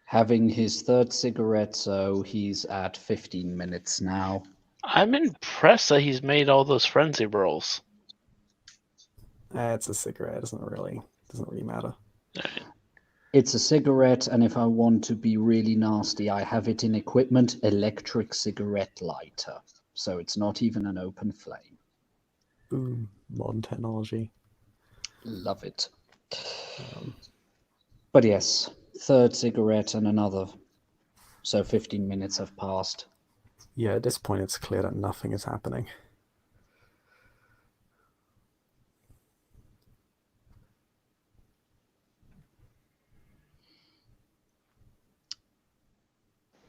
Having his third cigarette, so he's at 15 minutes now. I'm impressed that he's made all those frenzy rolls. It's a cigarette. It doesn't really matter. It's a cigarette, and if I want to be really nasty, I have it in equipment, electric cigarette lighter. So it's not even an open flame. Boom. Modern technology. Love it. But yes, third cigarette and another. So 15 minutes have passed. Yeah, at this point it's clear that nothing is happening.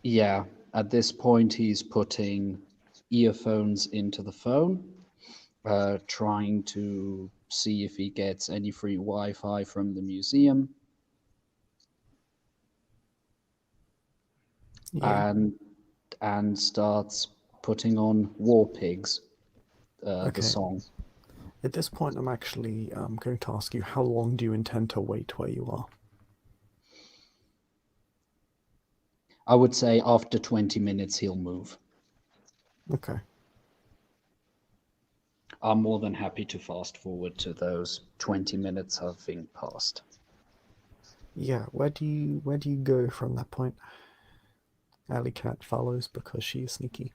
Yeah, at this point he's putting earphones into the phone, trying to see if he gets any free Wi-Fi from the museum. Yeah. And starts putting on War Pigs, the Okay. song. At this point I'm actually going to ask you, how long do you intend to wait where you are? I would say after 20 minutes he'll move. Okay. I'm more than happy to fast forward to those 20 minutes having passed. Yeah, where do you go from that point? Alley Cat follows because she is sneaky.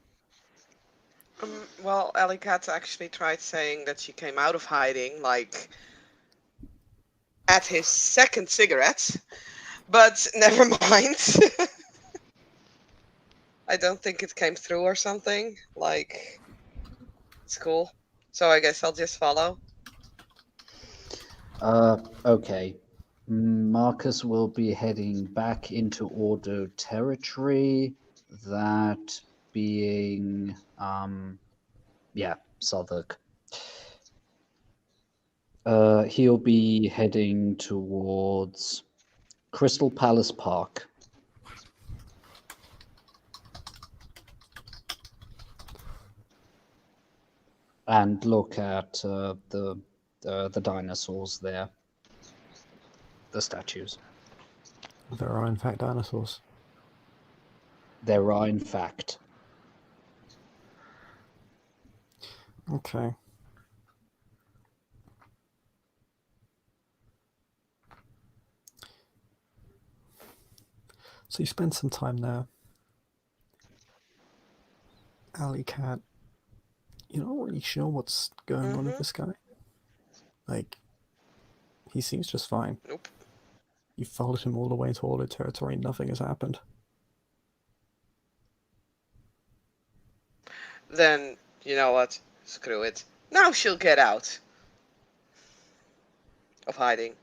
Well, Alley Cat actually tried saying that she came out of hiding, like, at his second cigarette. But never mind. I don't think it came through or something. Like, it's cool. So I guess I'll just follow. Okay. Marcus will be heading back into Ordo territory, that being, Southwark. He'll be heading towards Crystal Palace Park. And look at the dinosaurs there, the statues. There are in fact dinosaurs. There are, in fact. Okay. So you spend some time there. Alley Cat, you're not really sure what's going on with this guy. Like, he seems just fine. Nope. You followed him all the way into Order territory, nothing has happened. Then, you know what? Screw it. Now she'll get out of hiding.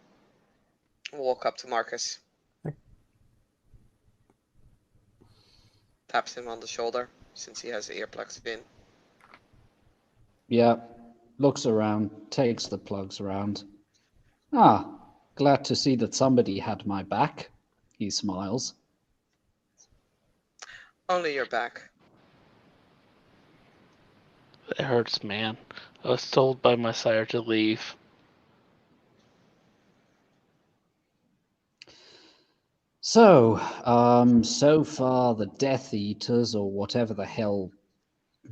Walk up to Marcus. Taps him on the shoulder, since he has the earplugs in. Yeah. looks around, takes the plugs around. Ah, glad to see that somebody had my back, he smiles. Only your back. It hurts, man. I was told by my sire to leave. So, so far the Death Eaters, or whatever the hell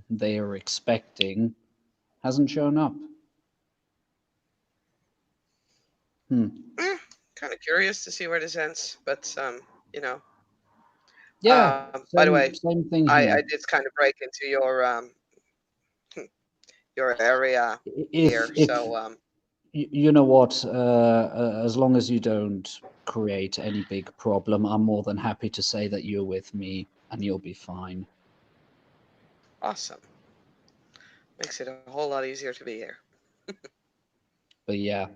they are expecting, hasn't shown up. Kind of curious to see where this ends, but you know. Yeah, By the way, same thing I here. did kind of break into your area here, If so you know what, as long as you don't create any big problem, I'm more than happy to say that you're with me and you'll be fine. awesome. Makes it a whole lot easier to be here. But yeah,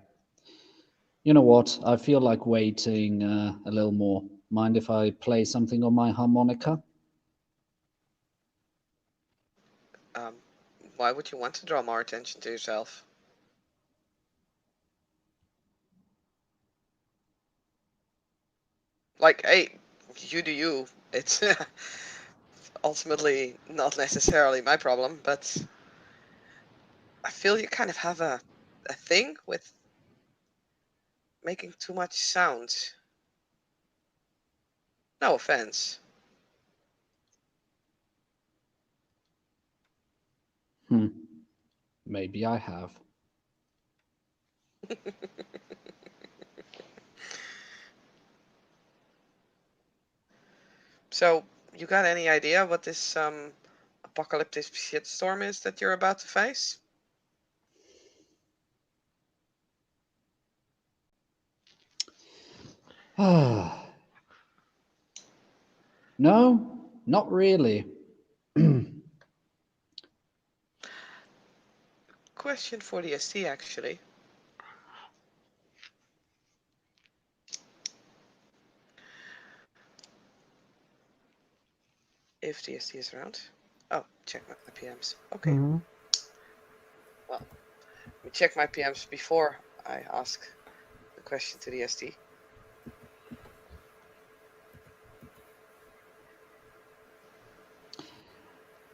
you know what? I feel like waiting a little more. Mind if I play something on my harmonica? Um, why would you want to draw more attention to yourself? Like, hey, you do you. It's ultimately not necessarily my problem, but I feel you kind of have a thing with making too much sound. No offense. Maybe I have. So, you got any idea what this apocalyptic shitstorm is that you're about to face? No, not really. Question for the ST actually. If the ST is around. Oh, check my PMs. Okay. Mm-hmm. Well, let me check my PMs before I ask the question to the ST.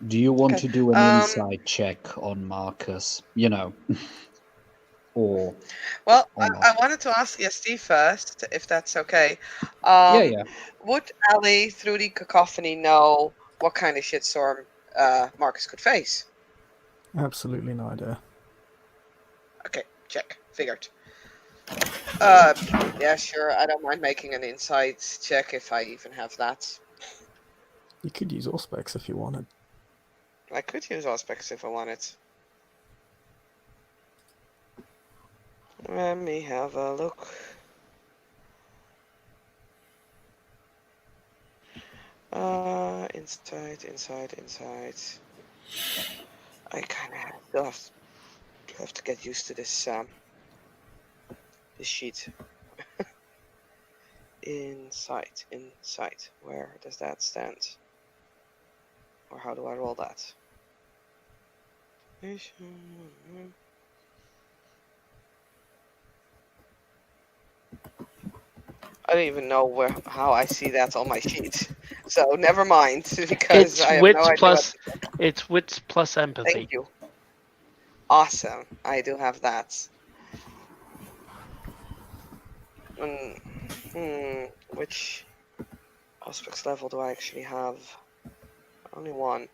Do you want Okay, to do an insight check on Marcus? You know, or Well, or I not? wanted to ask the ST first, if that's okay. Yeah, Um, yeah. would Ali, through the cacophony, know what kind of shitstorm Marcus could face? Absolutely no idea. Okay, check. Figured. Yeah, sure. I don't mind making an insight check if I even have that. You could use Auspex if you wanted. I could use aspects if I wanted. Let me have a look. Insight. I kind of still have to get used to this this sheet. Insight. Where does that stand? Or how do I roll that? I don't even know how I see that on my sheet. So never mind, because It's I have no wits idea plus. what. It's wits plus empathy. Thank you. Awesome. I do have that. Which aspects level do I actually have? Only one.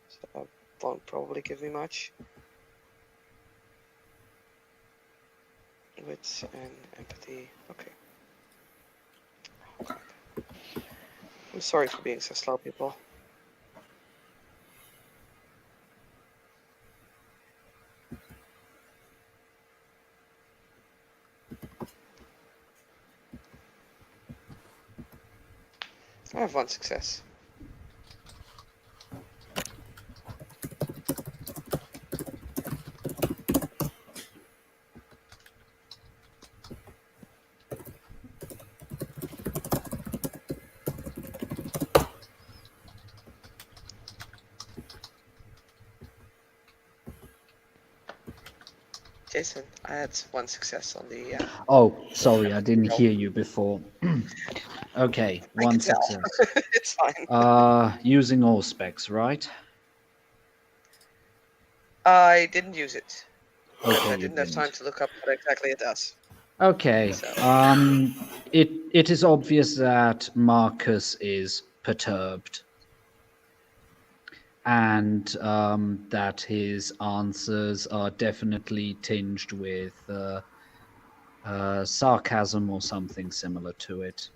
So that won't probably give me much. Wits and empathy. Okay. I'm sorry for being so slow, people. I have one success. Jason, I had one success on the. Oh, sorry, I didn't hear you before. Okay, I one can tell. success. It's fine. Using all specs, right? I didn't use it. Okay, I you didn't have time didn't. to look up what exactly it does. Okay. So. It is obvious that Marcus is perturbed, and that his answers are definitely tinged with sarcasm or something similar to it.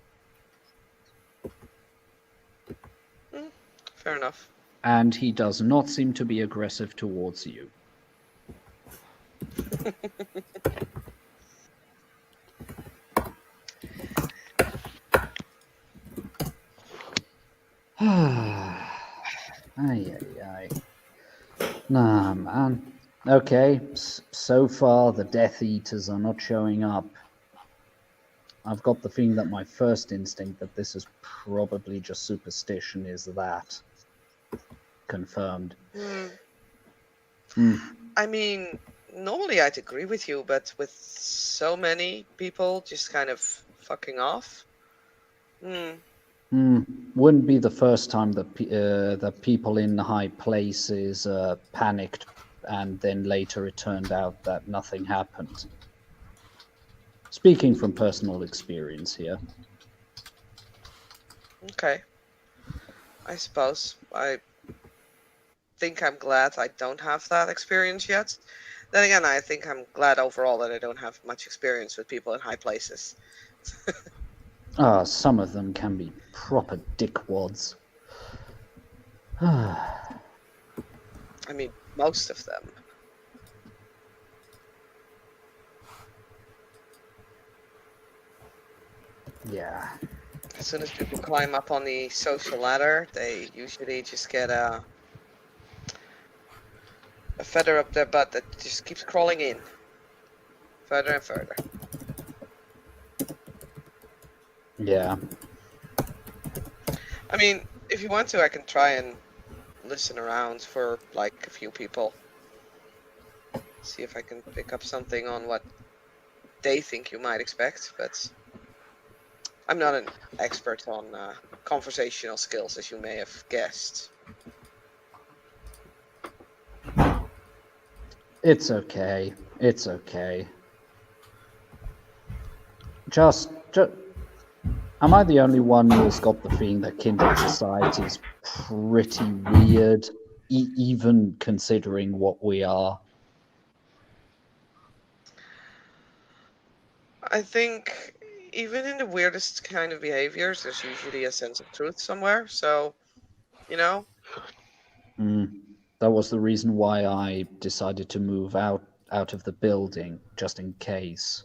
Fair enough. And he does not seem to be aggressive towards you. Ay, ay. Nah, man. Okay, so far the Death Eaters are not showing up. I've got the feeling that my first instinct that this is probably just superstition is that. Confirmed. I mean, normally I'd agree with you, but with so many people just kind of fucking off. Wouldn't be the first time that that people in high places panicked, and then later it turned out that nothing happened. Speaking from personal experience here. Okay. I suppose. I think I'm glad I don't have that experience yet. Then again, I think I'm glad overall that I don't have much experience with people in high places. Some of them can be proper dickwads. I mean, most of them. Yeah. As soon as people climb up on the social ladder, they usually just get a feather up their butt that just keeps crawling in. Further and further. Yeah. I mean, if you want to, I can try and listen around for like a few people. See if I can pick up something on what they think you might expect, but I'm not an expert on conversational skills, as you may have guessed. It's okay. It's okay. Just, am I the only one who's got the feeling that kindred society is pretty weird, even considering what we are? I think even in the weirdest kind of behaviors, there's usually a sense of truth somewhere. So, you know. That was the reason why I decided to move out of the building, just in case.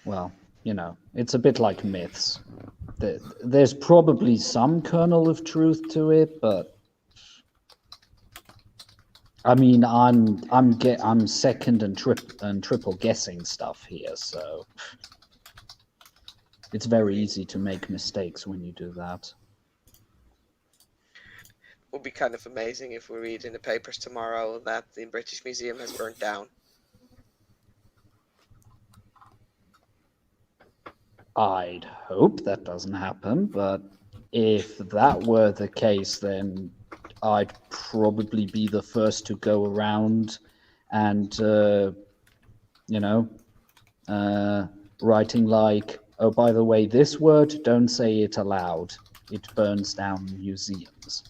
Well, you know, it's a bit like myths. There's probably some kernel of truth to it, but I mean, I'm second and triple guessing stuff here, so it's very easy to make mistakes when you do that. It would be kind of amazing if we read in the papers tomorrow that the British Museum has burned down. I'd hope that doesn't happen, but if that were the case, then I'd probably be the first to go around and, writing like, oh, by the way, this word, don't say it aloud. It burns down museums.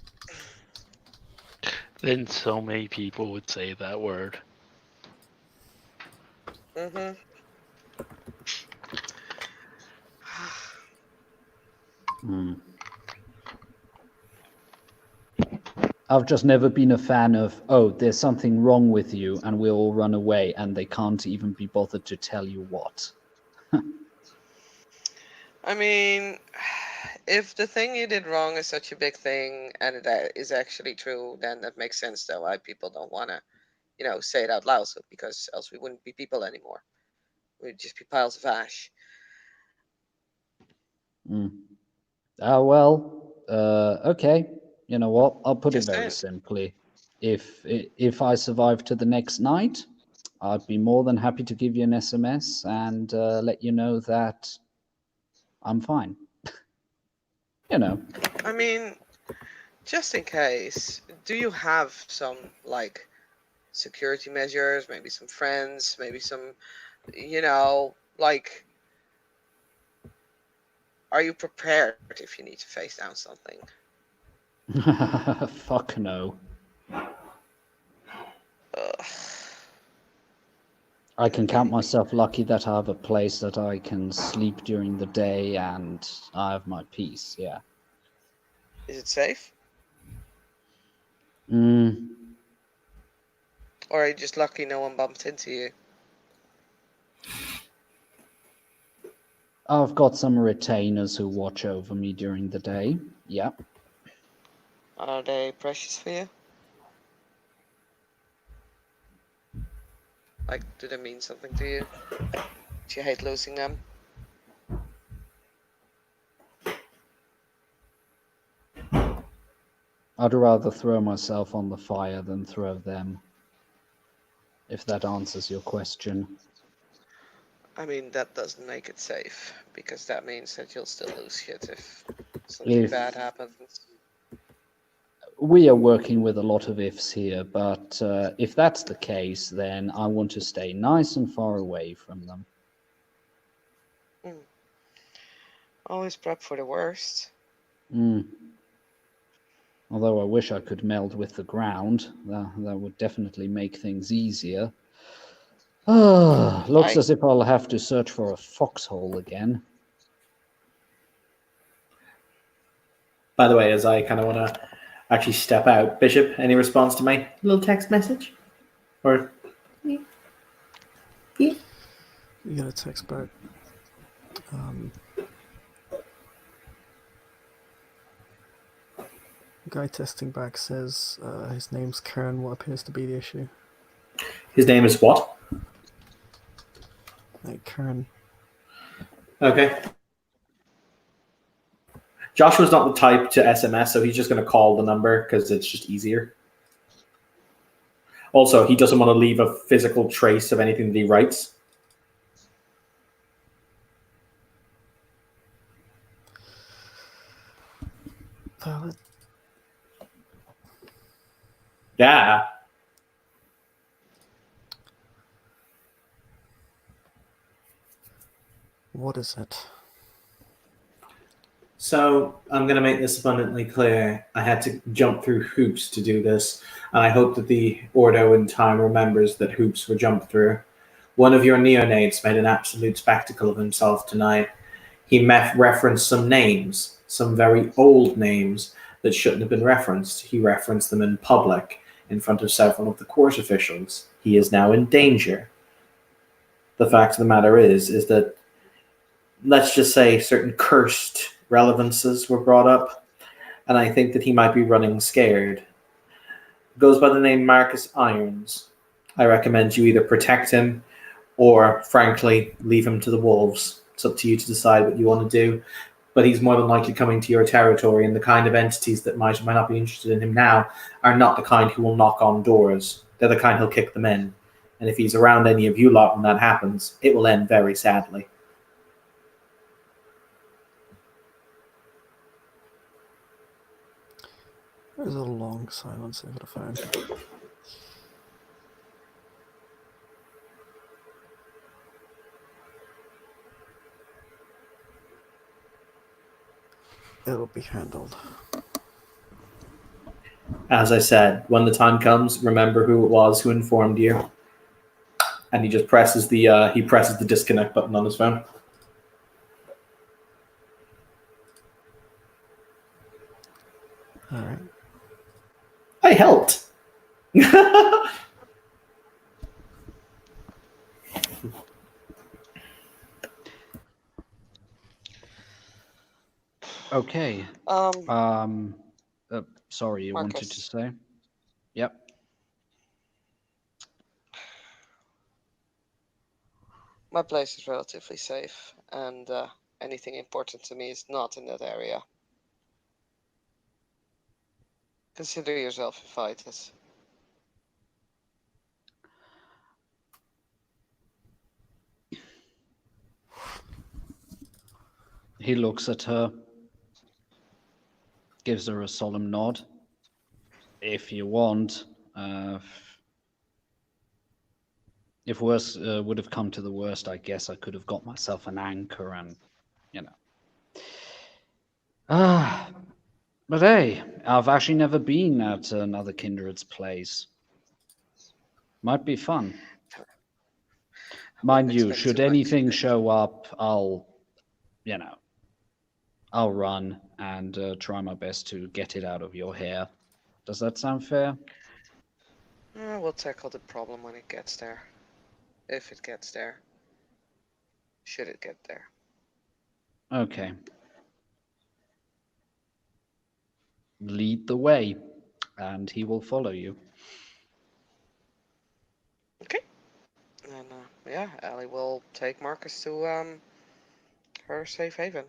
Then so many people would say that word. I've just never been a fan of, oh, there's something wrong with you, and we'll all run away, and they can't even be bothered to tell you what. I mean, if the thing you did wrong is such a big thing and it is actually true, then that makes sense though why people don't want to, say it out loud, because else we wouldn't be people anymore. We'd just be piles of ash. Okay. You know what? I'll put it Just very saying. simply. If I survive to the next night, I'd be more than happy to give you an SMS and let you know that I'm fine. You know. I mean, just in case, do you have some, like, security measures, maybe some friends, maybe some, like, are you prepared if you need to face down something? Fuck no. Ugh. I can count myself lucky that I have a place that I can sleep during the day and I have my peace, yeah. Is it safe? Mm, Or are you just lucky no one bumped into you? I've got some retainers who watch over me during the day, yeah. Are they precious for you? Like, do they mean something to you? Do you hate losing them? I'd rather throw myself on the fire than throw them, if that answers your question. I mean, that doesn't make it safe, because that means that you'll still lose shit if something bad happens. We are working with a lot of ifs here, but if that's the case, then I want to stay nice and far away from them. Always prep for the worst. Although I wish I could meld with the ground. That would definitely make things easier. Looks as if I'll have to search for a foxhole again. By the way, as I kind of want to actually step out, Bishop, any response to my little text message? Or You get a text back. Guy testing back says his name's Karen. What appears to be the issue? his name is what? Karen. Okay. Joshua's not the type to SMS, so he's just going to call the number because it's just easier. Also, he doesn't want to leave a physical trace of anything that he writes. Valid. Yeah. What is it? So I'm going to make this abundantly clear. I had to jump through hoops to do this, and I hope that the Ordo in time remembers that hoops were jumped through. One of your neonates made an absolute spectacle of himself tonight. He referenced some names, some very old names that shouldn't have been referenced. He referenced them in public, in front of several of the court officials. He is now in danger. The fact of the matter is that, let's just say, certain cursed relevances were brought up, and I think that he might be running scared. Goes by the name Marcus Irons. I recommend you either protect him or, frankly, leave him to the wolves. It's up to you to decide what you want to do, but he's more than likely coming to your territory, and the kind of entities that might or might not be interested in him now are not the kind who will knock on doors. They're the kind who'll kick them in, and if he's around any of you lot when that happens, it will end very sadly. There's a long silence over the phone. It'll be handled. As I said, when the time comes, remember who it was who informed you. And he just presses the disconnect button on his phone. All right. I helped. Okay. Sorry, you Marcus. wanted to say? Yep. My place is relatively safe, and anything important to me is not in that area. Consider yourself invited. He looks at her, gives her a solemn nod. If you want, if worse would have come to the worst, I guess I could have got myself an anchor and, you know. But hey, I've actually never been at another kindred's place. Might be fun. Mind you, expect should too much. anything show up, I'll run and try my best to get it out of your hair. Does that sound fair? We'll tackle the problem when it gets there. If it gets there. Should it get there. Okay. Lead the way, and he will follow you. Okay. And yeah, Ellie will take Marcus to her safe haven.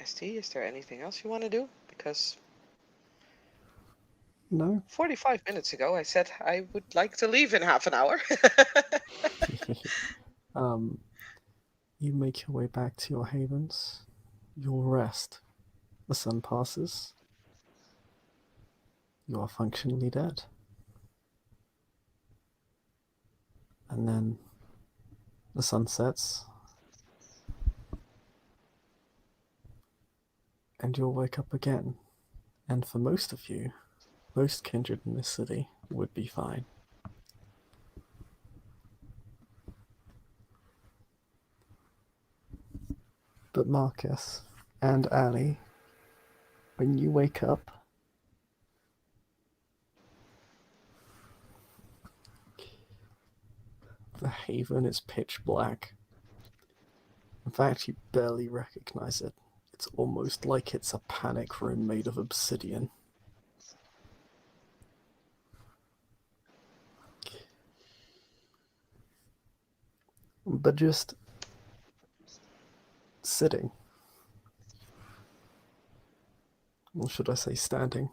ST, is there anything else you want to do? Because No? 45 minutes ago I said I would like to leave in half an hour. You make your way back to your havens. You'll rest. The sun passes. You are functionally dead. And then the sun sets. And you'll wake up again. And for most of you, most kindred in this city would be fine. But Marcus and Ali, when you wake up, the haven is pitch black. In fact, you barely recognize it. It's almost like it's a panic room made of obsidian. But just sitting. Or should I say standing?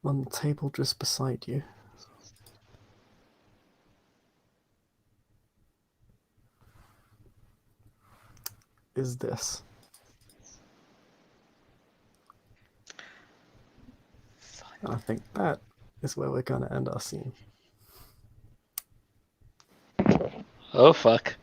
On the table just beside you is this. And I think that is where we're going to end our scene. Oh fuck.